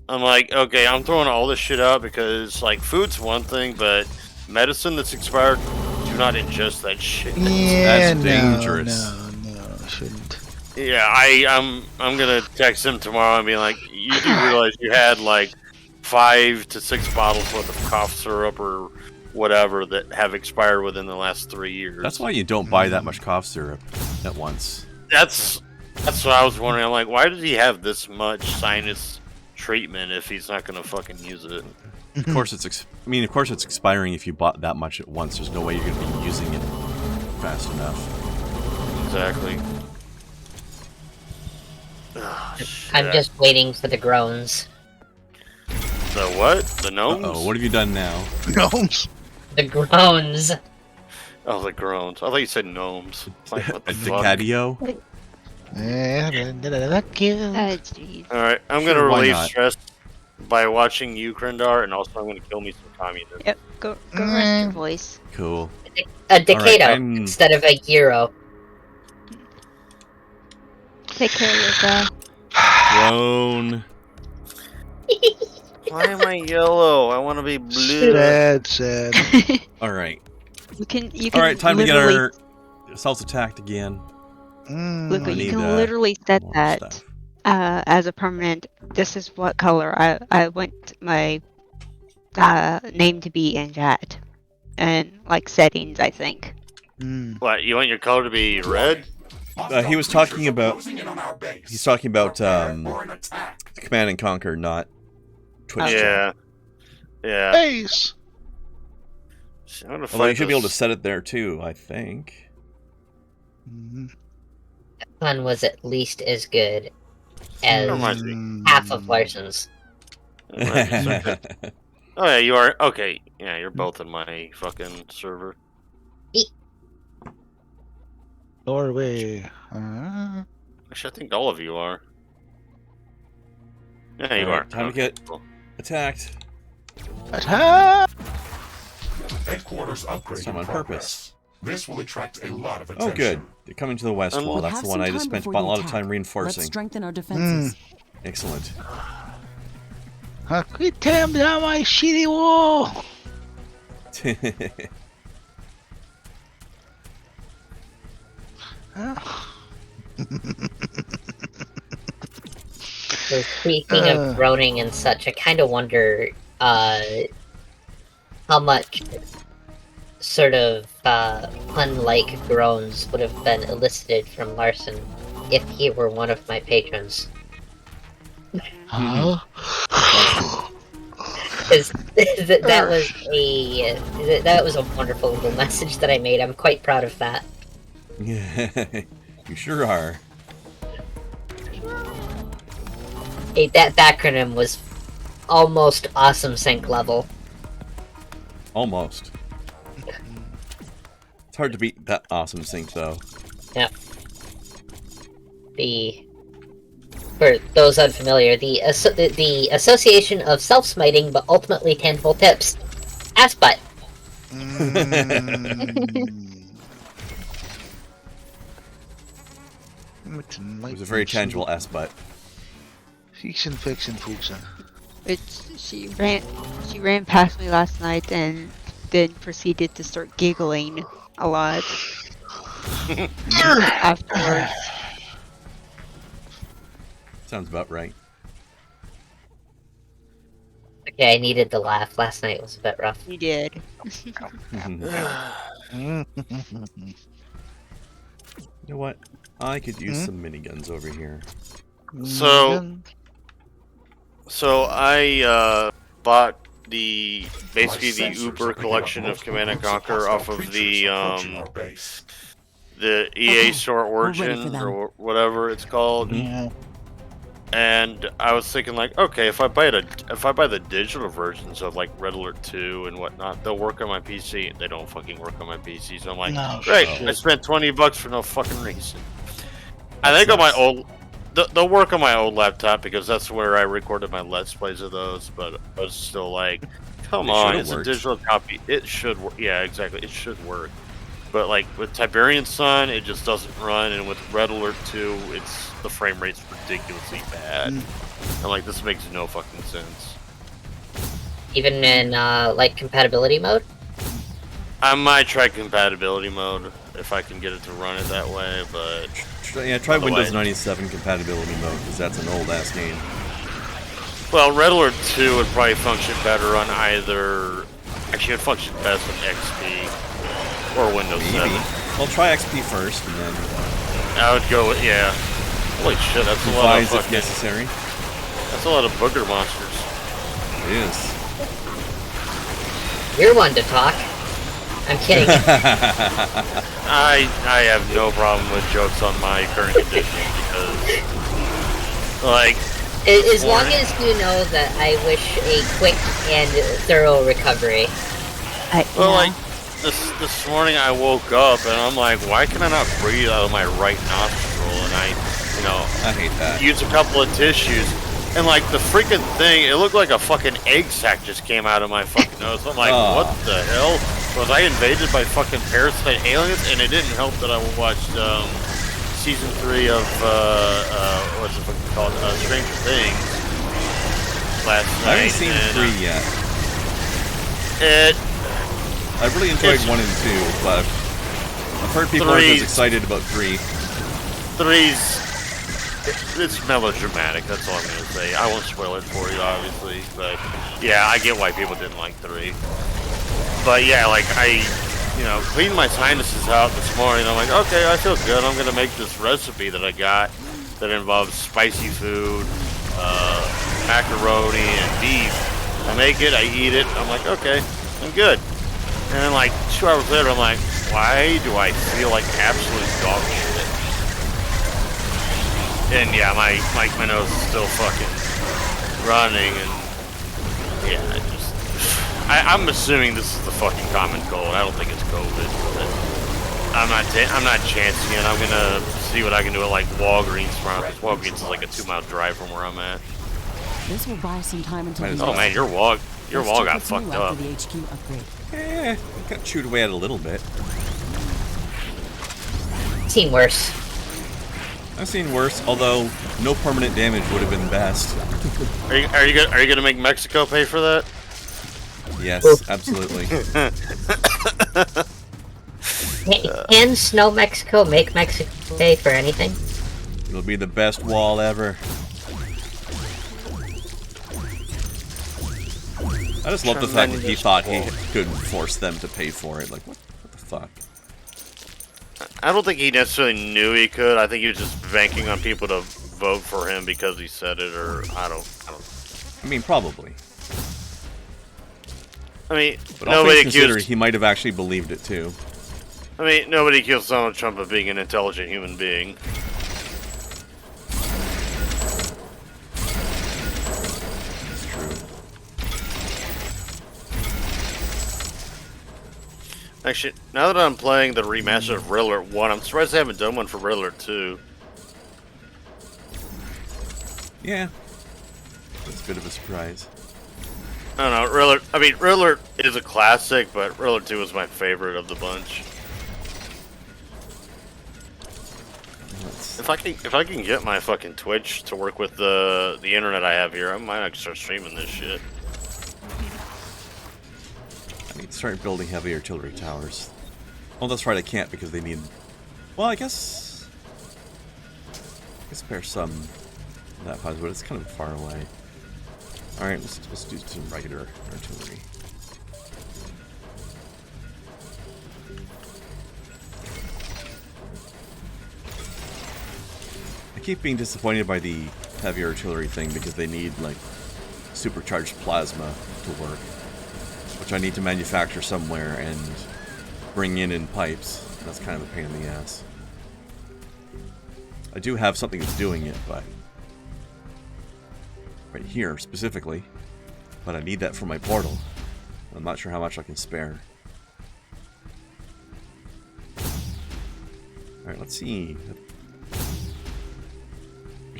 I'm like, okay, I'm throwing all this shit out because like food's one thing, but medicine that's expired, do not ingest that shit. Yeah, That's dangerous. No, shouldn't. Yeah, I'm gonna text him tomorrow and be like, you do realize you had like 5 to 6 bottles worth of cough syrup or whatever that have expired within the last 3 years. That's why you don't buy that much cough syrup at once. That's what I was wondering. I'm like, why did he have this much sinus treatment if he's not gonna fucking use it? Of course it's expiring if you bought that much at once. There's no way you're going to be using it fast enough. Exactly. Oh, I'm just waiting for the groans. The what? The gnomes? Oh, what have you done now? Gnomes. The groans. Oh, the groans. I thought you said gnomes. Like, what the A fuck? Decatio? Jeez. Alright, I'm Sure, gonna why relieve not? stress by watching you, Krendar, and also I'm gonna kill me some communists. Yep, go rest your voice. Cool. A decado I'm- instead of a euro. Take care of yourself. Clone. Why am I yellow? I want to be blue. Sad. Alright. You can Alright, time to get literally- ourselves attacked again. Luca, I you need, can literally set more that stuff. as a permanent. This is what color I want my name to be in chat, and like settings, I think. What, you want your color to be red? He was talking about... Closing in on our base. He's talking about For an attack. Command and Conquer, not Twitch. Yeah. Yeah. Base. I'm gonna Although fight you should be able to this- set it there too, I think. One was at least as good as Reminds me. half of Larson's. Oh yeah, you are. Okay, yeah, you're both in my fucking server. Norway. Actually, I think all of you are. Yeah, you Alright, are. time to Okay, get- cool. Attacked. Attack! Headquarters upgrade Some in on progress. This will attract a lot of attention. Oh, good. They're coming to the west wall. We That's have the one some I just time spent a before the lot of attack. time Let's reinforcing. strengthen our defenses. Excellent. Quit tearing down my shitty wall! So speaking of groaning and such, I kind of wonder how much sort of pun-like groans would have been elicited from Larson if he were one of my patrons. Huh? Because that was a wonderful little message that I made. I'm quite proud of that. Yeah, you sure are. Hey, that acronym was almost awesome sync level. Almost. It's hard to beat that awesome sync, though. Yep. For those unfamiliar, the Association of Self-Smiting but Ultimately Tangible Tips. Ass butt. It was a very tangible ass butt. Fiction, fiction, fiction. She ran past me last night and then proceeded to start giggling a lot afterwards. Sounds about right. Okay, I needed the laugh. Last night was a bit rough. You did. You know what? I could use some miniguns over here. So I bought basically the Uber collection of Command and Conquer off of the EA Store Origin or whatever it's called. Yeah. And I was thinking like, okay, if I buy the digital versions of like Red Alert 2 and whatnot, they'll work on my PC. They don't fucking work on my PC, so I'm like, great, I spent $20 for no fucking reason. I think on my old, they'll work on my old laptop because that's where I recorded my Let's Plays of those. But I was still like, come on, it's a digital copy. It should work. Yeah, exactly, it should work. But like with Tiberian Sun, it just doesn't run, and with Red Alert 2, the frame rate's ridiculously bad. I'm like, this makes no fucking sense. Even in like compatibility mode. I might try compatibility mode if I can get it to run it that way, but yeah, try Windows 97 compatibility mode because that's an old ass game. Well, Red Alert 2 would probably function better on either. Actually, it would function best on XP or Windows 7. Well, try XP first, and then I would go with Holy shit, that's a lot of if fucking, necessary. That's a lot of booger monsters. It is. You're one to talk. I'm kidding. I have no problem with jokes on my current condition because, like, as long as you know that I wish a quick and thorough recovery. Like this morning I woke up and I'm like, why can I not breathe out of my right nostril? And I hate that. Use a couple of tissues. And like the freaking thing, it looked like a fucking egg sac just came out of my fucking nose. I'm like, what the hell? Was I invaded by fucking parasite aliens? And it didn't help that I watched season 3 of what's it fucking called? Stranger Things last night. I haven't seen 3 yet. I really enjoyed 1 and 2, but I've heard people aren't as excited about 3. 3's melodramatic, that's all I'm gonna say. I won't spoil it for you, obviously, but yeah, I get why people didn't like 3. But yeah, like I cleaned my sinuses out this morning. I'm like, okay, I feel good. I'm gonna make this recipe that I got that involves spicy food, macaroni, and beef. I make it, I eat it. I'm like, okay, I'm good. And then like 2 hours later, I'm like, why do I feel like absolute dog shit? And yeah, my nose is still fucking running, and yeah, I'm assuming this is the fucking common cold. I don't think it's COVID. But I'm not chancing it. I'm gonna see what I can do at like Walgreens tomorrow, because Walgreens is like a 2-mile drive from where I'm at. This will buy some time until Oh man, your wall got fucked up. The HQ upgrade. It got chewed away at a little bit. Seen worse. I've seen worse, although no permanent damage would have been best. Are you gonna make Mexico pay for that? Yes, absolutely. Can Snow Mexico make Mexico pay for anything? It'll be the best wall ever. I just love the fact that he thought he could force them to pay for it. Like, what the fuck? I don't think he necessarily knew he could. I think he was just banking on people to vote for him because he said it, or I don't. I mean, probably. I mean, But all nobody things considered, accused. he might have actually believed it too. I mean, nobody accused Donald Trump of being an intelligent human being. It's true. Actually, now that I'm playing the remaster of Red Alert 1, I'm surprised they haven't done one for Red Alert 2. Yeah. That's a bit of a surprise. I don't know, Red Alert is a classic, but Red Alert 2 is my favorite of the bunch. Let's, If I can get my fucking Twitch to work with the internet I have here, I might actually start streaming this shit. I need to start building heavy artillery towers. Oh, that's right, I can't because they need... Well, I guess spare some of that pause, but it's kind of far away. Alright, let's do some regular artillery. I keep being disappointed by the heavy artillery thing because they need, like, supercharged plasma to work, which I need to manufacture somewhere and bring in pipes. That's kind of a pain in the ass. I do have something that's doing it, but right here specifically, but I need that for my portal. I'm not sure how much I can spare. Alright, let's see.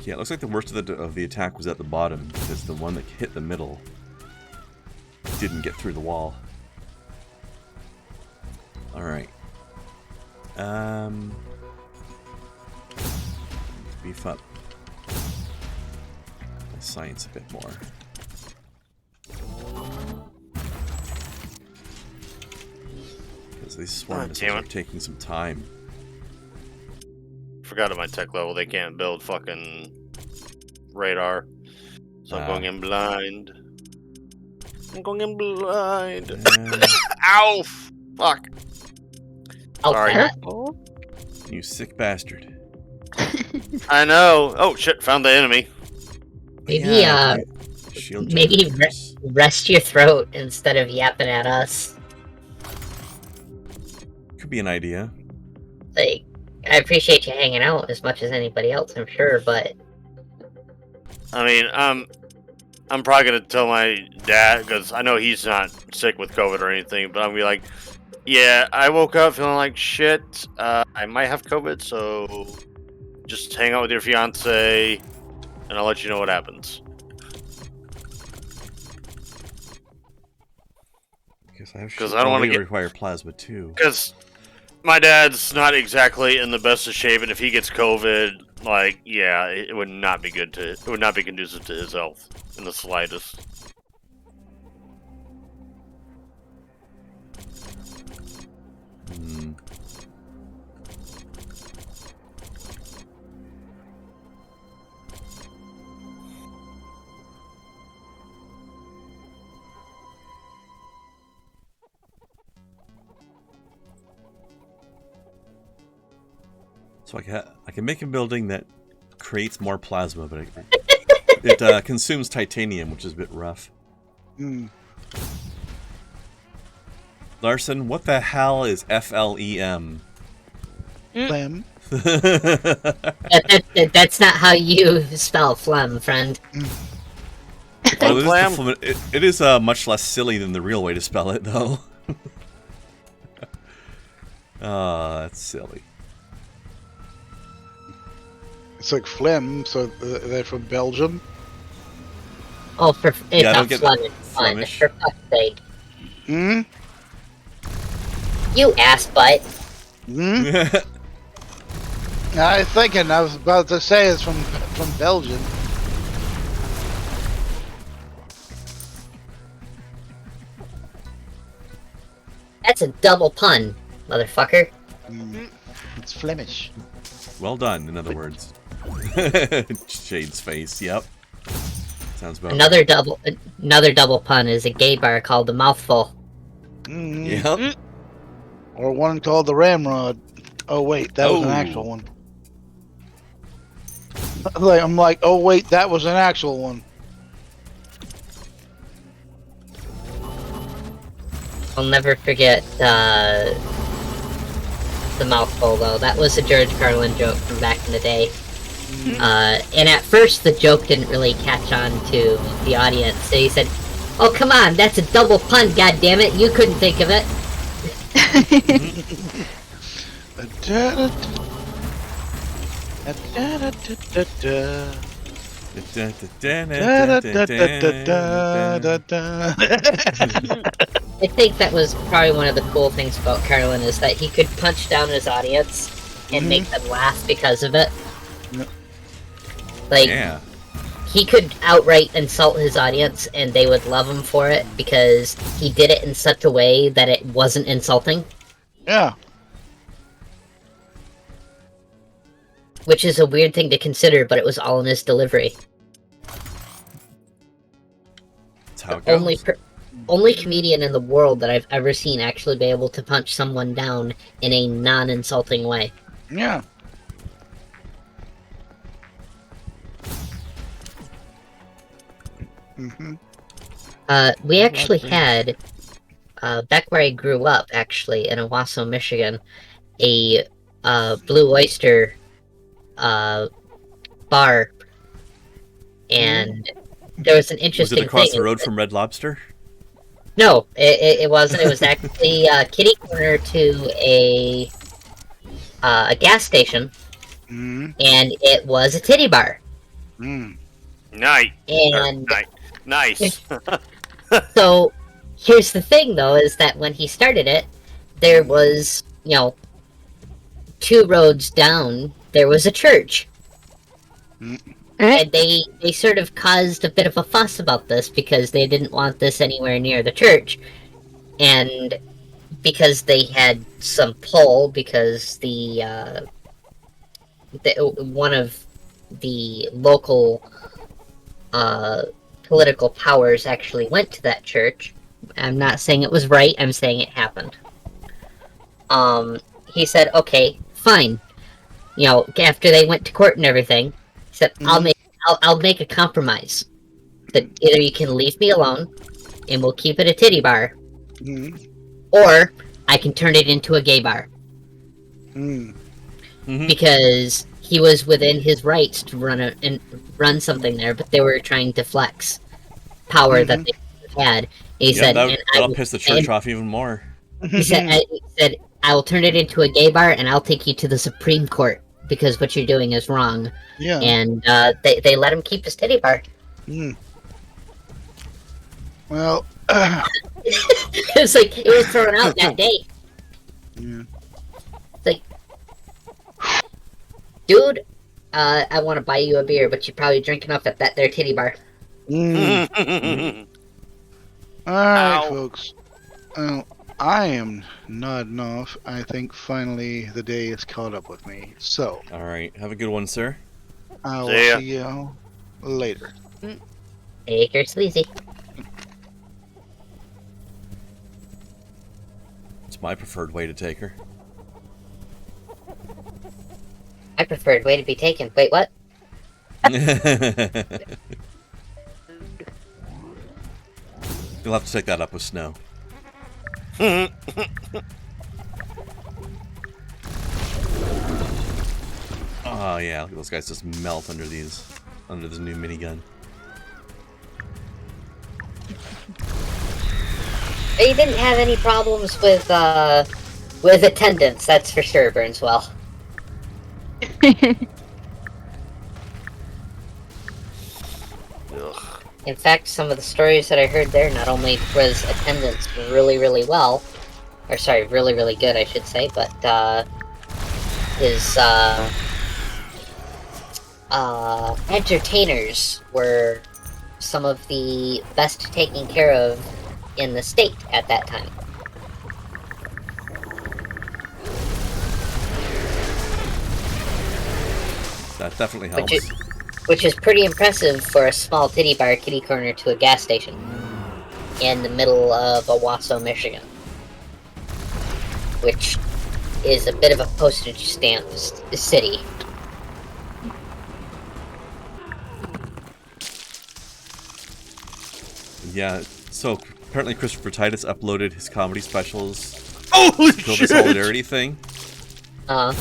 Yeah, it looks like the worst of the attack was at the bottom, because the one that hit the middle didn't get through the wall. Alright. Beef up my science a bit more. Because these swarm missiles are taking some time. Forgot at my tech level they can't build fucking radar. So I'm going in blind. I'm going in blind. Ow! Fuck. Oh, Sorry. Careful. You sick bastard. I know. Oh shit! Found the enemy. Maybe Shield maybe generators. rest your throat instead of yapping at us. Could be an idea. Like, I appreciate you hanging out as much as anybody else, I'm sure, but I mean, I'm probably gonna tell my dad because I know he's not sick with COVID or anything, but I'm gonna be like, yeah, I woke up feeling like shit. I might have COVID, so just hang out with your fiance, and I'll let you know what happens. Because I don't want to require plasma too. Because my dad's not exactly in the best of shape, and if he gets COVID, like, yeah, it would not be good to. It would not be conducive to his health in the slightest. Hmm. So I can make a building that creates more plasma, but it consumes titanium, which is a bit rough. Hmm. Larson, what the hell is FLEM? Phlegm. that's not how you spell phlegm, friend. Well, it is much less silly than the real way to spell it, though. That's silly. It's like phlegm, so they're from Belgium. Oh, it's Yeah, I not don't get phlegm, it's fun, Flemish. for fuck's sake. Hmm? You ass butt. Hmm? I was thinking, I was about to say it's from Belgium. That's a double pun, motherfucker. It's Flemish. Well done, in other words. Shade's face, yep. Sounds about Another double pun is a gay bar called The Mouthful. Yep. Or one called the Ramrod. Oh wait, that was an actual one. I'm like, oh wait, that was an actual one. I'll never forget the mouthful, though. That was a George Carlin joke from back in the day. And at first, the joke didn't really catch on to the audience. So he said, "Oh, come on, that's a double pun, goddammit. You couldn't think of it." I think that was probably one of the cool things about Carlin, is that he could punch down his audience and make them laugh because of it. Like, Yeah. he could outright insult his audience and they would love him for it because he did it in such a way that it wasn't insulting. Yeah. Which is a weird thing to consider, but it was all in his delivery. That's how it goes. Only comedian in the world that I've ever seen actually be able to punch someone down in a non-insulting way. Yeah. We actually had, back where I grew up, actually, in Owasso, Michigan, a Blue Oyster bar, and there was an Was interesting it across thing. the road from Red Lobster? No, it wasn't. It was actually kitty corner to a gas station, and it was a titty bar. Nice. And Nice. so, here's the thing, though, is that when he started it, there was, 2 roads down, there was a church. And they sort of caused a bit of a fuss about this because they didn't want this anywhere near the church. And because they had some pull, because one of the local political powers actually went to that church. I'm not saying it was right, I'm saying it happened. He said, okay, fine. After they went to court and everything, he said, I'll make a compromise. That either you can leave me alone, and we'll keep it a titty bar, or I can turn it into a gay bar. Because he was within his rights to run something there, but they were trying to flex power that they had. He said, that'll piss the church off even more. He said, I will turn it into a gay bar, and I'll take you to the Supreme Court because what you're doing is wrong. Yeah. And they let him keep his titty bar. Well, It's like it was thrown out that day. Yeah. It's like, dude, I want to buy you a beer, but you probably drink enough at that there titty bar. Alright, folks. I am nodding off. I think finally the day is caught up with me. So, Alright, have a good one, sir. I will See ya. see you later. Take her sleazy. It's my preferred way to take her. My preferred way to be taken. Wait, what? You'll have to take that up with Snow. Oh yeah, look at those guys just melt under this new minigun. He didn't have any problems with attendance, that's for sure, Burnswell. Ugh. In fact, some of the stories that I heard there, not only was attendance really, really well, or sorry, really, really good, I should say, but his entertainers were some of the best taken care of in the state at that time. That definitely helps. Which is pretty impressive for a small titty bar kitty corner to a gas station in the middle of Owasso, Michigan, which is a bit of a postage stamp city. Yeah, So apparently Christopher Titus uploaded his comedy specials. Holy Build shit! a solidarity thing. Uh,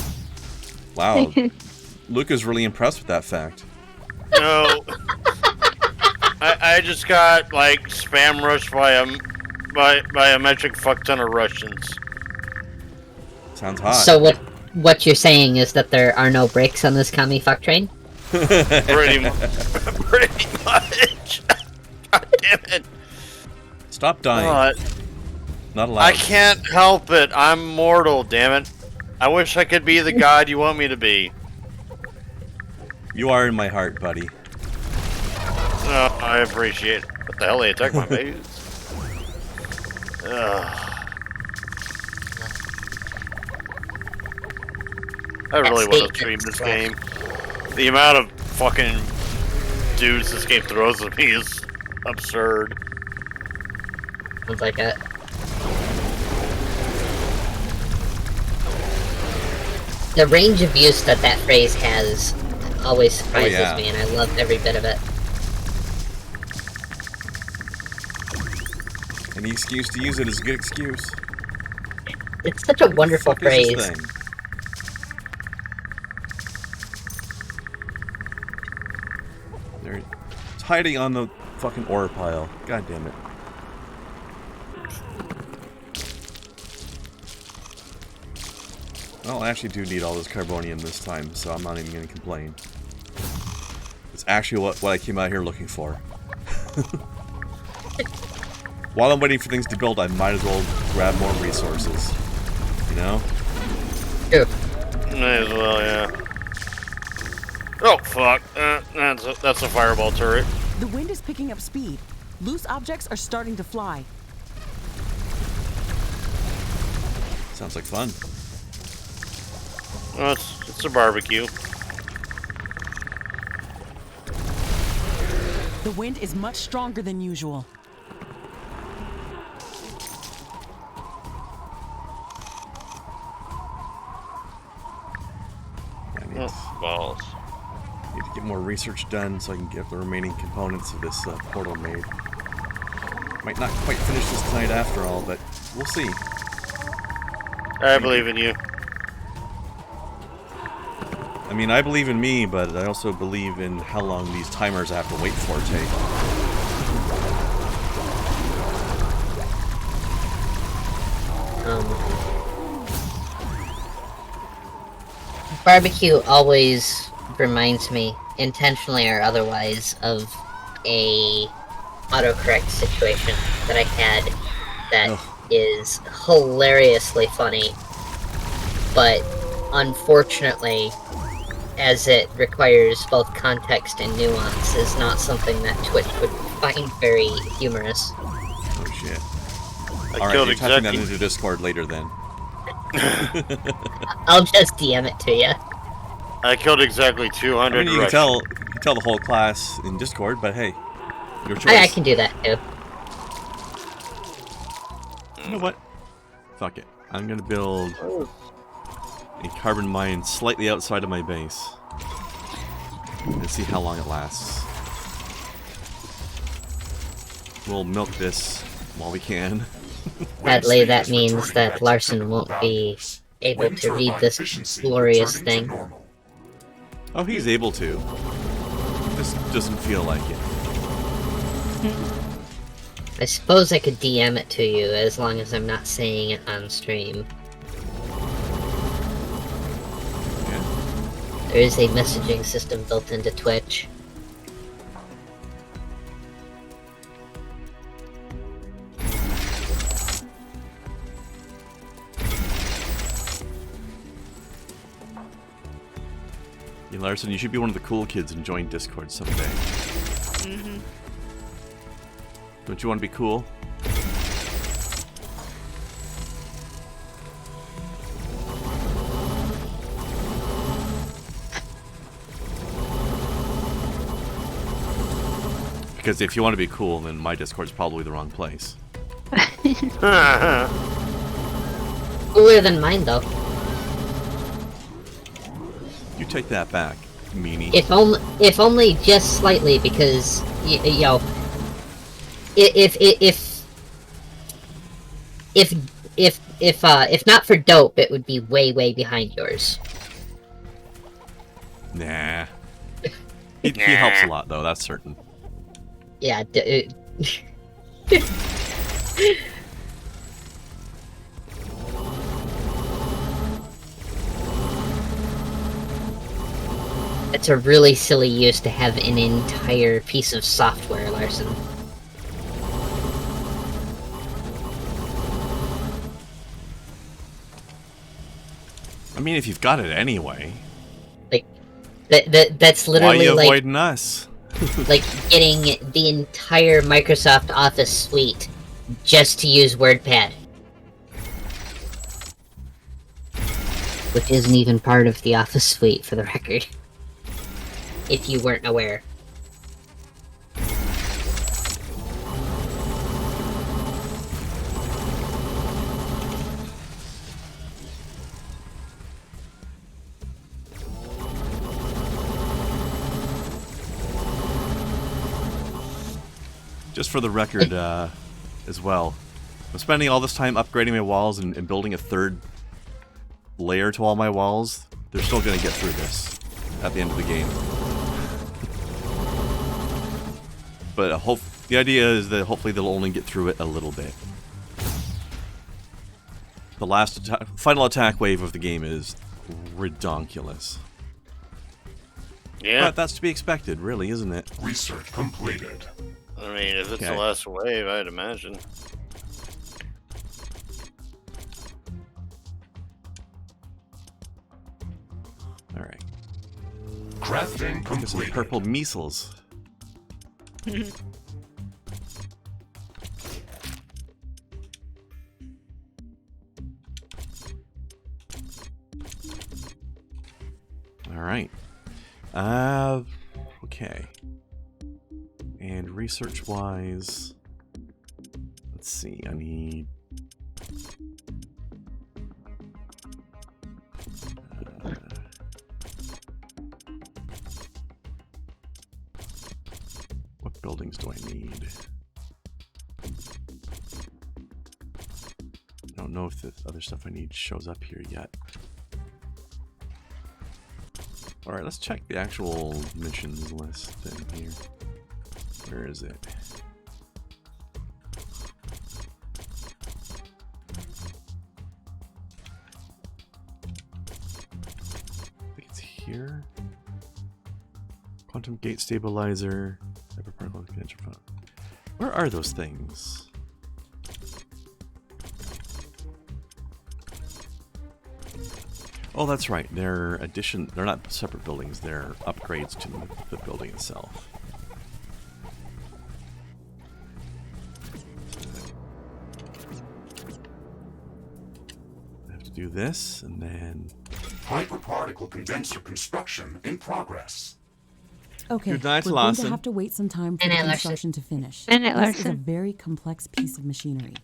Wow. Luke is really impressed with that fact. No. I just got like spam rushed by a metric fuck ton of Russians. Sounds hot. so what you're saying is that there are no brakes on this commie fuck train? Pretty much. God damn it. Stop dying. Not allowed. I can't help it. I'm mortal, damn it. I wish I could be the god you want me to be. You are in my heart, buddy. Oh, I appreciate it. What the hell, they attack my base? I really want to stream this game. The amount of fucking dudes this game throws at me is absurd. Sounds like it. The range of use that phrase has always surprises me, and I love every bit of it. Any excuse to use it is a good excuse. It's such a wonderful What the fuck is phrase. this thing? It's hiding on the fucking ore pile. God damn it. Well, I actually do need all this carbonium this time, so I'm not even going to complain. It's actually what I came out here looking for. While I'm waiting for things to build, I might as well grab more resources. You know? Sure. May as well, yeah. Oh, fuck. That's a fireball turret. The wind is picking up speed. Loose objects are starting to fly. Sounds like fun. Well, it's a barbecue. The wind is much stronger than usual. Balls. Need to get more research done so I can get the remaining components of this portal made. Might not quite finish this tonight after all, but we'll see. I believe in you. I mean, I believe in me, but I also believe in how long these timers I have to wait for take. Barbecue always reminds me, intentionally or otherwise, of a autocorrect situation that I had that is hilariously funny, but unfortunately, as it requires both context and nuance, is not something that Twitch would find very humorous. Oh shit. I Alright, killed you're typing that exactly. into Discord later then. I'll just DM it to you. I killed exactly 200 I mean, you can Russians. tell the whole class in Discord, but hey, your choice. I can do that too. You know what? Fuck it. I'm gonna build a carbon mine slightly outside of my base. And see how long it lasts. We'll milk this while we can. Sadly, that means that Larson won't be able to read this glorious thing. Oh, he's able to. Just doesn't feel like it. I suppose I could DM it to you as long as I'm not saying it on stream. Yeah. There is a messaging system built into Twitch. Hey, Larson, you should be one of the cool kids and join Discord someday. Mm-hmm. Don't you want to be cool? Because if you want to be cool, then my Discord's probably the wrong place. Cooler than mine, though. You take that back, meanie. If only just slightly, because you know, if not for dope, it would be way behind yours. Nah. He helps a lot, though, that's certain. Yeah. It's a really silly use to have an entire piece of software, Larson. I mean, if you've got it anyway. Like, that's literally why are you like avoiding us? like getting the entire Microsoft Office suite just to use WordPad. Which isn't even part of the Office suite, for the record. If you weren't aware. Just for the record, as well, I'm spending all this time upgrading my walls and building a third layer to all my walls. They're still going to get through this at the end of the game. But the idea is that hopefully they'll only get through it a little bit. The last final attack wave of the game is redonkulous. Yeah. But that's to be expected, really, isn't it? Research completed. I mean, if it's Okay. the last wave, I'd imagine. All right. Crafting Get some completed. purple measles. All right. Okay. And research-wise, let's see. I need. What buildings do I need? I don't know if the other stuff I need shows up here yet. Alright, let's check the actual missions list thing here. Where is it? I think it's here. Quantum gate stabilizer. Hyperparticle condenser fan. Where are those things? Oh, that's right. They're not separate buildings. They're upgrades to the building itself. I have to do this, and then Hyperparticle condenser construction in progress. Okay, Good night, we're going Lawson. to have to wait some time for Good the night, Larson. construction to finish. Good night, This is a Larson. very complex piece of machinery.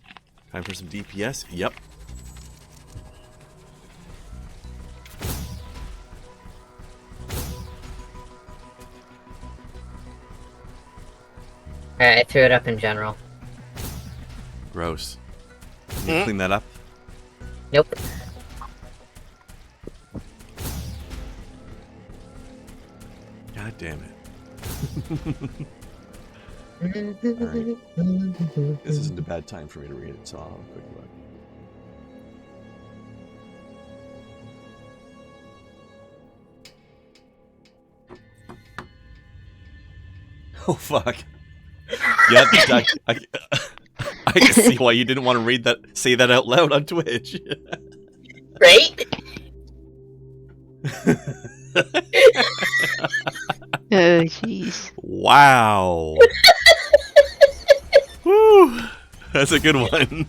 time for some DPS. Yep. Alright, I threw it up in general. Gross. Can you clean that up? Nope. God damn it. Alright. This isn't a bad time for me to read it, so I'll have a quick look. Oh fuck. Yeah, I can see why you didn't want to say that out loud on Twitch. Right? Oh, jeez. Wow. Woo. That's a good one.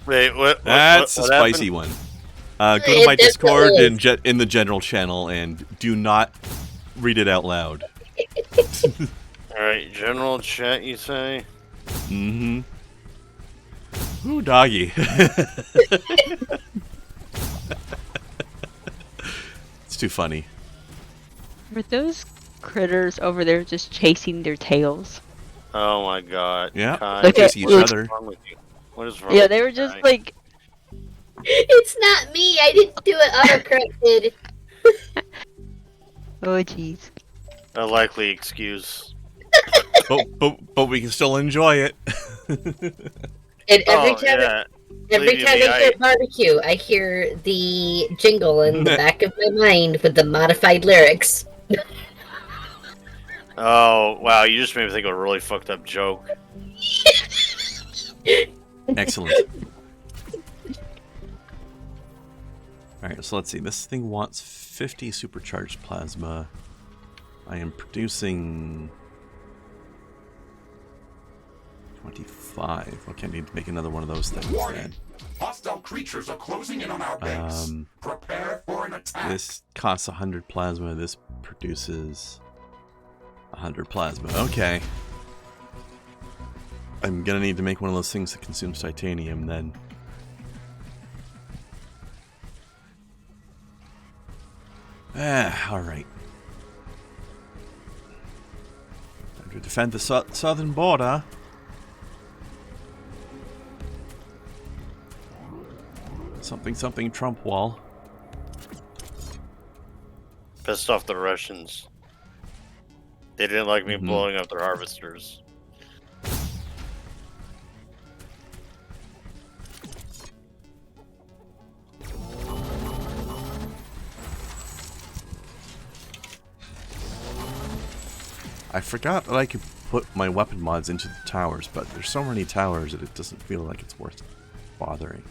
Wait, what? That's what a spicy one. Go to It my Discord definitely and in the general channel and do not read it out loud. Alright, general chat, you say? Mm-hmm. Ooh, doggy. It's too funny. Were those critters over there just chasing their tails? Oh my god. Yeah, Kai, they're Okay, chasing each look. other. What's wrong with you? What is wrong Yeah, with they you, were just Kai? like, It's not me. I didn't do it autocorrected. oh jeez. A likely excuse. But we can still enjoy it. And Oh, yeah. every Believe you time me, I hear barbecue, I hear the jingle in the back of my mind with the modified lyrics. Oh, wow, you just made me think of a really fucked up joke. Excellent. Alright, so let's see. This thing wants 50 supercharged plasma. I am producing 25. Okay, I need to make another one of those things Warning! then. Hostile creatures are closing in on our base. Prepare for an attack. This costs 100 plasma. This produces 100 plasma. Okay. I'm gonna need to make one of those things that consumes titanium then. Alright. Time to defend the southern border. Something Trump wall. Pissed off the Russians. They didn't like me blowing up their harvesters. I forgot that I could put my weapon mods into the towers, but there's so many towers that it doesn't feel like it's worth bothering.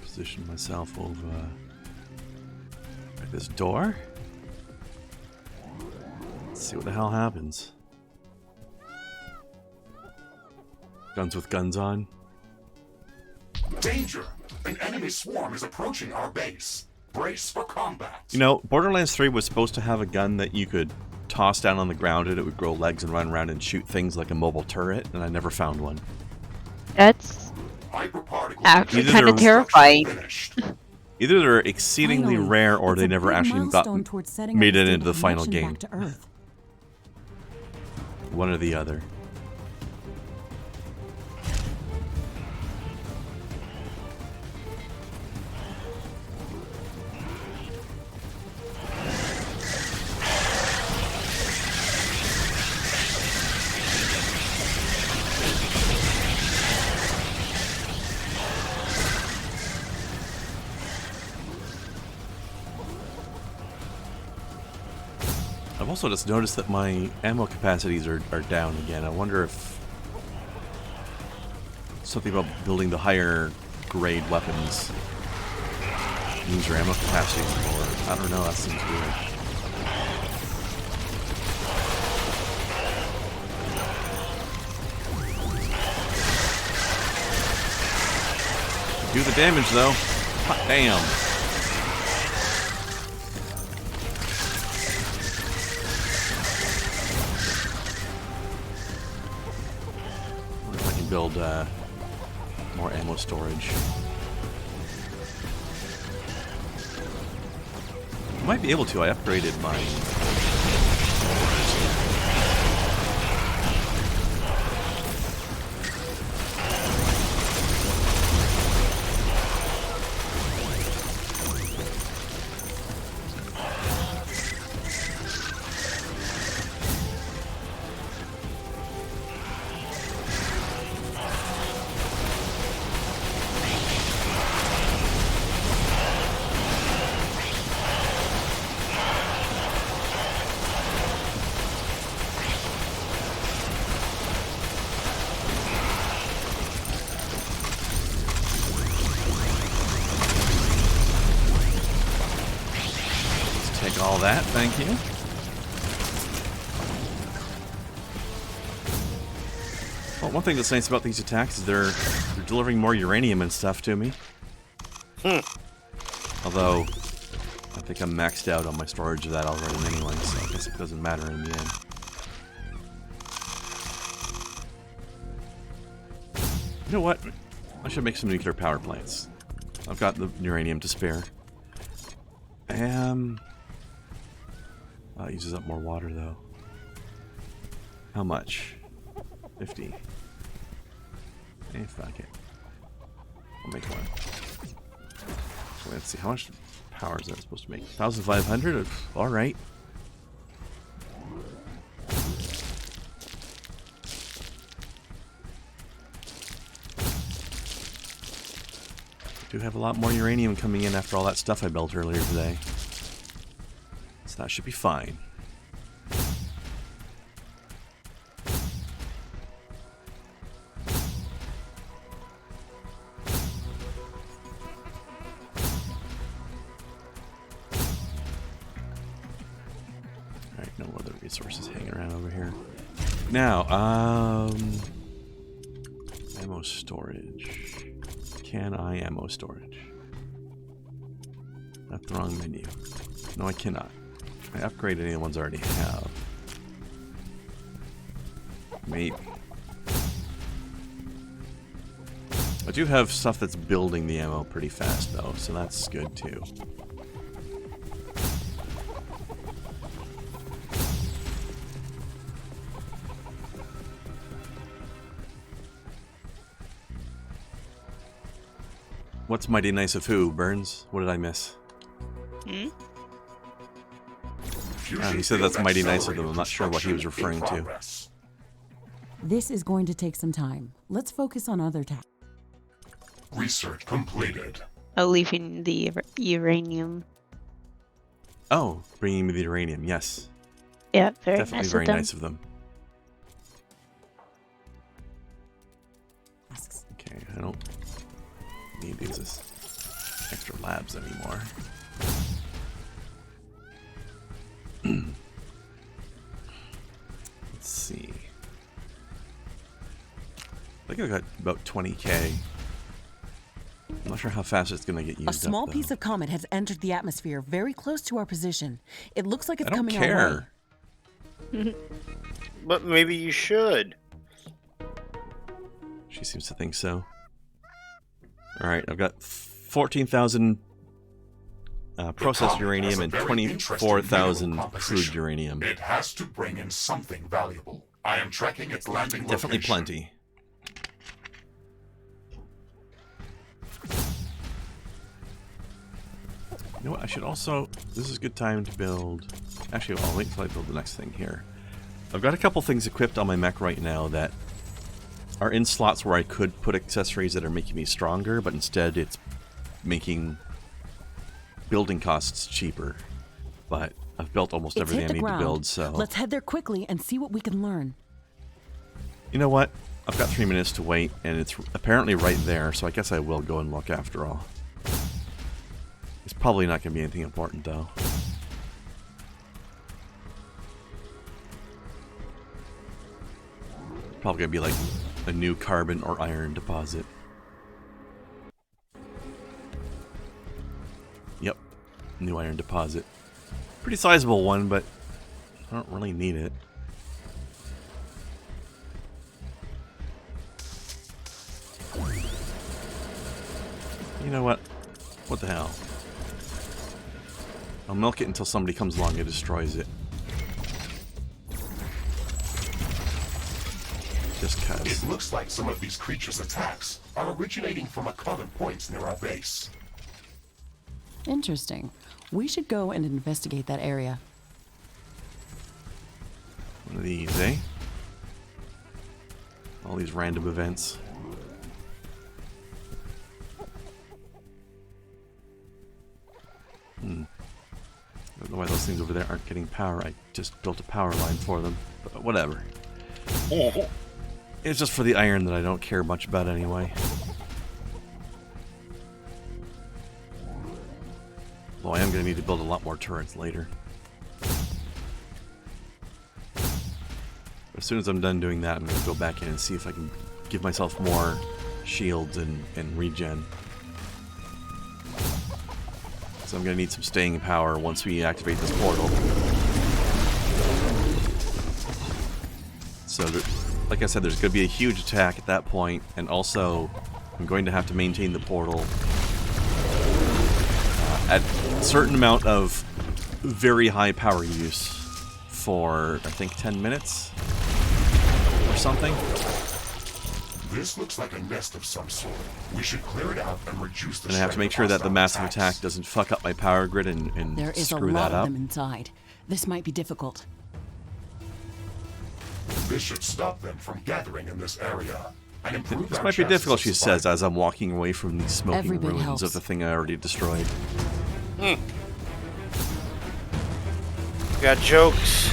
Position myself over at this door. Let's see what the hell happens. Guns with guns on. Danger! An enemy swarm is approaching our base. Brace for combat. You know, Borderlands 3 was supposed to have a gun that you could toss down on the ground and it would grow legs and run around and shoot things like a mobile turret, and I never found one. That's actually kind of terrifying. Either they're exceedingly Finally, rare or it's they a never big actually milestone towards setting made up a it into the stable final connection game. back to Earth. One or the other. I've also just noticed that my ammo capacities are down again. I wonder if something about building the higher grade weapons means your ammo capacity is lower. I don't know, that seems weird. Do the damage though. Hot damn. Build more ammo storage. I might be able to. I upgraded mine. all that, thank you. Well, one thing that's nice about these attacks is they're delivering more uranium and stuff to me. Although, I think I'm maxed out on my storage of that already anyway, so I guess it doesn't matter in the end. You know what? I should make some nuclear power plants. I've got the uranium to spare. It uses up more water though. How much? 50. Fuck it. I'll make one. So let's see, how much power is that supposed to make? 1,500? Alright. Do have a lot more uranium coming in after all that stuff I built earlier today. So that should be fine. Alright, no other resources hanging around over here. Now, ammo storage. Can I ammo storage? That's the wrong menu. No, I cannot. Can I upgrade any of the ones I already have? Maybe. I do have stuff that's building the ammo pretty fast though, so that's good too. What's mighty nice of who, Burns? What did I miss? Hmm? He said that's mighty nice of them. I'm not sure what he was referring to. This is going to take some time. Let's focus on other tasks. Research completed. Oh, leaving the uranium. Oh, bringing me the uranium, yes. Yeah, very Definitely nice very of them. nice of them. Okay, I don't need these as extra labs anymore. Let's see. I think I got about 20k. I'm not sure how fast it's going to get used A small up, though. piece of comet has entered the atmosphere very close to our position. It looks like it's I don't coming our way. care. But maybe you should. She seems to think so. Alright, I've got 14,000 processed uranium and 24,000 crude uranium. It has to bring in something valuable. I am tracking its landing Definitely location. plenty. You know what, I should also... This is a good time to build... Actually, I'll wait until I build the next thing here. I've got a couple things equipped on my mech right now that are in slots where I could put accessories that are making me stronger, but instead it's making building costs cheaper. But I've built almost It's everything hit I the need ground. to build, so... Let's head there quickly and see what we can learn. You know what? I've got 3 minutes to wait, and it's apparently right there, so I guess I will go and look after all. It's probably not going to be anything important, though. Probably going to be like a new carbon or iron deposit. Yep, new iron deposit. Pretty sizable one, but I don't really need it. You know what? What the hell? I'll milk it until somebody comes along and destroys it. Just cuz. It looks like some of these creatures' attacks are originating from a common point near our base. Interesting. We should go and investigate that area. One of these, eh? All these random events. I don't know why those things over there aren't getting power. I just built a power line for them. But whatever. It's just for the iron that I don't care much about anyway. Though I am going to need to build a lot more turrets later. As soon as I'm done doing that, I'm going to go back in and see if I can give myself more shields and regen. So I'm going to need some staying power once we activate this portal. So, like I said, there's going to be a huge attack at that point, and also I'm going to have to maintain the portal at a certain amount of very high power use for, I think, 10 minutes or something. This looks like a nest of some sort. We should clear it out and reduce the And I have to make sure that the massive attack doesn't fuck up my power grid and There is a screw lot that of up. them inside. This might be difficult. This should stop them from gathering in this area and improve This our might be chances difficult, of she survival. says, as I'm walking away from the smoking Every bit ruins helps. of the thing I already destroyed. Got jokes.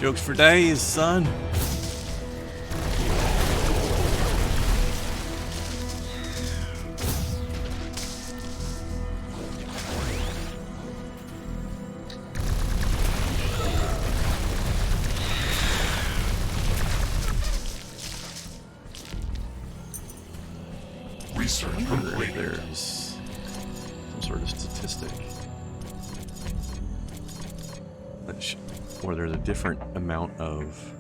Jokes for days, son. Research completed. There's some sort of statistic. Or there's a different amount of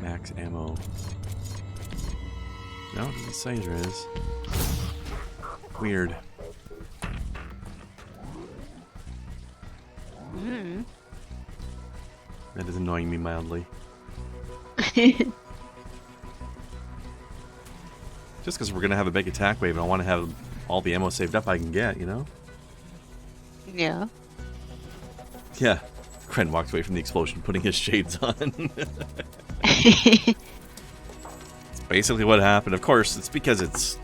max ammo. No, it doesn't say there is. Weird. That is annoying me mildly. Just because we're going to have a big attack wave and I want to have all the ammo saved up I can get, you know? Yeah. Yeah. Kren walked away from the explosion, putting his shades on. It's basically what happened. Of course, it's because it's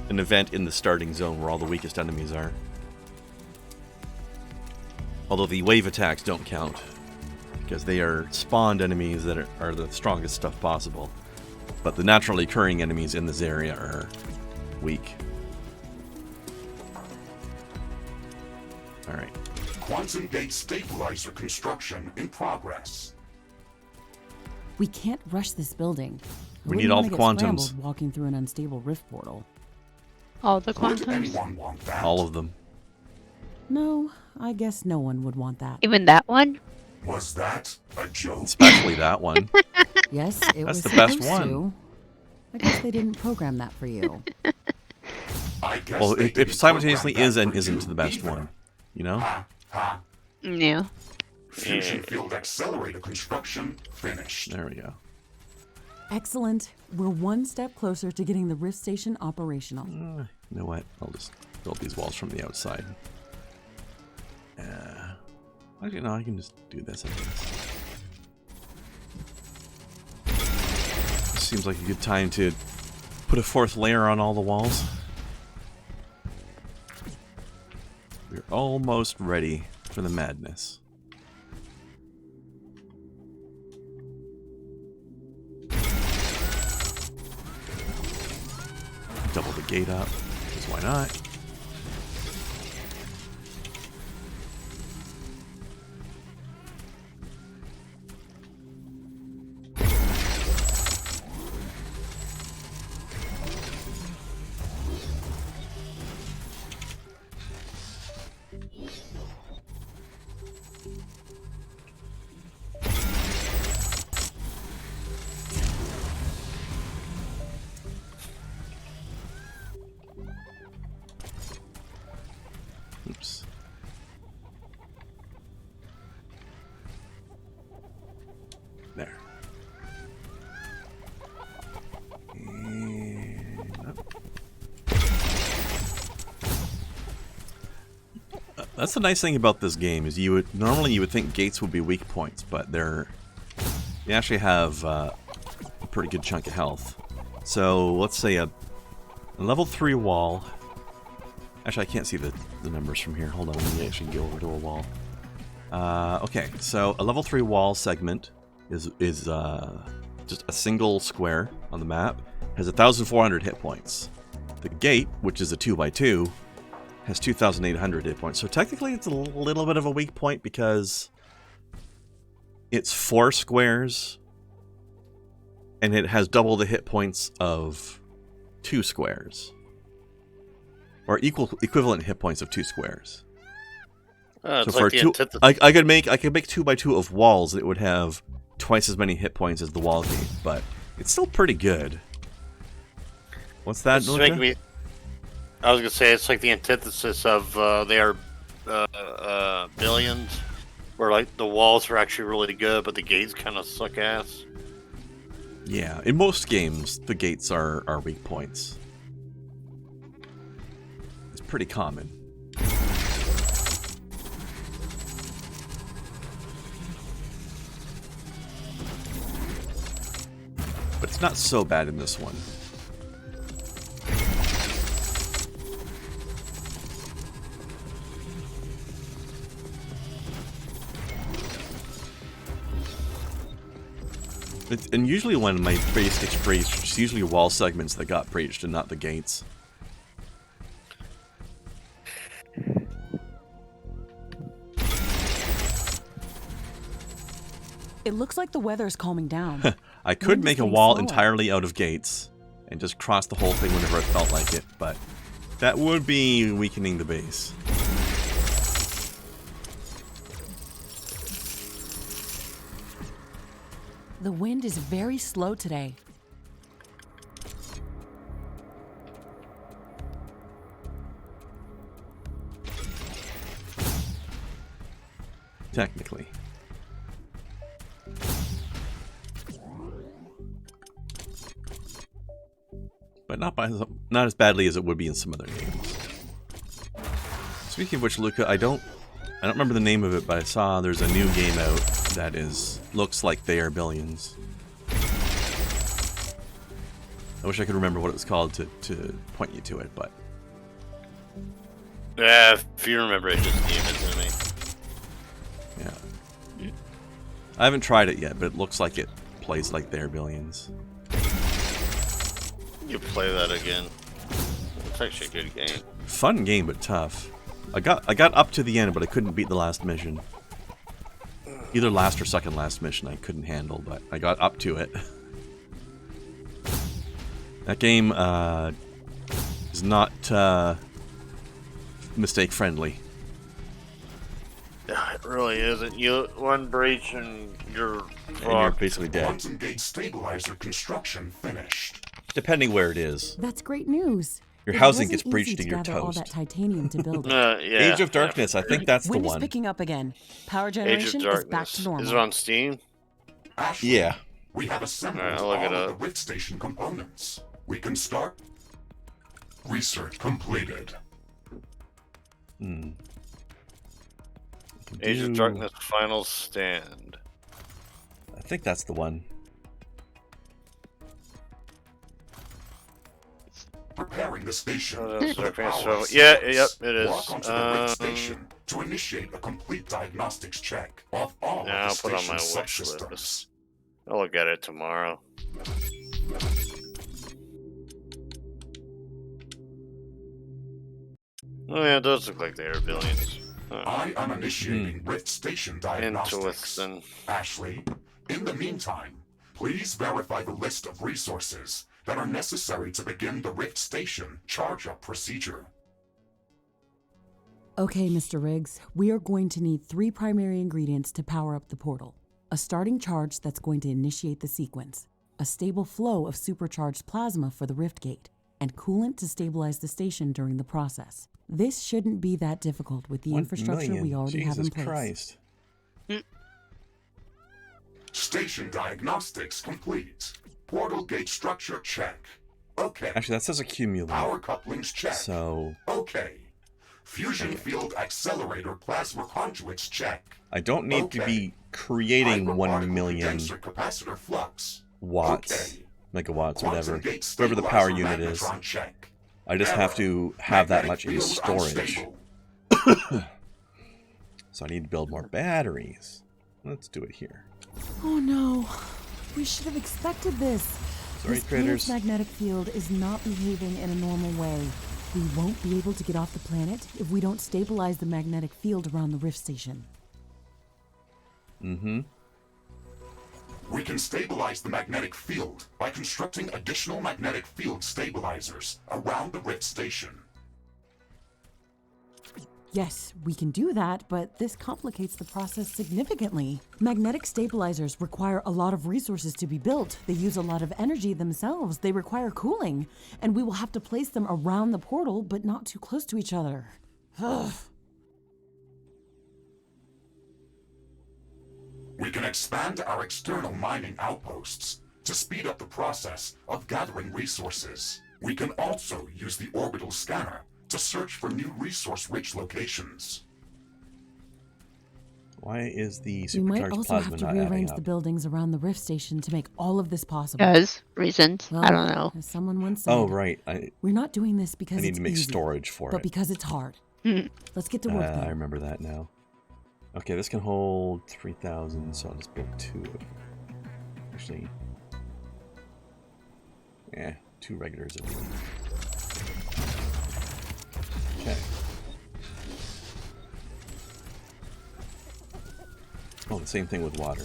an event in the starting zone where all the weakest enemies are. Although the wave attacks don't count, because they are spawned enemies that are the strongest stuff possible. But the naturally occurring enemies in this area are weak. Alright. Quantum gate stabilizer construction in progress. We can't rush this building. I We wouldn't need all wanna the get quantums. scrambled walking through an unstable rift portal. All the Would quantums? anyone want that? All of them. No, I guess no one would want that. Even that one? Was that a joke? Especially that one. Yes, it That's was the best supposed one. to. I guess they didn't program that for you. I guess Well, they it didn't simultaneously program is that and for isn't you the best either. one. You know? Yeah. Fusion field accelerator construction finished. There we go. Excellent. We're one step closer to getting the rift station operational. You know what? I'll just build these walls from the outside. Actually, no, I can just do this, I guess. This seems like a good time to put a fourth layer on all the walls. We're almost ready for the madness. Double the gate up, because why not? Oops. There. And up. That's the nice thing about this game is normally you would think gates would be weak points, but they actually have a pretty good chunk of health. So let's say a level 3 wall. Actually, I can't see the numbers from here. Hold on, let me actually go over to a wall. Okay, so a level 3 wall segment is just a single square on the map. Has 1,400 hit points. The gate, which is a 2x2, has 2,800 hit points. So technically it's a little bit of a weak point because it's 4 squares, and it has double the hit points of 2 squares. Or equivalent hit points of 2 squares. It's so for like the 2, antithesis. I could make 2x2 of walls that would have twice as many hit points as the wall gate, but it's still pretty good. What's that? It's making me. I was gonna say it's like the antithesis of they are billions, where like the walls are actually really good, but the gates kind of suck ass. Yeah, in most games, the gates are weak points. It's pretty common. But it's not so bad in this one. And usually when my base gets breached, it's usually wall segments that got breached and not the gates. It looks like the weather's calming down. I could Wind is make a getting wall slower. entirely out of gates and just cross the whole thing whenever it felt like it, but that would be weakening the base. The wind is very slow today. Technically. But not as badly as it would be in some other games. Speaking of which, Luca, I don't remember the name of it, but I saw there's a new game out that looks like they are billions. I wish I could remember what it was called to point you to it, but Yeah, if you remember it, just DM it to me. yeah. I haven't tried it yet, but it looks like it plays like they're billions. You play that again. It's actually a good game. Fun game, but tough. I got up to the end, but I couldn't beat the last mission. Either last or second last mission I couldn't handle, but I got up to it. That game is not mistake friendly. Yeah, it really isn't. You one breach and you're And you're fucked. basically dead. Quantum gate stabilizer construction finished. Depending where it is. That's great news. Your It housing wasn't gets breached easy and to you're gather all toast. that titanium to build it. Yeah, Age of Darkness, I think that's the Wind is one. picking up again. Power Age generation of is back to Darkness. normal. Is it on Steam? Ashley, Yeah. we have assembled Alright, I'll all look it of up. the Rift Station components. We can start. Research completed. Age of Darkness Final Stand. I think that's the one. Preparing the station. that's for the okay, power so- of yeah, systems. yep, it is. Walk onto the Rift Station to initiate a complete diagnostics check of all Yeah, I'll of the put on my station's wish subsystems. list. I'll look at it tomorrow. Oh yeah, it does look like they are billions. I am initiating Rift Station diagnostics. Interesting. Ashley, in the meantime, please verify the list of resources that are necessary to begin the Rift Station charge-up procedure. Okay, Mr. Riggs, we are going to need 3 primary ingredients to power up the portal. A starting charge that's going to initiate the sequence, a stable flow of supercharged plasma for the rift gate, and coolant to stabilize the station during the process. This shouldn't be that difficult with the 1 infrastructure million. we already have in Jesus place. Christ. Station diagnostics complete. Portal gate structure check. Okay. Actually, that says accumulate. Power couplings check. So Okay. Fusion field accelerator plasma conduits check. I don't need to be creating 1 million Condenser capacitor flux. watts, Okay. Megawatts, Quantum whatever. gate Whatever the power stabilizer unit is. magnetron check. I just have to have that much in Magnetic field storage. unstable. So I need to build more batteries. Let's do it here. Oh no, we should have expected this. Sorry, This planet's critters. magnetic field is not behaving in a normal way. We won't be able to get off the planet if we don't stabilize the magnetic field around the rift station. Mm-hmm. We can stabilize the magnetic field by constructing additional magnetic field stabilizers around the Rift Station. Yes, we can do that, but this complicates the process significantly. Magnetic stabilizers require a lot of resources to be built. They use a lot of energy themselves. They require cooling. And we will have to place them around the portal, but not too close to each other. Ugh. We can expand our external mining outposts to speed up the process of gathering resources. We can also use the orbital scanner to search for new resource-rich locations. Why is the We might supercharged also plasma have to not adding rearrange up? the buildings around the Rift Station to make all of this possible. Does reasons? Well, I don't know. as someone once said, Oh, right. we're not doing this because I need it's to make easy, storage for but it. because it's hard. Hmm. Let's get to work I then. remember that now. Okay, this can hold 3,000, so I'll just build 2 of them. Actually, yeah, 2 regulars will do. Okay. Oh, the same thing with water.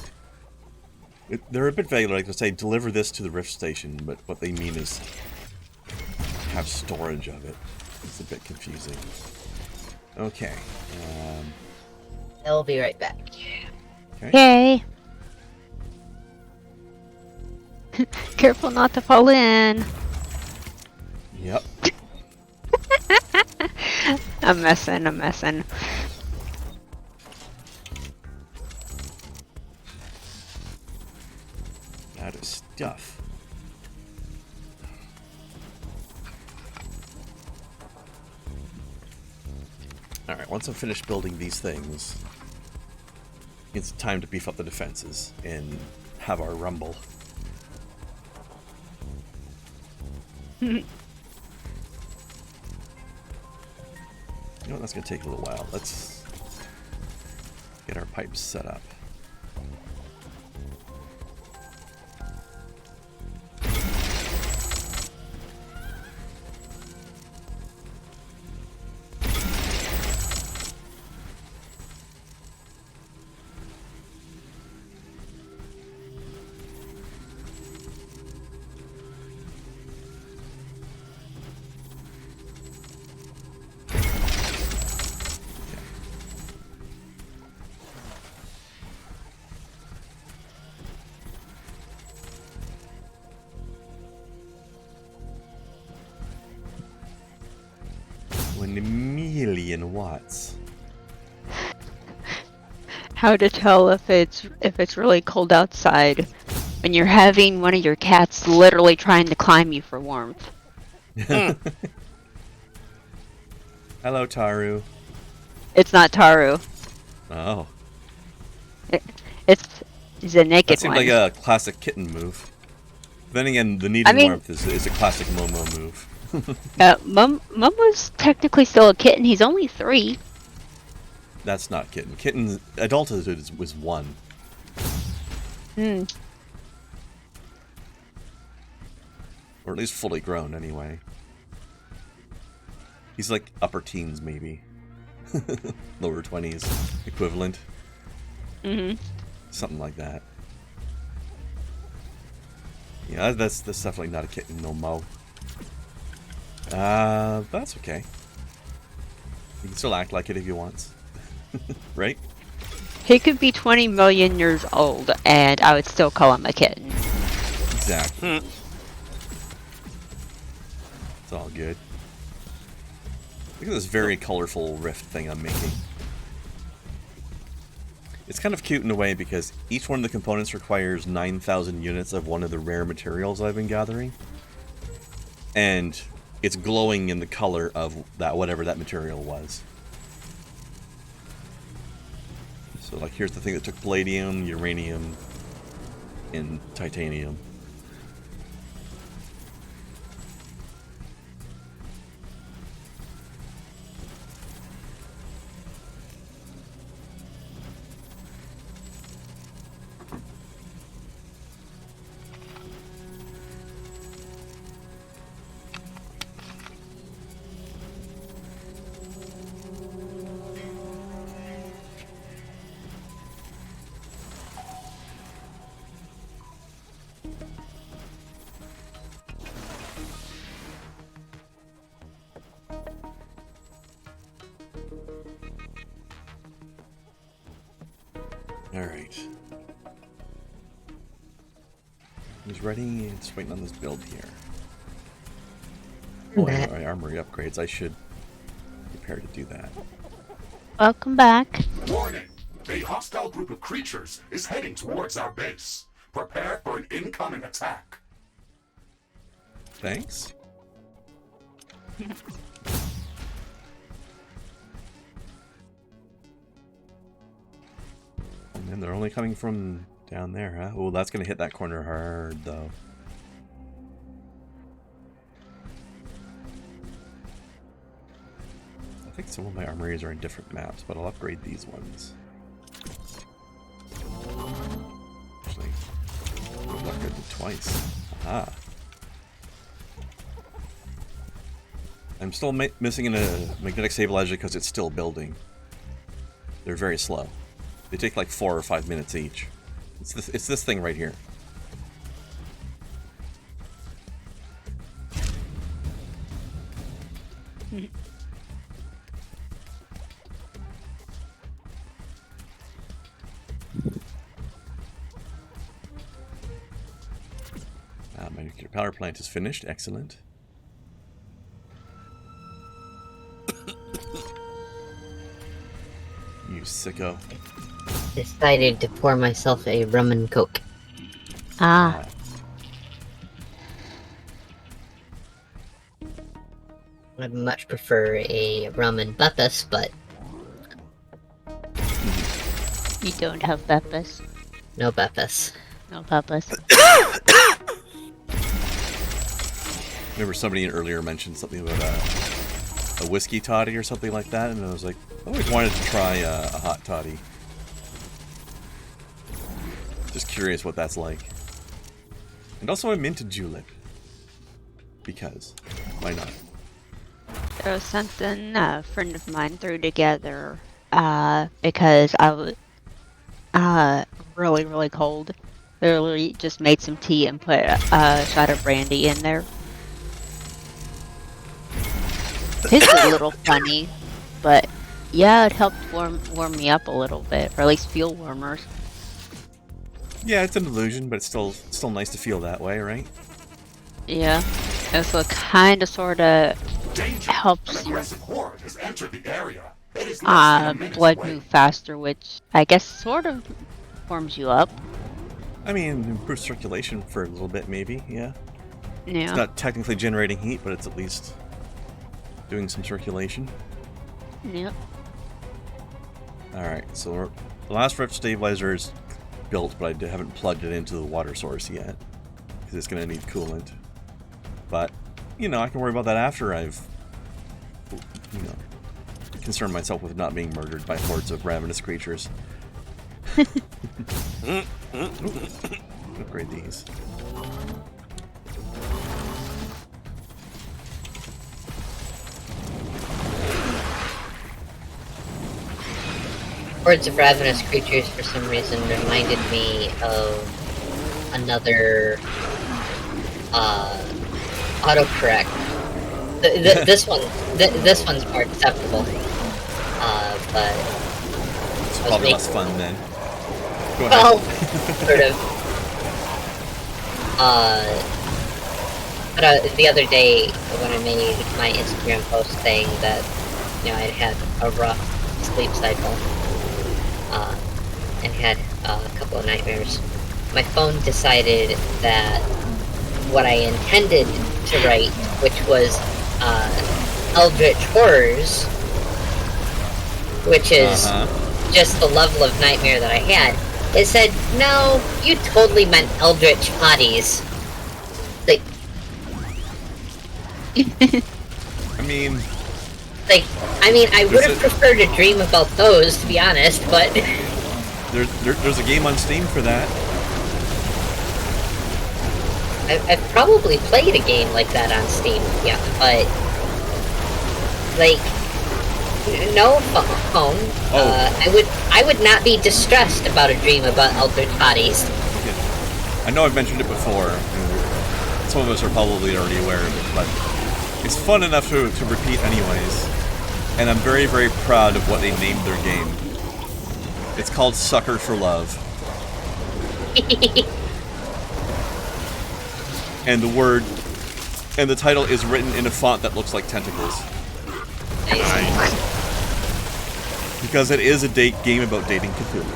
They're a bit vague, like they say, deliver this to the Rift Station, but what they mean is have storage of it. It's a bit confusing. Okay. I'll be right back. Yay! Careful not to fall in. Yep. I'm messing. That is stuff. Alright, once I'm finished building these things, it's time to beef up the defenses and have our rumble. You know what, that's going to take a little while. Let's get our pipes set up. Watts. How to tell if it's really cold outside when you're having one of your cats literally trying to climb you for warmth. Hello, Taru. It's not Taru. Oh. It's a naked That seems one. like a classic kitten move. Then again, the needing warmth is a classic Momo move. Mum was technically still a kitten. He's only 3. That's not kitten. Kitten adulthood was 1. Hmm. Or at least fully grown, anyway. He's like upper teens, maybe. Lower 20s equivalent. Mm-hmm. Something like that. Yeah, that's definitely not a kitten no mo. That's okay. You can still act like it if you want. Right? He could be 20 million years old, and I would still call him a kitten. Exactly. It's all good. Look at this very colorful rift thing I'm making. It's kind of cute in a way because each one of the components requires 9,000 units of one of the rare materials I've been gathering. And it's glowing in the color of that whatever that material was. So like here's the thing that took palladium, uranium, and titanium. Alright. Who's ready? Just waiting on this build here. Oh, I got my armory upgrades. I should prepare to do that. Welcome back. Warning! A hostile group of creatures is heading towards our base. Prepare for an incoming attack. Thanks. And they're only coming from down there, huh? Oh, that's gonna hit that corner hard, though. I think some of my armories are in different maps, but I'll upgrade these ones. Actually, I'll upgrade them twice. Aha. I'm still missing a magnetic stabilizer because it's still building. They're very slow. They take like 4 or 5 minutes each. It's this thing right here. My nuclear power plant is finished. Excellent. You sicko. Decided to pour myself a rum and coke. Ah. I'd much prefer a rum and Beppas, but You don't have Beppas. no Beppas. No Beppas. Remember somebody earlier mentioned something about a whiskey toddy or something like that, and I was like, I always wanted to try a hot toddy. Just curious what that's like. And also a minted julep. Because, why not? There was something a friend of mine threw together because I was really, really cold. Literally just made some tea and put a shot of brandy in there. Tasted a little funny, but yeah, it helped warm me up a little bit, or at least feel warmer. Yeah, it's an illusion, but it's still nice to feel that way, right? Yeah, and so it kind of, sort of helps your Horde has entered the area. It is less than a minute blood away. move faster, which I guess sort of warms you up. I mean, improves circulation for a little bit, maybe, yeah. Yeah. It's not technically generating heat, but it's at least doing some circulation. Yep. Alright, so the last rift stabilizer is built, but I haven't plugged it into the water source yet. Because it's going to need coolant. But, you know, I can worry about that after I've, you know, concerned myself with not being murdered by hordes of ravenous creatures. Upgrade these. Hordes of ravenous creatures, for some reason, reminded me of another autocorrect. This one's more acceptable. But It's probably less fun then. Go ahead. well, sort of. But the other day when I made my Instagram post saying that, you know, I'd had a rough sleep cycle, and had a couple of nightmares, my phone decided that what I intended to write, which was Eldritch Horrors, which is just the level of nightmare that I had, it said, no, you totally meant Eldritch Potties. Like, I mean, I would have preferred to dream about those, to be honest, but There's a game on Steam for that. I've probably played a game like that on Steam, yeah, but like, no phone. I would not be distressed about a dream about Eldritch Bodies. Yeah. I know I've mentioned it before, and some of us are probably already aware of it, but it's fun enough to repeat anyways. And I'm very, very proud of what they named their game. It's called Sucker for Love. And the title is written in a font that looks like tentacles. Nice. Because it is a game about dating Cthulhu.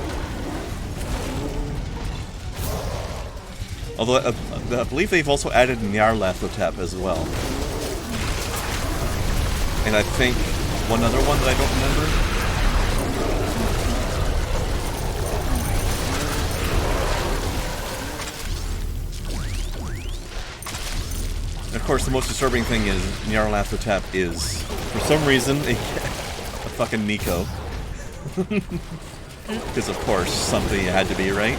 Although I believe they've also added Nyarlathotep as well. And I think one other one that I don't remember. And of course, the most disturbing thing is Nyarlathotep is, for some reason, a fucking Nico. Because of course, something had to be, right?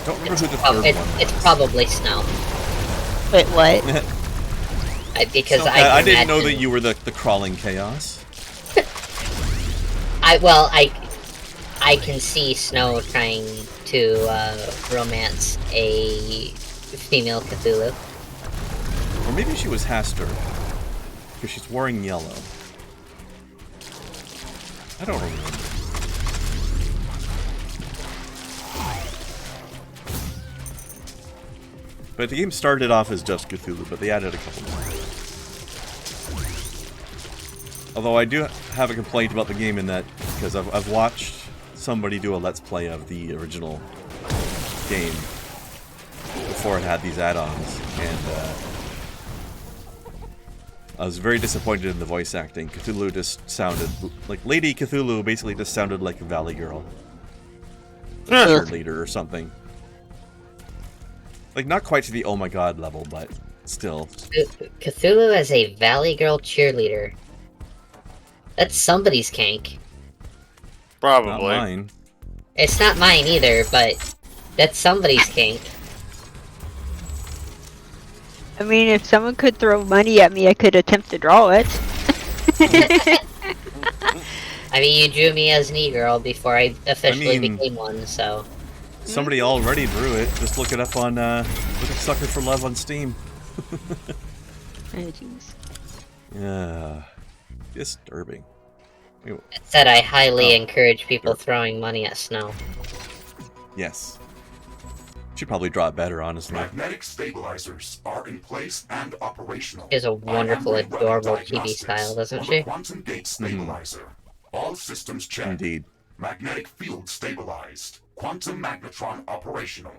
I don't remember who the third one was. It's probably Snow. Wait, what? Because So, I didn't know that you were the crawling chaos. I can see Snow trying to romance a female Cthulhu. Or maybe she was Hastur. Because she's wearing yellow. I don't remember. But the game started off as just Cthulhu, but they added a couple more. Although I do have a complaint about the game in that, because I've watched somebody do a Let's Play of the original game before it had these add-ons, and I was very disappointed in the voice acting. Cthulhu just sounded like Lady Cthulhu basically just sounded like a Valley Girl. Cheerleader or something. Like, not quite to the oh my god level, but still. Cthulhu as a Valley Girl cheerleader. That's somebody's kink. Probably. Not mine. It's not mine either, but that's somebody's kink. I mean, if someone could throw money at me, I could attempt to draw it. I mean, you drew me as an e-girl before I officially became one, so... Somebody already drew it. Just look it up on, look at Sucker for Love on Steam. Oh, jeez. Yeah. Disturbing. That said, I highly encourage people throwing money at Snow. Yes. Should probably draw it better, honestly. Magnetic stabilizers are in place and operational. She has a wonderful, adorable TV style, doesn't she? Quantum gate stabilizer. All systems checked. Indeed. Magnetic field stabilized. Quantum magnetron operational.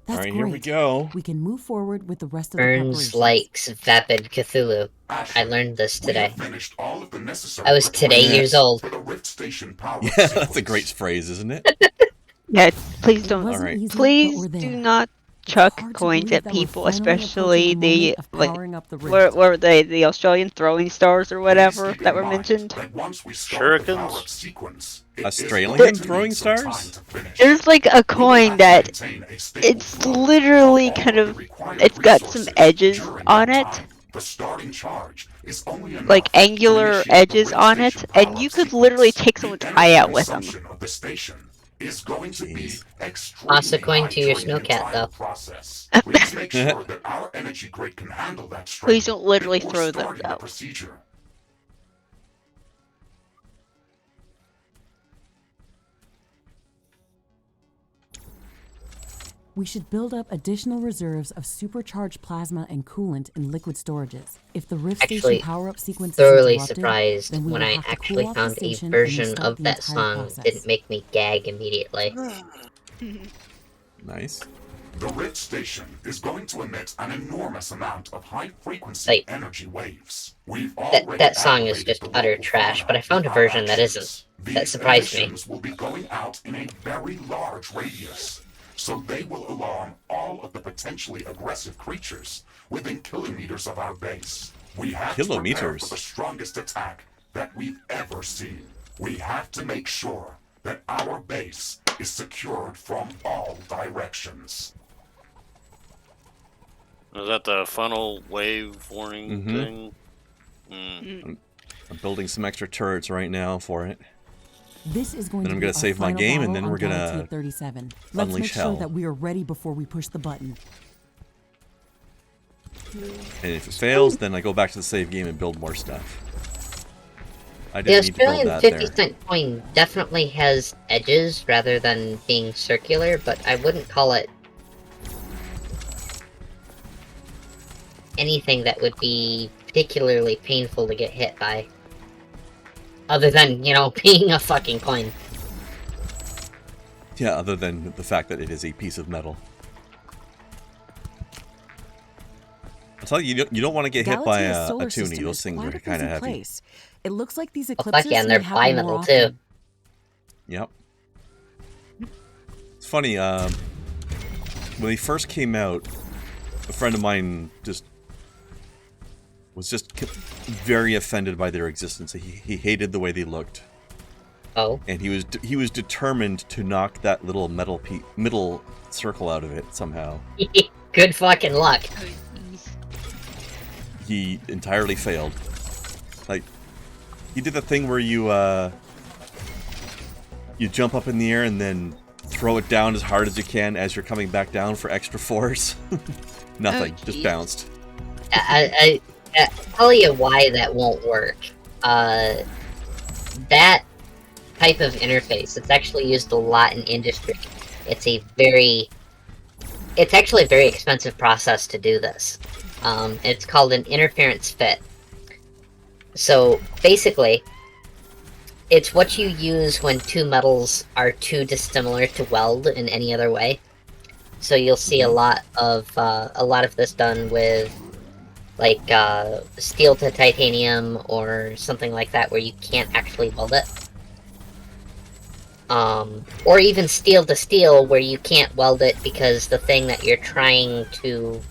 That's Alright, great. here we go. We can move forward with the rest of the Burns preparations. likes vapid Cthulhu. Asher, I learned this we today. have finished all of the necessary I was today preparations years old. for the Rift Station power Yeah, that's a sequence. great phrase, isn't it? Yeah, please It don't. wasn't Alright. easy, but Please we're there. do not It's chuck hard to coins believe at that we're people, finally especially approaching the moment of like. powering up the Where rift. were they? The Australian throwing stars or whatever Please keep that in were mind mentioned? that once we start the Shurikens? power-up sequence, it is Australian going to throwing need some stars? time to finish. There's like a We will coin have that to maintain a stable it's flow literally of all kind of of the required it's got some resources edges during on that it. time. The starting charge is only enough Like to angular initiate the edges Rift on it, Station and power-up you could sequence. literally take The someone's energy eye out with them. consumption of the station is going to be Jeez. extremely Toss a coin high to your during the snowcat, entire though. process. Please make sure that our energy grid can handle that strain Please don't literally before throw them, starting the though. procedure. We should build up additional reserves of supercharged plasma and coolant in liquid storages. If the Rift Actually, Station power-up sequence is Thoroughly interrupted, surprised then we when will I have to actually cool off the found a station and version restart of the that entire song process. didn't make me gag immediately. Nice. The Rift Station is going to emit an enormous amount of high-frequency Like, energy waves. We've already That song is activated just the utter local trash, fauna but I found a with our version that actions. isn't. These That surprised me. emissions will be going out in a very large radius, so they will alarm all of the potentially aggressive creatures within kilometers of our base. We have to prepare Kilometers? for the strongest attack that we've ever seen. We have to make sure that our base is secured from all directions. Is that the funnel wave warning Mhm. thing? Mm. I'm building some extra turrets right now for it. This is going Then to I'm be gonna our save my final game, and battle then on we're gonna Galaxy 37. Let's unleash make sure hell. that we are ready before we push the button. And if it fails, then I go back to the save game and build more stuff. I The didn't need to build Australian that 50-cent coin definitely has edges rather than being circular, but I wouldn't call it anything that would be particularly painful to get hit by. Other than, you know, being a fucking coin. Yeah, other than the fact that it is a piece of metal. I'll tell you, you don't want to get hit by Galatea's a solar toonie. system Those is things quite are a kind of busy heavy. place. It looks like these Oh, eclipses fuck yeah, and they're may happen more bimetal, too. often. Yep. It's funny, when they first came out, a friend of mine was just very offended by their existence. He hated the way they looked. Oh. And he was determined to knock that little middle circle out of it somehow. Good fucking luck. Oh, jeez. He entirely failed. Like, he did the thing where you jump up in the air and then throw it down as hard as you can as you're coming back down for extra force. Nothing, Oh, just geez. bounced. I tell you why that won't work. That type of interface, it's actually used a lot in industry. It's actually a very expensive process to do this. It's called an interference fit. So basically, it's what you use when two metals are too dissimilar to weld in any other way. So you'll see a lot of this done with like steel to titanium or something like that, where you can't actually weld it. Or even steel to steel, where you can't weld it because the thing that you're trying to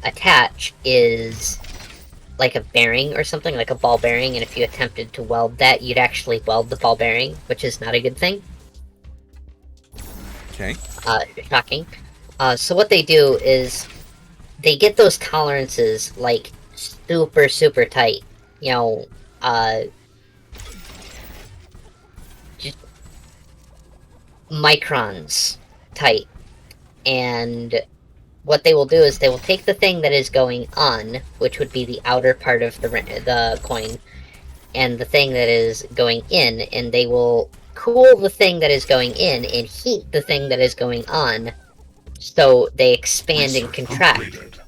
attach is like a bearing or something, like a ball bearing, and if you attempted to weld that, you'd actually weld the ball bearing, which is not a good thing. Okay. Shocking. So what they do is they get those tolerances, like, super, super tight. You know, just microns tight. And what they will do is they will take the thing that is going on, which would be the outer part of the coin, and the thing that is going in, and they will cool the thing that is going in and heat the thing that is going on, so they expand and Research contract. completed.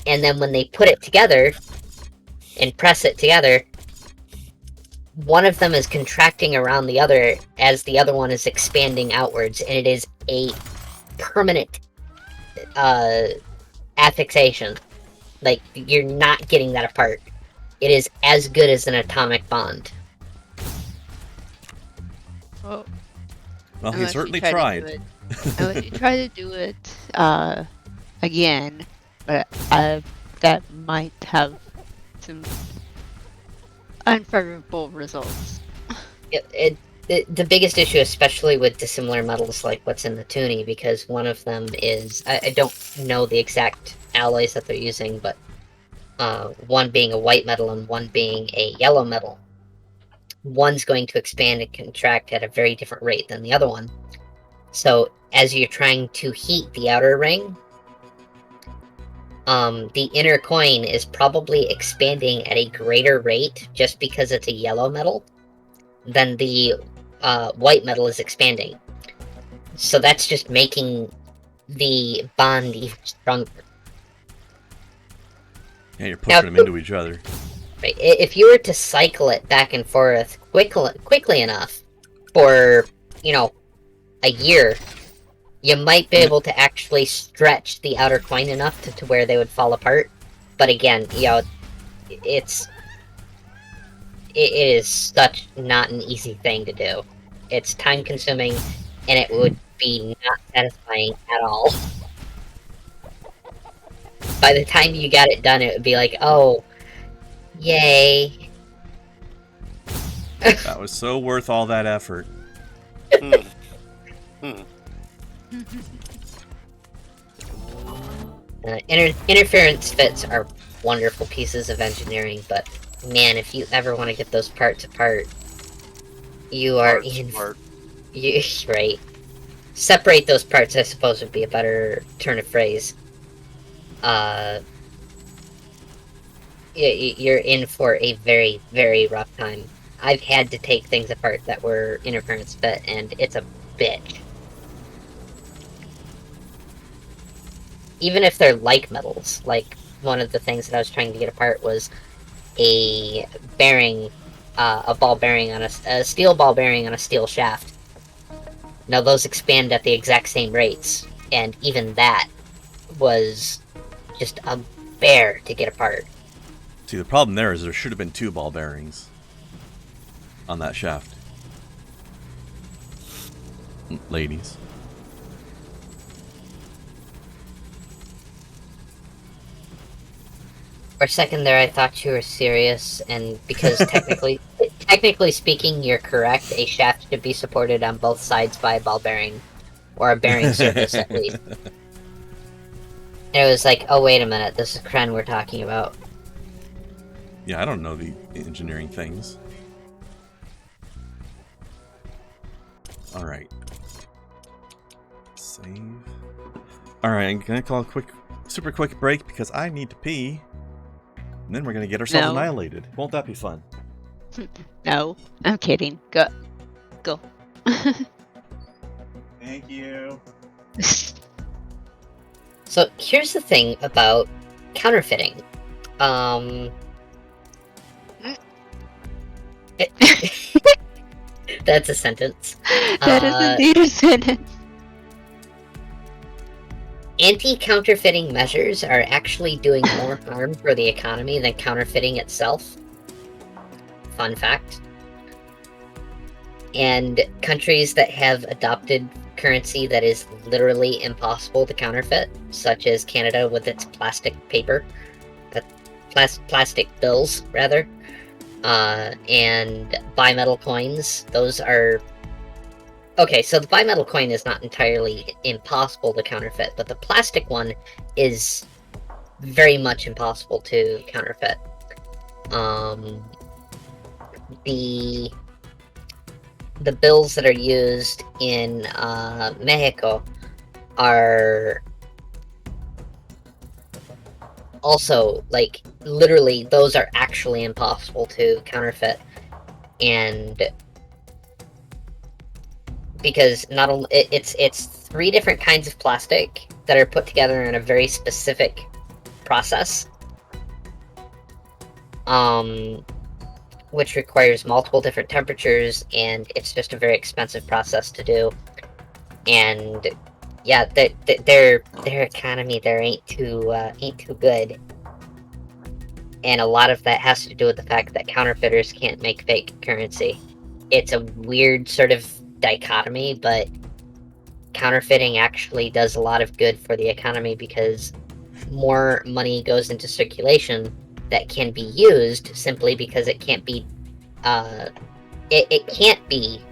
And then when they put it together and press it together, one of them is contracting around the other as the other one is expanding outwards, and it is a permanent affixation. Like, you're not getting that apart. It is as good as an atomic bond. Well, Well, he unless you certainly try to tried. do it- unless you try to do it again, but that might have some unfavorable results. The biggest issue, especially with dissimilar metals like what's in the Toonie, because one of them is... I don't know the exact alloys that they're using, but one being a white metal and one being a yellow metal. One's going to expand and contract at a very different rate than the other one. So, as you're trying to heat the outer ring, the inner coin is probably expanding at a greater rate just because it's a yellow metal than the white metal is expanding. So that's just making the bond even stronger. Yeah, you're pushing them into each other. Right. If you were to cycle it back and forth quickly enough for, you know, a year, you might be able to actually stretch the outer coin enough to where they would fall apart. But again, you know, it is such not an easy thing to do. It's time consuming, and it would be not satisfying at all. By the time you got it done, it would be like, oh, yay. That was so worth all that effort. Interference fits are wonderful pieces of engineering, but man, if you ever want to get those parts apart, you are in... right. Separate those parts, I suppose, would be a better turn of phrase. you're in for a very, very rough time. I've had to take things apart that were interference fit, and it's a bitch. Even if they're like metals, like one of the things that I was trying to get apart was a bearing, a ball bearing on a steel ball bearing on a steel shaft. Now those expand at the exact same rates, and even that was just a bear to get apart. See, the problem there is there should have been 2 ball bearings on that shaft. Ladies. For a second there, I thought you were serious, and because technically speaking, you're correct. A shaft should be supported on both sides by a ball bearing, or a bearing surface at least. And it was like, oh wait a minute, this is Kren we're talking about. Yeah, I don't know the engineering things. Alright. Save. Alright, I'm gonna call a super quick break because I need to pee. And then we're gonna get ourselves annihilated. Won't that be fun? No, I'm kidding. Go. Thank you. So here's the thing about counterfeiting. That's a sentence. That is indeed a sentence. Anti-counterfeiting measures are actually doing more harm for the economy than counterfeiting itself. Fun fact. And countries that have adopted currency that is literally impossible to counterfeit, such as Canada with its plastic paper, plastic bills, rather, and bimetal coins, those are... Okay, so the bimetal coin is not entirely impossible to counterfeit, but the plastic one is very much impossible to counterfeit. The bills that are used in Mexico are also, like, literally, those are actually impossible to counterfeit. And because not only it's 3 different kinds of plastic that are put together in a very specific process, which requires multiple different temperatures, and it's just a very expensive process to do. And yeah, their economy there ain't too good, and a lot of that has to do with the fact that counterfeiters can't make fake currency. It's a weird sort of dichotomy, but counterfeiting actually does a lot of good for the economy because more money goes into circulation that can be used simply because it can't be it can't be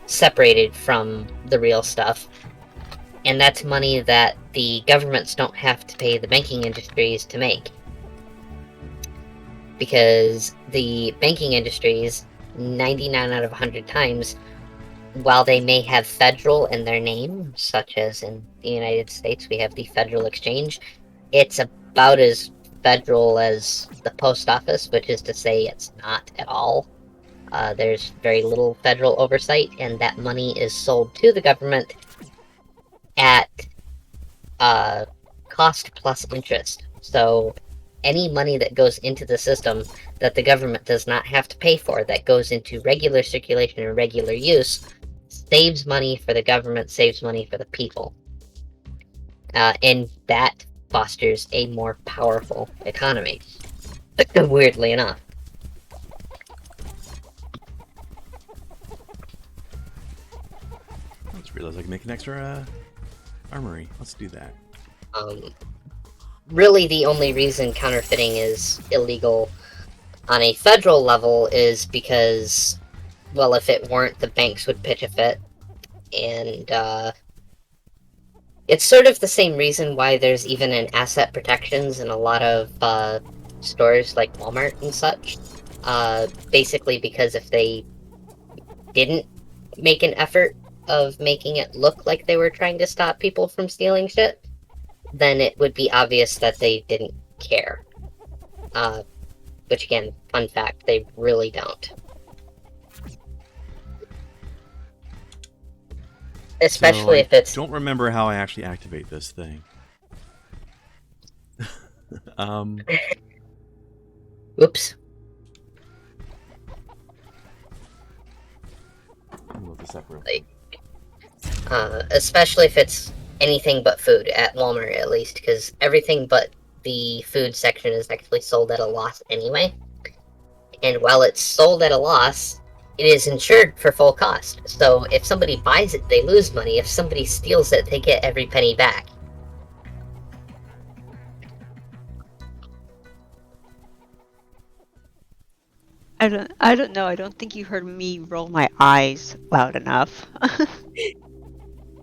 separated from the real stuff. And that's money that the governments don't have to pay the banking industries to make. Because the banking industries, 99 out of 100 times, while they may have federal in their name, such as in the United States we have the Federal Exchange, it's about as federal as the post office, which is to say it's not at all. There's very little federal oversight, and that money is sold to the government at cost plus interest. So any money that goes into the system that the government does not have to pay for, that goes into regular circulation and regular use, saves money for the government, saves money for the people. And that fosters a more powerful economy. Weirdly enough. I just realized I can make an extra armory. Let's do that. Really the only reason counterfeiting is illegal on a federal level is because, well, if it weren't, the banks would pitch a fit. And it's sort of the same reason why there's even an asset protections in a lot of stores like Walmart and such. Basically because if they didn't make an effort of making it look like they were trying to stop people from stealing shit, then it would be obvious that they didn't care. Which again, fun fact, they really don't. Especially So if it's... don't remember how I actually activate this thing. Oops. Especially if it's anything but food, at Walmart at least, because everything but the food section is actually sold at a loss anyway. And while it's sold at a loss, it is insured for full cost. So if somebody buys it, they lose money. If somebody steals it, they get every penny back. I don't know. I don't think you heard me roll my eyes loud enough.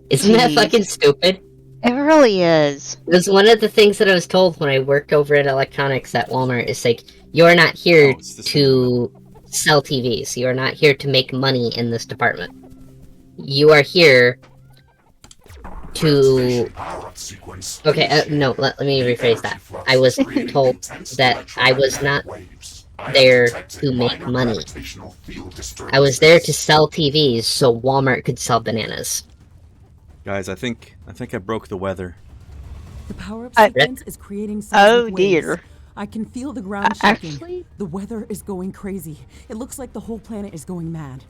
Isn't that Jeez. fucking stupid? It really is. It was one of the things that I was told when I worked over at electronics at Walmart. Is like, you're not here to sell TVs. You are not here to make money in this department. You are here to... Okay, no, let me rephrase that. I was told that I was not there to make money. I was there to sell TVs so Walmart could sell bananas. Guys, I think I broke the weather. The power-up sequence is creating seismic dear. waves. I can feel the ground shaking. Actually, The weather is going crazy. It looks like the whole planet is going mad.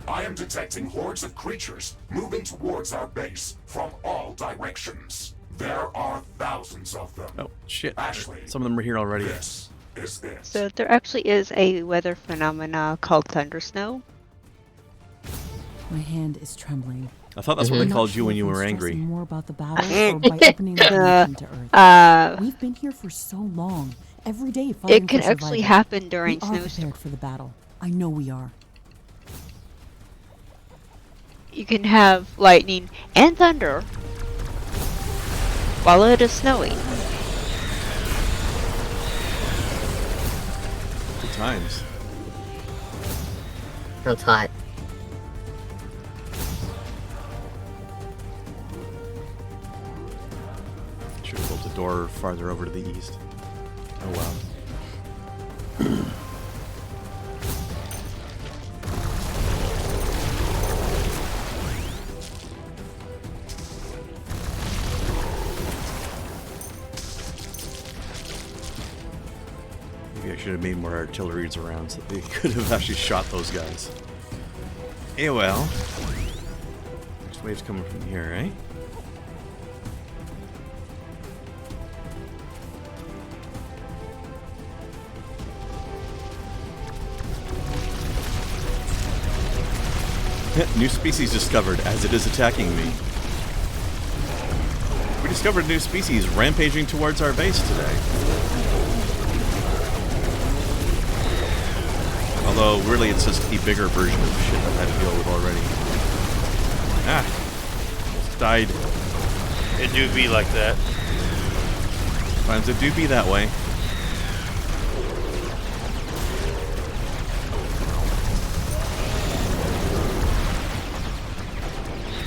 I am detecting hordes of creatures moving towards our base from all directions. There are thousands of them. Oh, shit. Ashley, Some of them are here already. this is it. so there actually is a weather phenomena called thundersnow. My hand is trembling. I thought that's what I'm they not called you sure when if you I'm were stressing angry. more about the battle or by opening the connection to Earth. We've been here for so long. Every day fighting It can for actually survival. happen during We are snowstorms. prepared for the battle. I know we are. You can have lightning and thunder while it is snowing. Good times. Sounds hot. Should have built a door farther over to the east. Oh wow. Maybe I should have made more artilleries around so they could have actually shot those guys. Eh well. Next wave's coming from here, right? New species discovered as it is attacking me. We discovered a new species rampaging towards our base today. Although, really, it's just a bigger version of shit I've had to deal with already. Ah. Almost died. It do be like that. Sometimes it do be that way.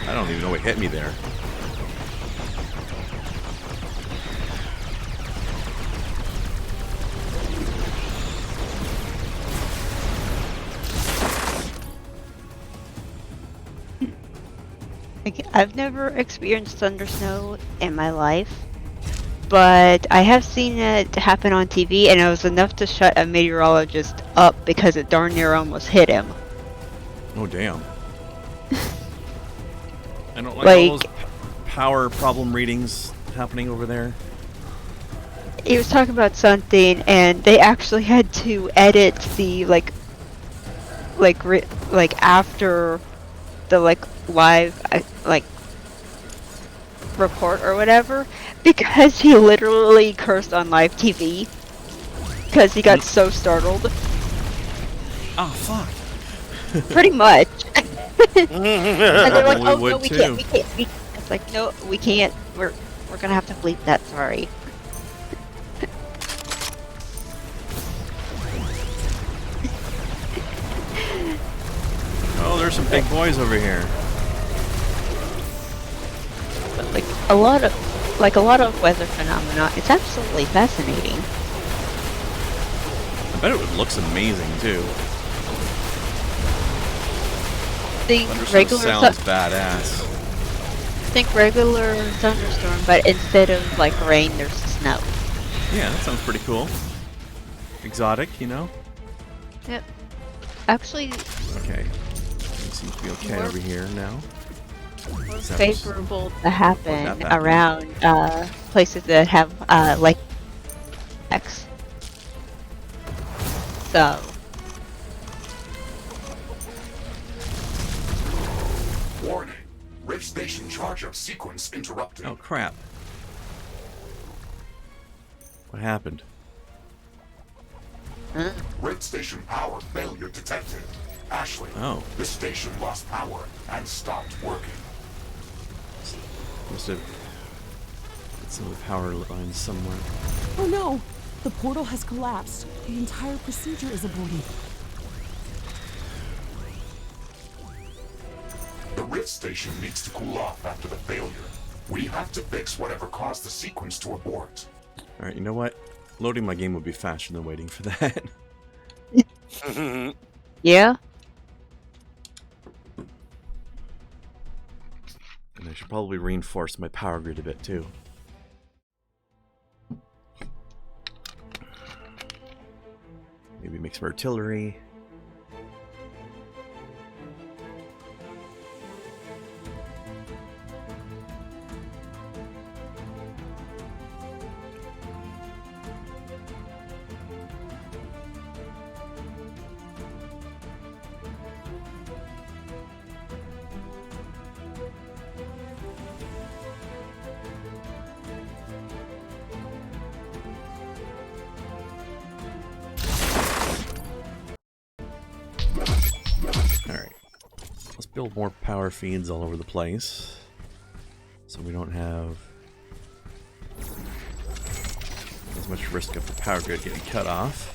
I don't even know what hit me there. I've never experienced thundersnow in my life, but I have seen it happen on TV, and it was enough to shut a meteorologist up because it darn near almost hit him. Oh, damn. I don't like all those Like- power problem readings happening over there. He was talking about something, and they actually had to edit the like after the live report or whatever, because he literally cursed on live TV because he got so startled. Oh, fuck. Pretty much. And they're like, Probably "Oh would no, we too. can't. It's like, no, we can't. We're gonna have to bleep that. Sorry." Oh, there's some big boys over here. But, like a lot of like a lot of weather phenomena, it's absolutely fascinating. I bet it looks amazing too. The Thunderstorm regular sounds badass. think regular thunderstorm, but instead of like rain, there's snow. Yeah, that sounds pretty cool. Exotic, you know? Yep. Actually, Okay. It seems to be okay More- over here now. more Is that what's- favorable to happen happening? around places that have like X. So Warning. Rift Station charge-up sequence interrupted. Oh, crap. What happened? Rift Station power failure detected. Ashley, Oh. this station lost power and stopped working. Must have hit some of the power lines somewhere. Oh no! The portal has collapsed. The entire procedure is aborted. The Rift Station needs to cool off after the failure. We have to fix whatever caused the sequence to abort. Alright, you know what? Loading my game would be faster than waiting for that. yeah, And I should probably reinforce my power grid a bit too. Maybe make some artillery. Alright. Let's build more power feeds all over the place. So we don't have as much risk of the power grid getting cut off.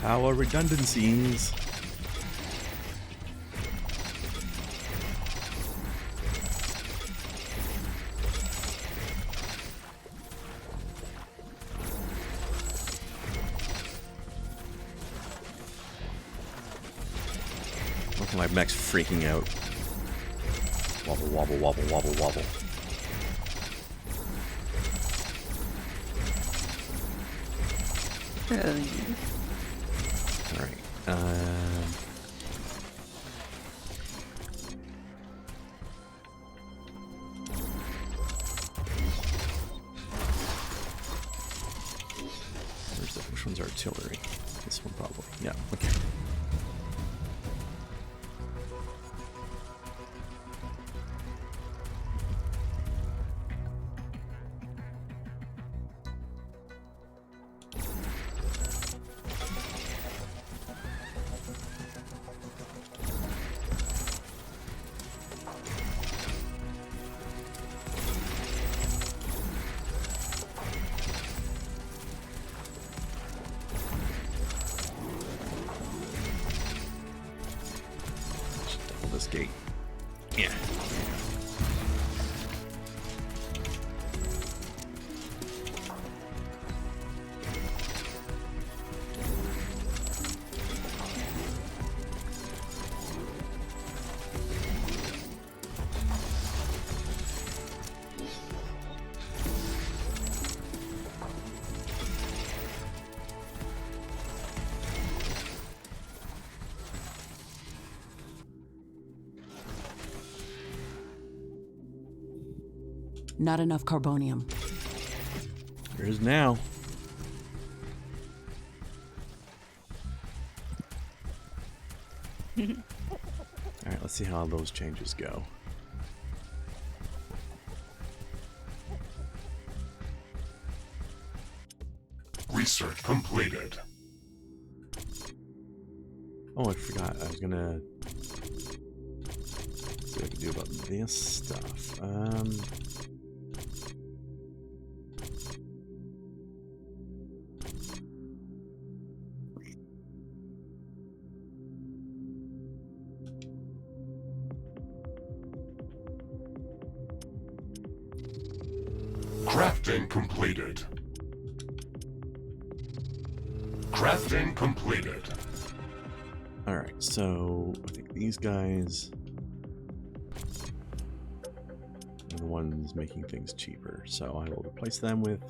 Power redundancies. Look at my mech's freaking out. Wobble, wobble, wobble, wobble, wobble. Alright. Which one's artillery? This one probably. Yeah, okay. This gate. Yeah. Not enough carbonium. There is now. Alright, let's see how those changes go. research completed. Oh, I forgot. I was gonna see what I can do about this stuff. Crafting completed. Crafting completed. Alright, so I think these guys are the ones making things cheaper. So I will replace them with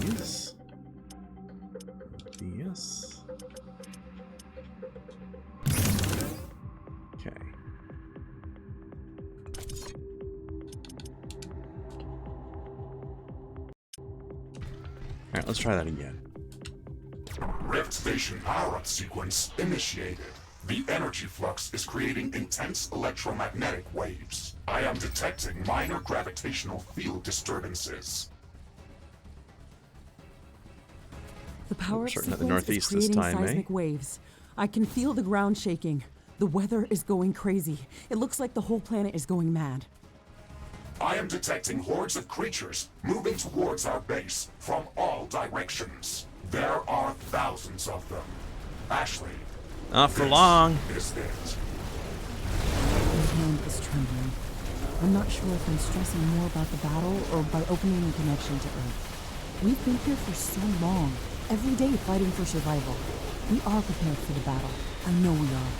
these. These. Okay. Alright, let's try that again. Rift Station power-up sequence initiated. The energy flux is creating intense electromagnetic waves. I am detecting minor gravitational field disturbances. The power certain sequence at the northeast is creating this time, seismic waves. I can feel the ground shaking. The weather is going crazy. It looks like the whole planet is going mad. I am detecting hordes of creatures moving towards our base from all directions. There are thousands of them. Ashley. Not for this long. Is it. My hand is trembling. I'm not sure if I'm stressing more about the battle or by opening a connection to Earth. We've been here for so long, every day fighting for survival. We are prepared for the battle. I know we are.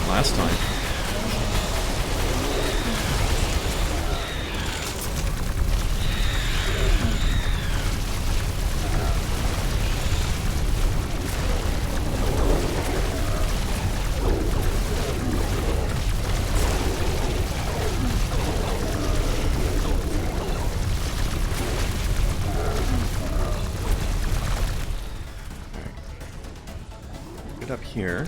Last time. Get up here.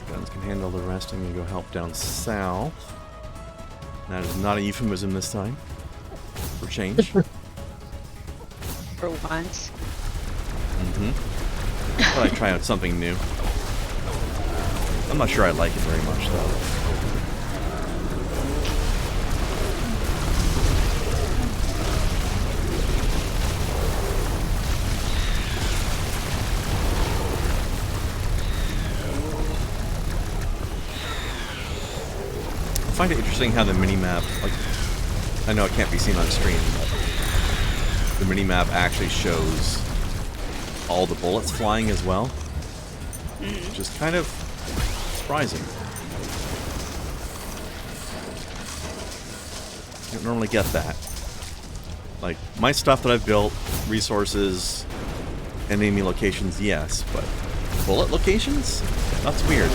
Guns can handle the rest. I'm gonna go help down south. That is not a euphemism this time. For change. For once. Thought I'd try out something new. I'm not sure I like it very much though. I find it interesting how the minimap, like, I know it can't be seen on screen, but the minimap actually shows all the bullets flying as well, which is kind of surprising. You don't normally get that. Like, my stuff that I've built, resources, and enemy locations, yes, but bullet locations? That's weird.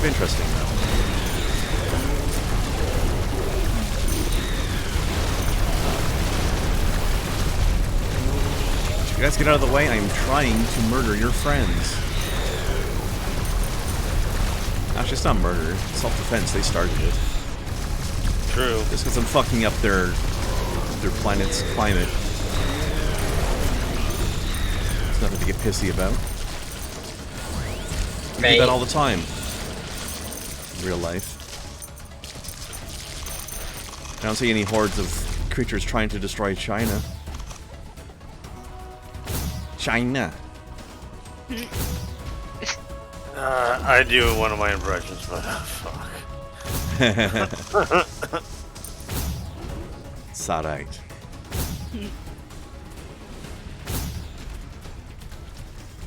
Interesting though. You guys get out of the way. I am trying to murder your friends. Actually, it's not murder. It's self-defense. They started it. True. Just because I'm fucking up their planet's climate. It's nothing to get pissy about. We do that all the time. Real life. I don't see any hordes of creatures trying to destroy China. China. I do one of my impressions, but fuck. It's alright.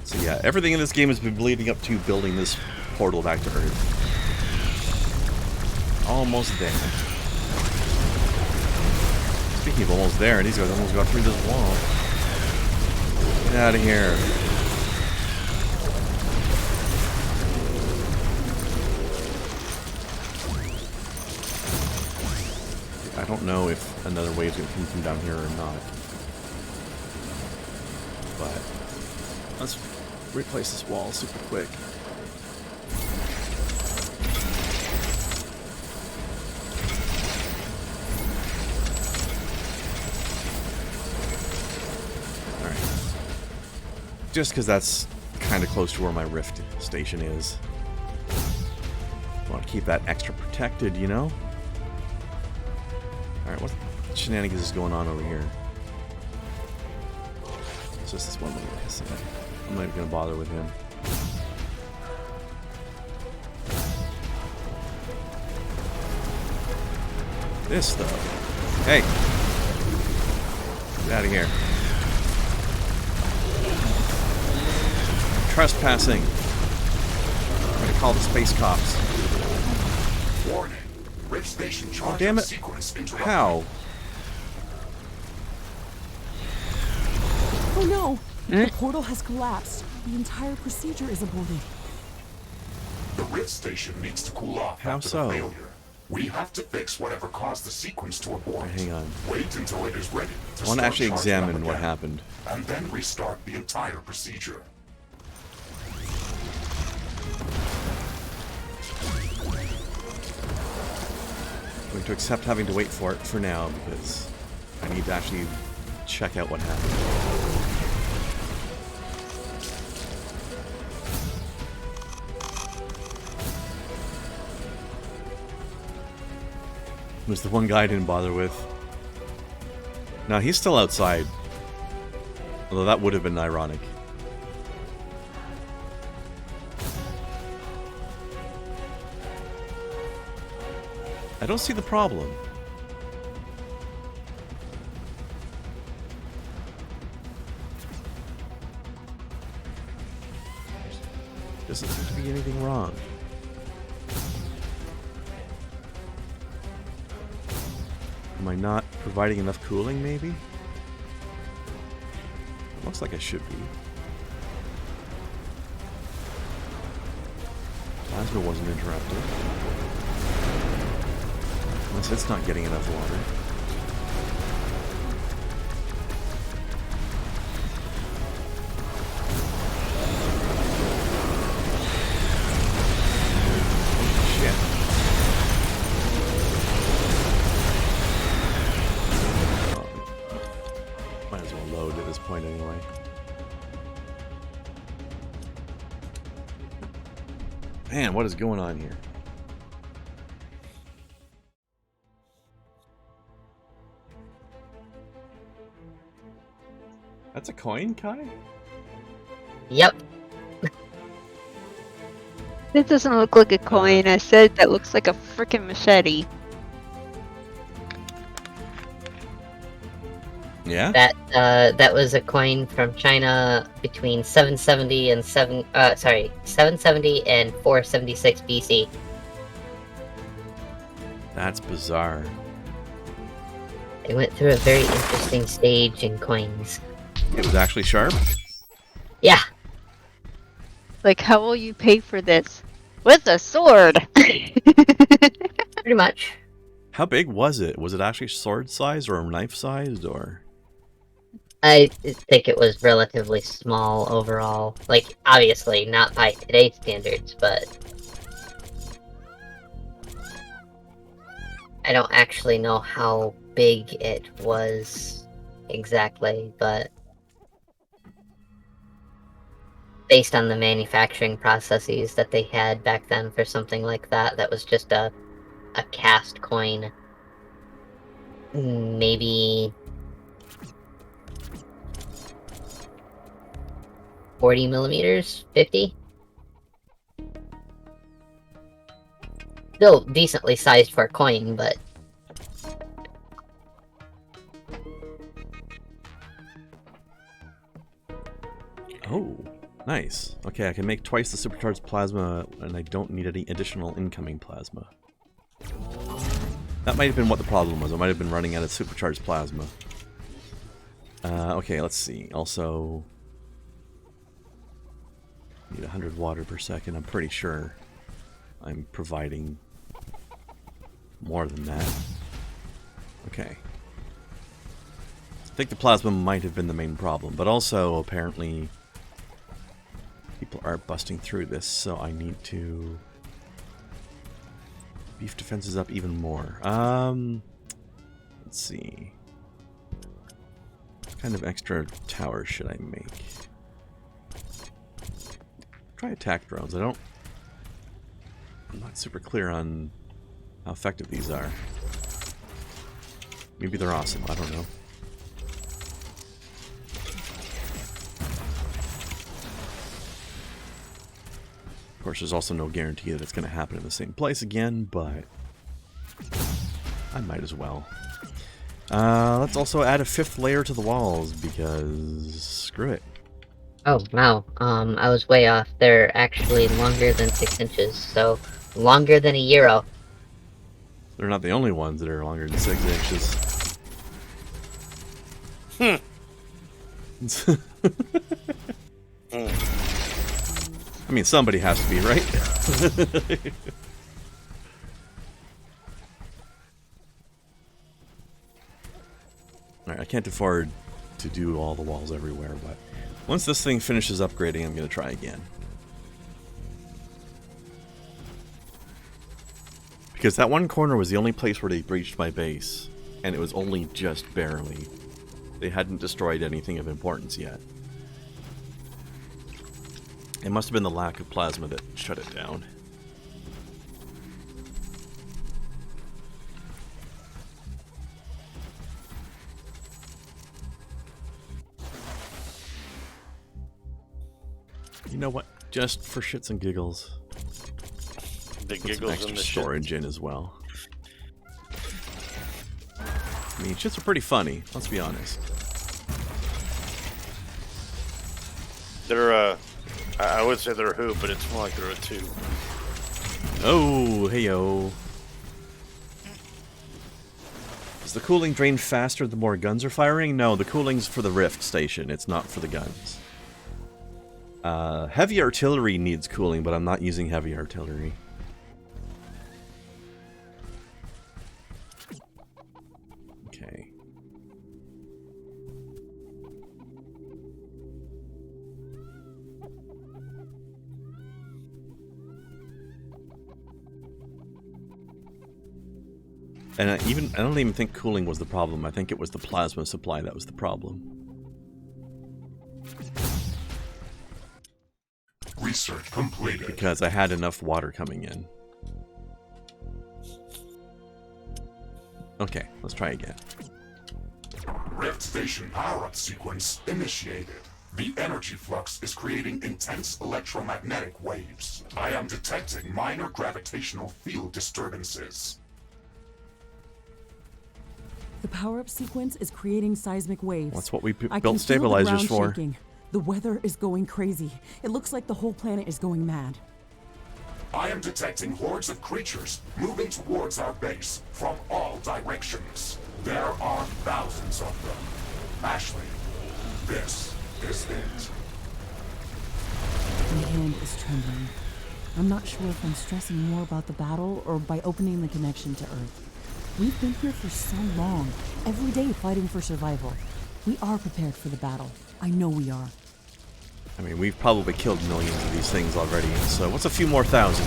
So yeah, everything in this game has been leading up to building this portal back to Earth. Almost there. Speaking of almost there, these guys almost got through this wall. Get out of here. don't know if another wave's going to come from down here or not. But let's replace this wall super quick. Alright. Just because that's kind of close to where my rift station is. I want to keep that extra protected, you know? Alright, what shenanigans is going on over here? It's just this one little piss. I'm not even going to bother with him. This stuff. Hey! Get out of here. Trespassing. I'm going to call the space cops. Warning. Rift station charge Damn it. sequence interrupted. How? Oh no! The portal has collapsed. The entire procedure is aborted. The Rift station needs to cool off How after so? the failure. We have to fix whatever caused the sequence to abort. Hang on. Wait until it is ready to I want to start actually charging up examine what again, happened. and then restart the entire procedure. I'm going to accept having to wait for it for now because I need to actually check out what happened. There's the one guy I didn't bother with. Now he's still outside. Although that would have been ironic. I don't see the problem. Doesn't seem to be anything wrong. Am I not providing enough cooling, maybe? It looks like I should be. Plasma wasn't interrupted. Unless it's not getting enough water. Shit. Might as well load at this point anyway. Man, what is going on here? That's a coin, Kai? Yep. It doesn't look like a coin. I said that looks like a freaking machete. Yeah? That was a coin from China between 770 and 770 and 476 BC. That's bizarre. They went through a very interesting stage in coins. It was actually sharp? Yeah. Like, how will you pay for this? With a sword! Pretty much. How big was it? Was it actually sword sized or knife sized or? I think it was relatively small overall. Like, obviously not by today's standards, but I don't actually know how big it was exactly, but based on the manufacturing processes that they had back then for something like that, that was just a cast coin. Maybe 40 millimeters? 50? Still decently sized for a coin, but Oh, nice. Okay, I can make twice the supercharged plasma, and I don't need any additional incoming plasma. That might have been what the problem was. I might have been running out of supercharged plasma. Okay, let's see. Also, need 100 water per second. I'm pretty sure I'm providing more than that. Okay. I think the plasma might have been the main problem, but also apparently people are busting through this, so I need to beef defenses up even more. Let's see. What kind of extra towers should I make? Try attack drones. I'm not super clear on how effective these are. Maybe they're awesome, I don't know. Of course, there's also no guarantee that it's going to happen in the same place again, but I might as well. Let's also add a 5th layer to the walls, because screw it. Oh, wow. I was way off. They're actually longer than 6 inches, so longer than a euro. They're not the only ones that are longer than 6 inches. I mean, somebody has to be, right? Alright, I can't afford to do all the walls everywhere, but once this thing finishes upgrading, I'm going to try again. Because that one corner was the only place where they breached my base, and it was only just barely. They hadn't destroyed anything of importance yet. It must have been the lack of plasma that shut it down. You know what? Just for shits and giggles. The Put some giggles extra and the storage in as well. I mean, shits are pretty funny, let's be honest. They're I would say they're a hoop, but it's more like they're a two. Oh, hey-yo. Does the cooling drain faster the more guns are firing? No, the cooling's for the rift station, it's not for the guns. Heavy artillery needs cooling, but I'm not using heavy artillery. Okay. And I don't even think cooling was the problem. I think it was the plasma supply that was the problem. Research completed. Because I had enough water coming in. Okay, let's try again. Rift station power-up sequence initiated. The energy flux is creating intense electromagnetic waves. I am detecting minor gravitational field disturbances. The power-up sequence is creating seismic waves. That's what we I can built feel stabilizers the ground for. shaking. The weather is going crazy. It looks like the whole planet is going mad. I am detecting hordes of creatures moving towards our base from all directions. There are thousands of them. Ashley, this is it. My hand is trembling. I'm not sure if I'm stressing more about the battle or by opening the connection to Earth. We've been here for so long, every day fighting for survival. We are prepared for the battle. I know we are. I mean, we've probably killed millions of these things already, so what's a few more thousand?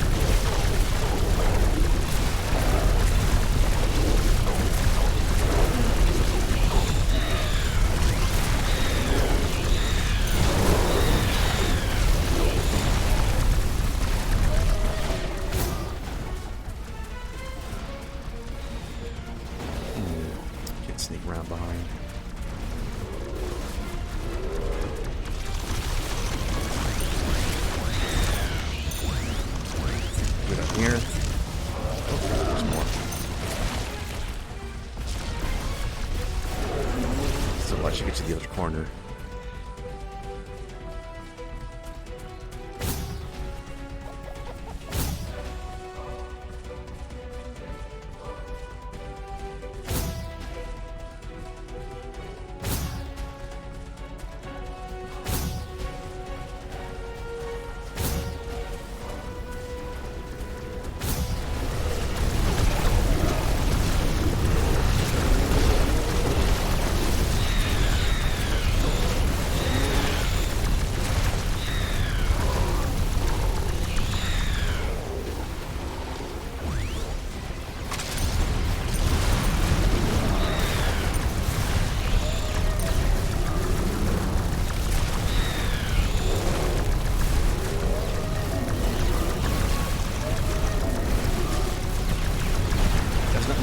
Can't sneak around behind.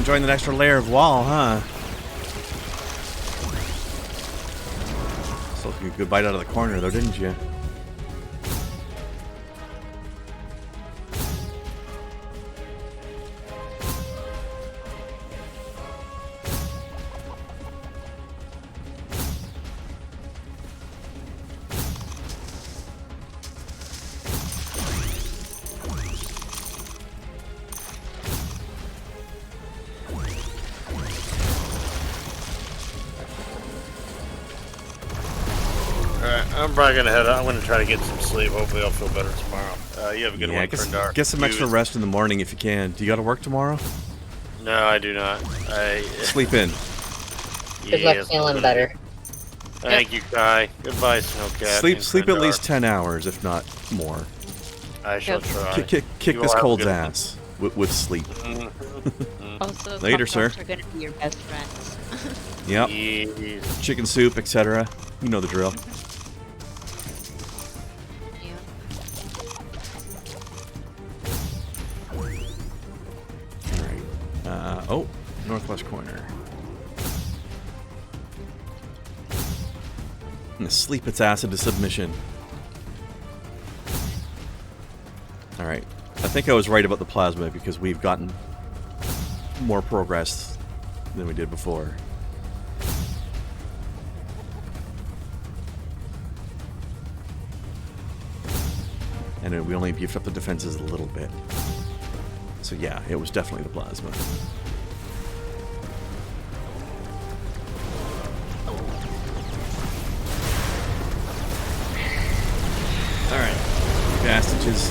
enjoying that extra layer of wall, huh? Still took a good bite out of the corner, though, didn't you? I'm probably gonna head out. I'm gonna try to get some sleep. Hopefully, I'll feel better tomorrow. You have a good one, Krendar. Get some extra rest in the morning if you can. Do you got to work tomorrow? No, I do not. Sleep in. Good luck feeling better. Thank you, Kai. Goodbye, Snowcat. Sleep at least 10 hours, if not more. I shall try. Kick this cold's ass with sleep. Also, Later, sir. Are going to be your best friends. Yep. Yes. Chicken soup, etc. You know the drill. Alright. Oh, northwest corner. I'm gonna sleep its ass into submission. Alright. I think I was right about the plasma because we've gotten more progress than we did before. And we only beefed up the defenses a little bit. So yeah, it was definitely the plasma. Alright. Bastages.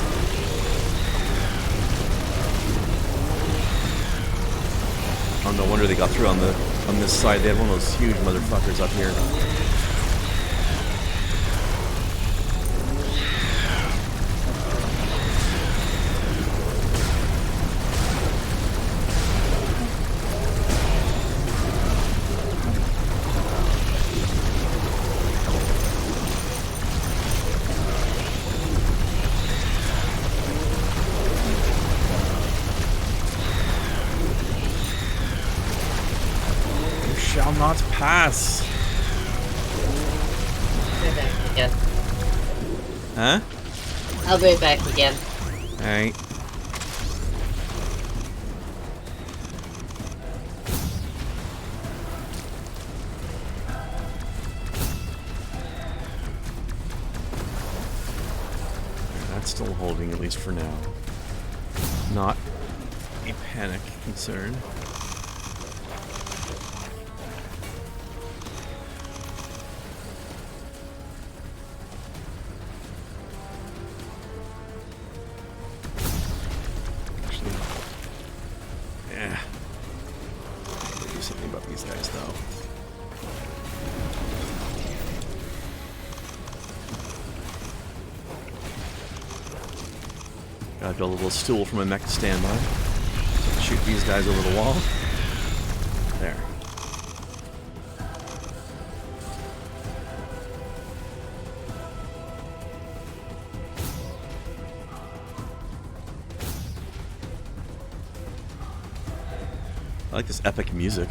Oh, no wonder they got through on this side. They had one of those huge motherfuckers up here. Shall not pass. I'll be back again. Huh? I'll be back again. Alright. That's still holding, at least for now. Not a panic concern. Yeah. Gotta do something about these guys, though. Gotta build a little stool for my mech to stand on. Shoot these guys over the wall. There. I like this epic music.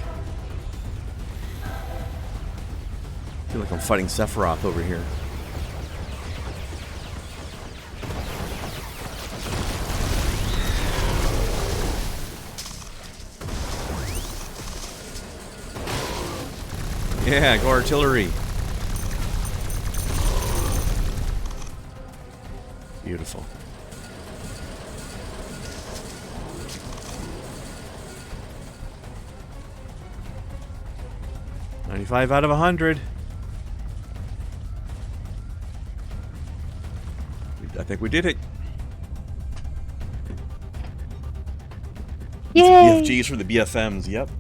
I feel like I'm fighting Sephiroth over here. Yeah, go artillery. Beautiful. $95 out of 100. I think we did it. Yay! BFGs for the BFMs, yep.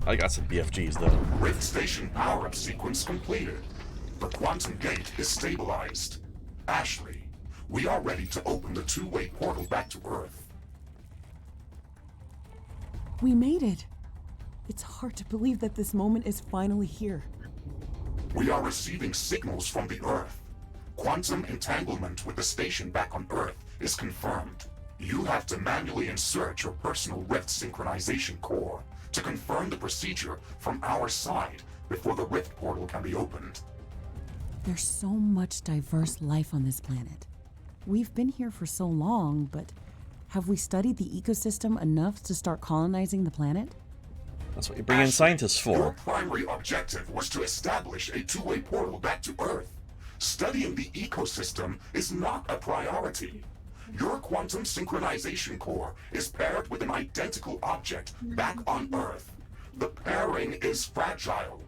I got some BFGs though. Rift Station power-up sequence completed. The quantum gate is stabilized. Ashley, we are ready to open the two-way portal back to Earth. We made it. It's hard to believe that this moment is finally here. We are receiving signals from the Earth. Quantum entanglement with the station back on Earth is confirmed. You have to manually insert your personal Rift synchronization core to confirm the procedure from our side before the Rift portal can be opened. There's so much diverse life on this planet. We've been here for so long, but have we studied the ecosystem enough to start colonizing the planet? That's what you bring in scientists Your for. primary objective was to establish a two-way portal back to Earth. Studying the ecosystem is not a priority. Your quantum synchronization core is paired with an identical object back on Earth. The pairing is fragile.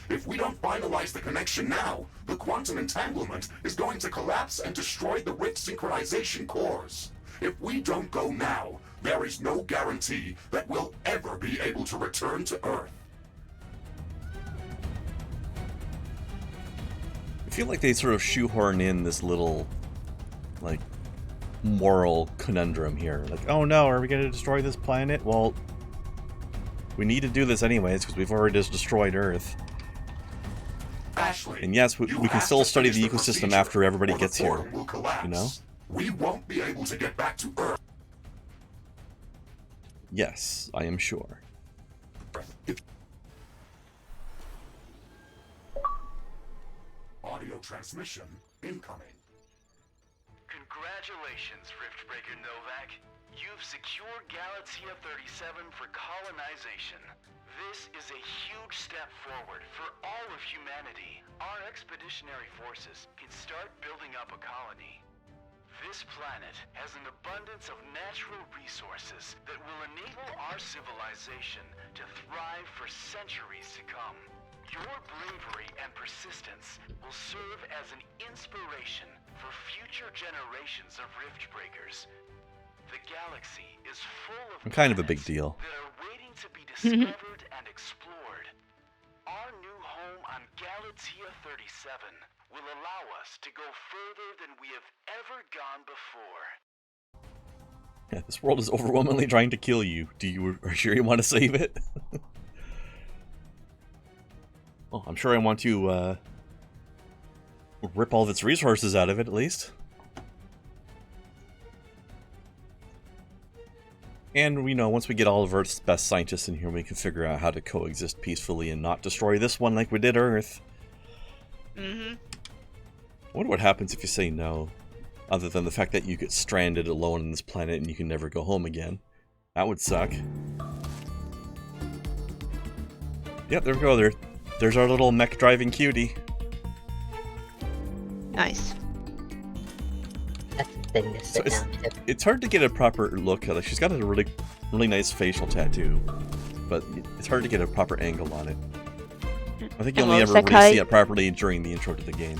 If we don't finalize the connection now, the quantum entanglement is going to collapse and destroy the Rift synchronization cores. If we don't go now, there is no guarantee that we'll ever be able to return to Earth. I feel like they sort of shoehorn in this little, like, moral conundrum here. Like, oh no, are we going to destroy this planet? Well, we need to do this anyways because we've already just destroyed Earth. Ashley, And yes, we can have still to study finish the ecosystem procedure, after everybody or the gets here. portal will collapse. You know? We won't be able to get back to Earth. Yes, I am sure. Audio transmission incoming. Congratulations, Riftbreaker Novak. You've secured Galaxia 37 for colonization. This is a huge step forward for all of humanity. Our expeditionary forces can start building up a colony. This planet has an abundance of natural resources that will enable our civilization to thrive for centuries to come. Your bravery and persistence will serve as an inspiration for future generations of Riftbreakers. The galaxy is full of I'm kind of a big planets deal. that are waiting to be discovered and explored. Our new home on Galaxia 37 will allow us to go further than we have ever gone before. Yeah, this world is overwhelmingly trying to kill you. Are you sure you want to save it? Well, I'm sure I want to rip all of its resources out of it, at least. And we know once we get all of Earth's best scientists in here, we can figure out how to coexist peacefully and not destroy this one like we did Earth. Mm-hmm. I wonder what happens if you say no, other than the fact that you get stranded alone on this planet and you can never go home again. That would suck. Yep, there we go. There's our little mech driving cutie. Nice. That's the thing to sit down to. It's hard to get a proper look. Like, she's got a really nice facial tattoo, but it's hard to get a proper angle on it. I think you only ever really see it properly during the intro to the game.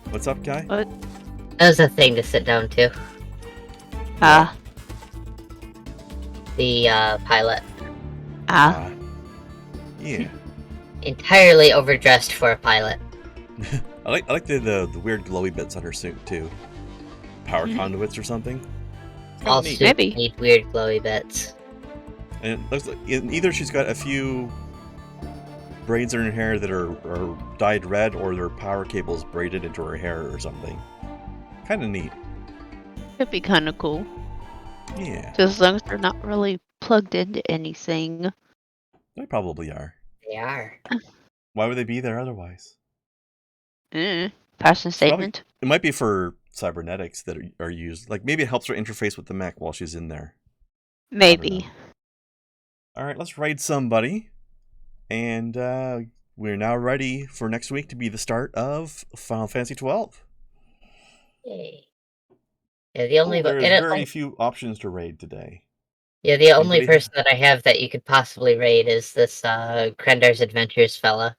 What's up, Guy? What? That was a thing to sit down to. Ah. The pilot. Yeah. Entirely overdressed for a pilot. I like the weird glowy bits on her suit too. Power conduits or something. All neat. suits Maybe. need weird glowy bits. And it looks like either she's got a few braids in her hair that are dyed red, or there are power cables braided into her hair or something. Kind of neat. Could be kind of cool. Yeah, Just as long as they're not really plugged into anything. they probably are. They are. Why would they be there otherwise? Passion Probably- statement. It might be for cybernetics that are used. Like maybe it helps her interface with the mech while she's in there. Maybe. All right, let's raid somebody. And we're now ready for next week to be the start of Final Fantasy 12. Yay. Yeah, the only There's and it- very few options to raid today. yeah, the only Anybody- person that I have that you could possibly raid is this Krendar's Adventures fella.